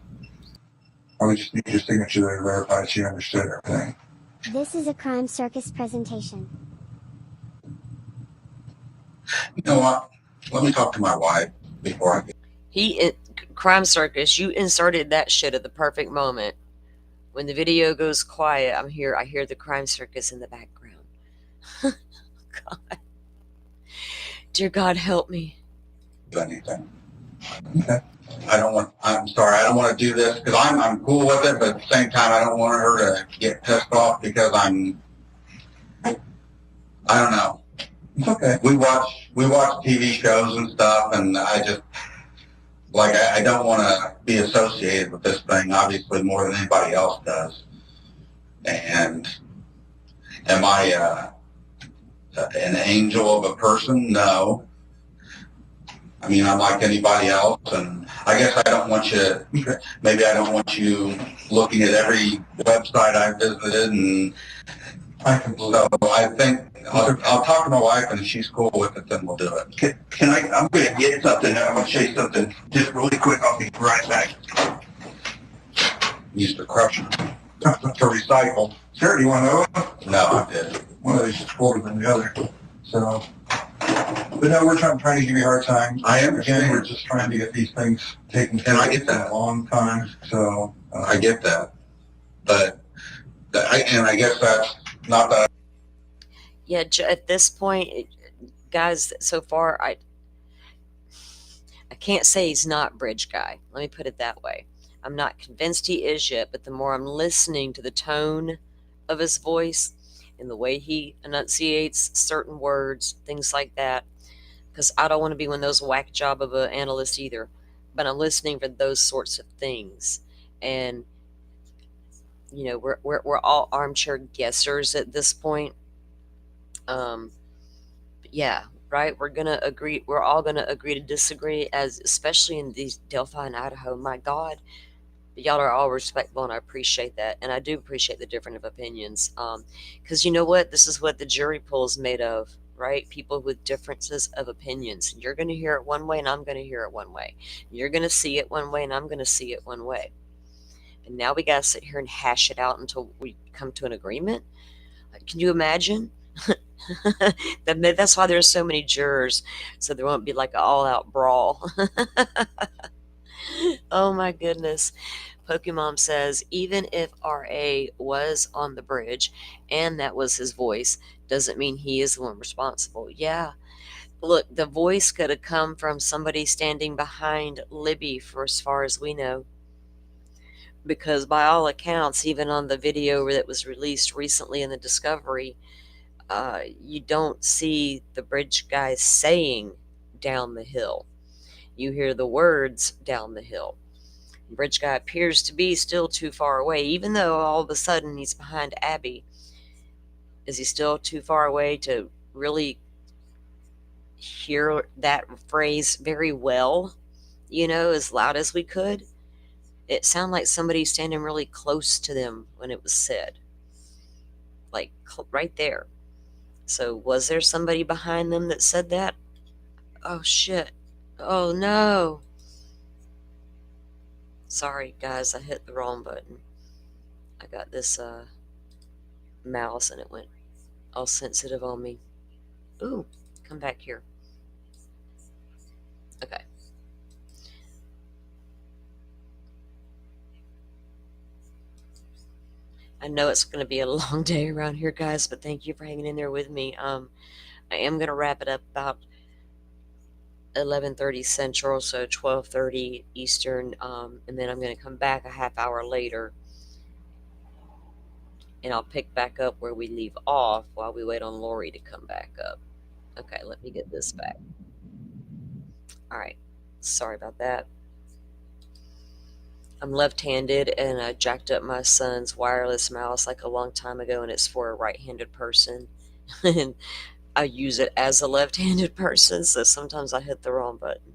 Or we just need your signature to verify that you understood everything? This is a Crime Circus presentation. You know what? Let me talk to my wife before I get. Crime Circus, you inserted that shit at the perfect moment. When the video goes quiet, I hear the Crime Circus in the background. God. Dear God, help me. Do anything. Okay. I'm sorry, I don't want to do this because I'm cool with it, but at the same time, I don't want her to get pissed off because I don't know. It's okay. We watch TV shows and stuff, and I just, like, I don't want to be associated with this thing, obviously, more than anybody else does. And am I an angel of a person? No. I mean, I'm like anybody else, and I guess I don't want you, maybe I don't want you looking at every website I visited, and so I think I'll talk to my wife, and if she's cool with it, then we'll do it. Can I, I'm going to get something, I'm going to show you something just really quick, I'll be right back. Used to crush them. To recycle. Sure, do you want to know? No, I did. One of these is colder than the other. So, but no, we're trying to give you a hard time. I understand. Again, we're just trying to get these things taken care And of I get that. for a long time. So, I get that. But, I guess that's not that. Yeah, at this point, guys, so far, I can't say he's not Bridge Guy. Let me put it that way. I'm not convinced he is yet, but the more I'm listening to the tone of his voice and the way he enunciates certain words, things like that, because I don't want to be one of those whack job of an analyst either, but I'm listening for those sorts of things. And, you know, we're all armchair guessers at this point. But yeah, right? We're all gonna agree to disagree, as especially in these Delphi and Idaho. My God, but y'all are all respectful, and I appreciate that, and I do appreciate the different of opinions. Because you know what, this is what the jury pool is made of, right? People with differences of opinions. You're gonna hear it one way, and I'm gonna hear it one way. You're gonna see it one way, and I'm gonna see it one way. And now we gotta sit here and hash it out until we come to an agreement. Can you imagine? That's why there's so many jurors, so there won't be like an all-out brawl. Oh my goodness. Pokemon says, even if RA was on the bridge and that was his voice, doesn't mean he is the one responsible. Yeah. Look, the voice could have come from somebody standing behind Libby for as far as we know. Because by all accounts, even on the video that was released recently in the Discovery, you don't see the bridge guy saying down the hill. You hear the words down the hill. The bridge guy appears to be still too far away, even though all of a sudden he's behind Abby. Is he still too far away to really hear that phrase very well, you know, as loud as we could? It sounded like somebody standing really close to them when it was said. Like right there. So was there somebody behind them that said that? Oh shit. Oh no. Sorry guys, I hit the wrong button. I got this mouse and it went all sensitive on me. Ooh, come back here. Okay. I know it's going to be a long day around here, guys, but thank you for hanging in there with me. I am going to wrap it up about 11:30 Central, so 12:30 Eastern, and then I'm going to come back a half hour later, and I'll pick back up where we leave off while we wait on Lori to come back up. Okay, let me get this back. All right, sorry about that. I'm left-handed, and I jacked up my son's wireless mouse like a long time ago, and it's for a right-handed person. And I use it as a left-handed person, so sometimes I hit the wrong button.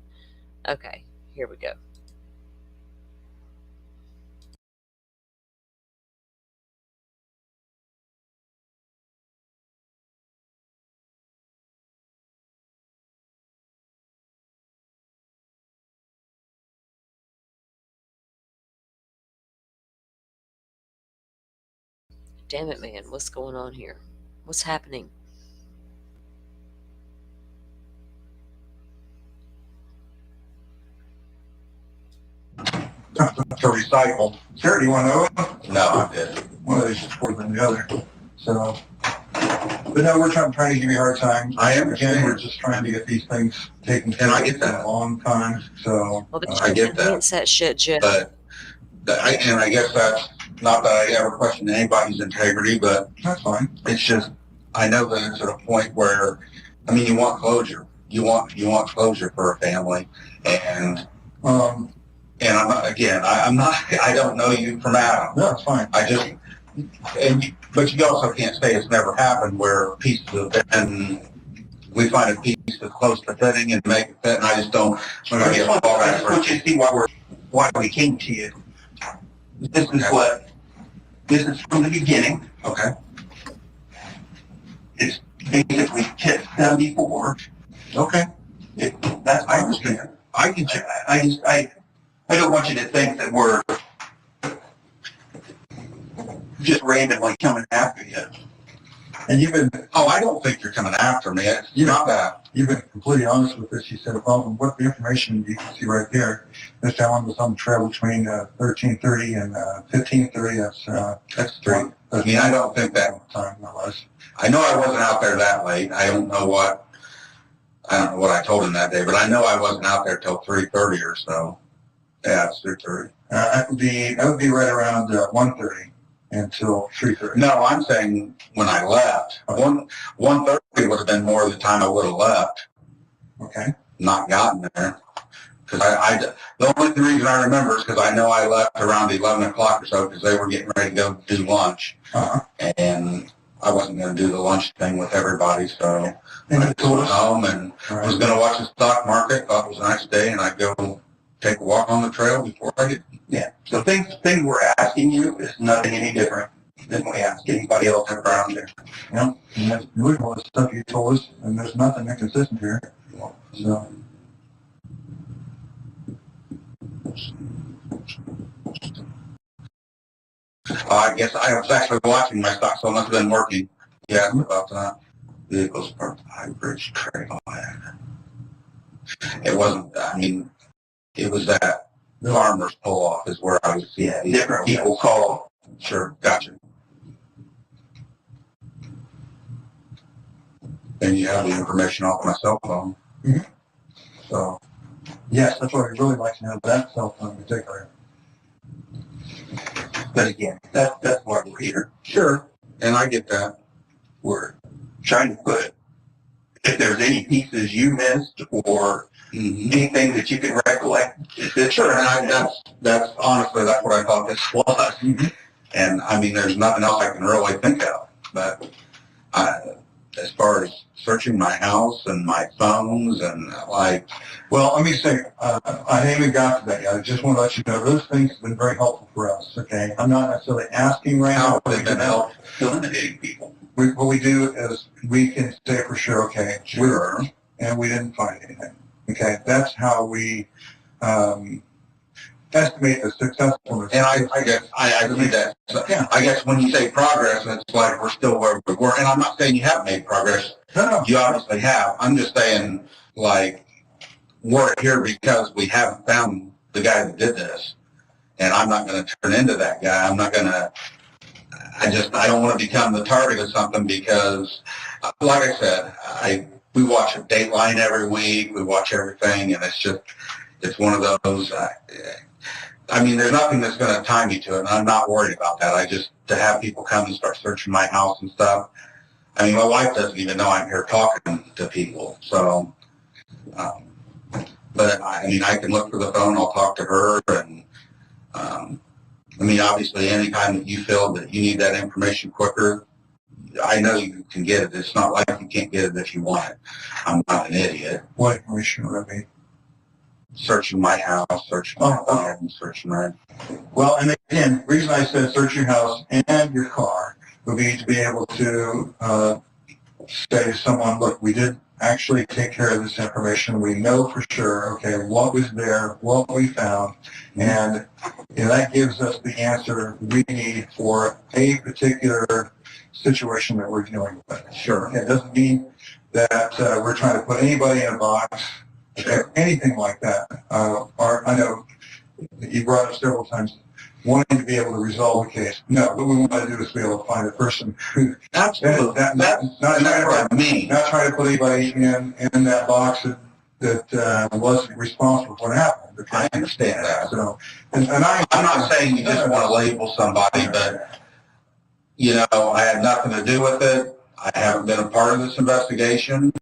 Okay, here we go. Damn it, man, what's going on here? What's happening? To recycle. Sure, do you want to know it? No, I'm good. One of these is more than the other. So, but no, we're trying to give you a hard time. I understand. Again, we're just trying to get these things taken care And I of get that. for a long time. So, Well, but I you get can that. enhance that shit, Jeff. But I guess that's not that I ever question anybody's integrity, but that's fine. it's just I know that it's at a point where, I mean, you want closure. You want closure for a family, and I'm not, again, I'm not. I don't know you from Adam. No, it's fine. I just but you also can't say it's never happened where pieces have been. We find a piece that's close to fitting and make it fit, and I just don't. I just want you to see why we came to you. This is from the beginning. Okay. It's basically tip 74. Okay. I understand. I don't want you to think that we're just randomly coming after you. And you've been, Oh, I don't think you're coming after me. It's not that. you've been completely honest with this. You said, well, from what the information you can see right there, this gentleman was on the trail between 13:30 and 15:30. That's true. I mean, I don't think that time that was. I know I wasn't out there that late. I don't know what I told him that day, but I know I wasn't out there till 3:30 or so. Yeah, it's 3:30. That would be right around 1:30 until 3:30. No, I'm saying when I left. 1:30 would have been more of the time I would have left. Okay. Not gotten there. Because the only reason I remember is because I know I left around 11 o'clock or so because they were getting ready to go do lunch. Uh-huh. And I wasn't going to do the lunch thing with everybody, so And I just went home and right. was going to watch the stock market. Thought it was a nice day, and I'd go take a walk on the trail before I get. Yeah. So things we're asking you is nothing any different than we ask anybody else around here. Yeah. And that's beautiful, the stuff you told us, and there's nothing inconsistent here. So. I guess I was actually watching my stock, so I must have been working. Yeah, about that. Vehicles parked High Bridge Trail. It wasn't. I mean, it was that farmer's pull off is where I was. Yeah, different people call. Sure, gotcha. And you have the information off my cell phone. Mm-hmm. So, yes, that's what I'd really like to know, that cell phone in particular. But again, that's why we're here. sure, and I get that. We're trying to put, if there's any pieces you missed or anything that you can recollect. Sure, and that's honestly, that's what I thought this was. Mm-hmm. And I mean, there's nothing else I can really think of. But as far as searching my house and my phones and like. Well, let me say, I haven't even got to that yet. I just want to let you know those things have been very helpful for us, okay? I'm not necessarily asking right now. How have they been helpful? Eliminating people. What we do is we can say for sure, okay, Sure. and we didn't find anything. Okay, that's how we estimate the successfulness. And I guess I see that. So, Yeah. I guess when you say progress, it's like we're still where we were. And I'm not saying you haven't made progress. No. You obviously have. I'm just saying, like, we're here because we haven't found the guy that did this. And I'm not going to turn into that guy. I'm not going to, I don't want to become the target of something because, like I said, we watch a Dateline every week. We watch everything, and it's one of those. I mean, there's nothing that's going to tie me to it, and I'm not worried about that. To have people come and start searching my house and stuff. I mean, my wife doesn't even know I'm here talking to people. So, but I mean, I can look for the phone. I'll talk to her, and I mean, obviously, anytime that you feel that you need that information quicker, I know you can get it. It's not like you can't get it if you want it. I'm not an idiot. What information would that be? Searching my house, searching my phone, searching my... Well, and again, the reason I said search your house and your car would be to be able to say to someone, look, we did actually take care of this information. We know for sure, okay, what was there, what we found, and that gives us the answer we need for a particular situation that we're dealing with. Sure. It doesn't mean that we're trying to put anybody in a box, or anything like that. Or I know you brought up several times wanting to be able to resolve the case. No, what we want to do is be able to find a person who Absolutely. not trying to put anybody in that box that wasn't responsible for what happened. Okay? I understand that. So, I'm not saying you just want to label somebody, but I had nothing to do with it. I haven't been a part of this investigation.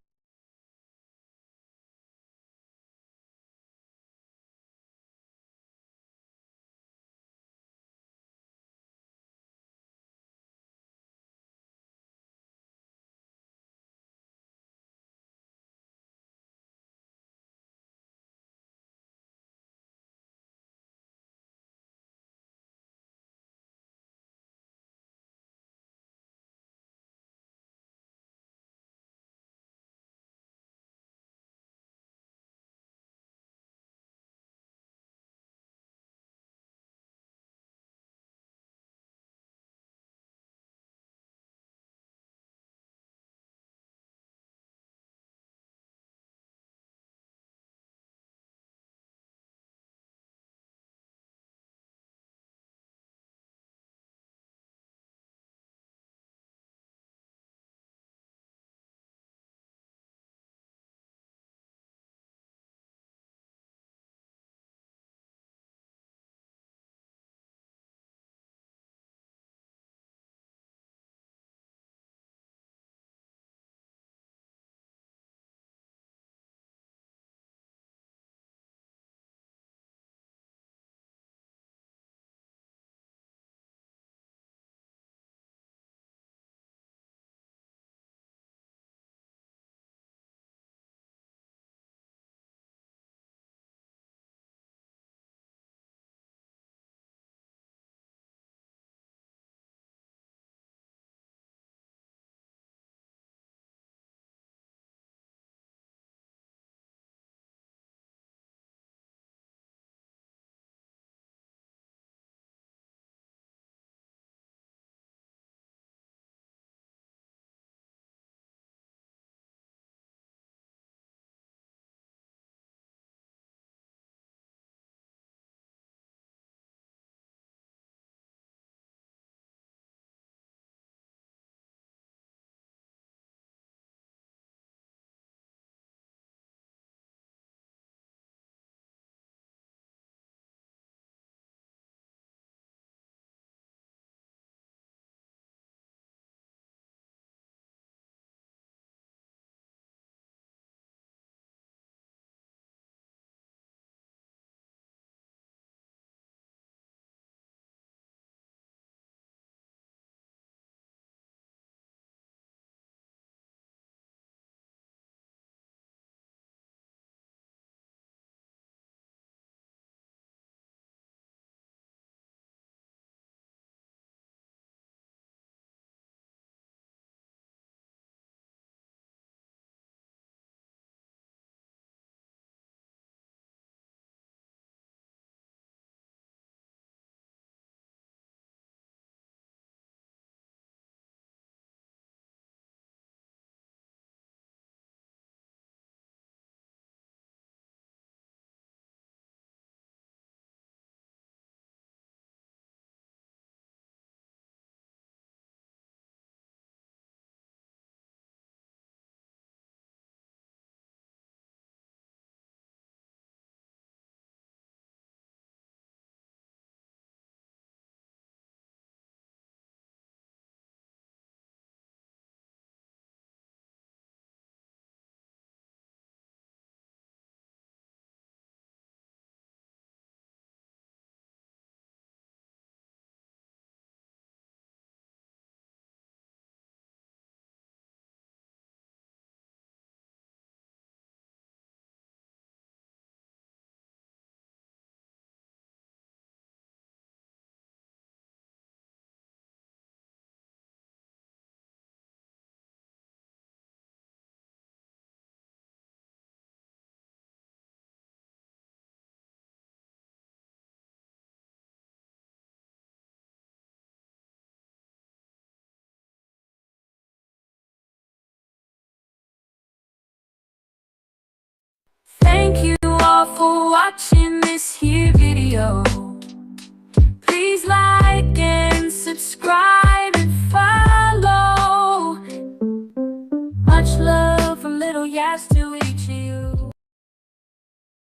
Thank you all for watching.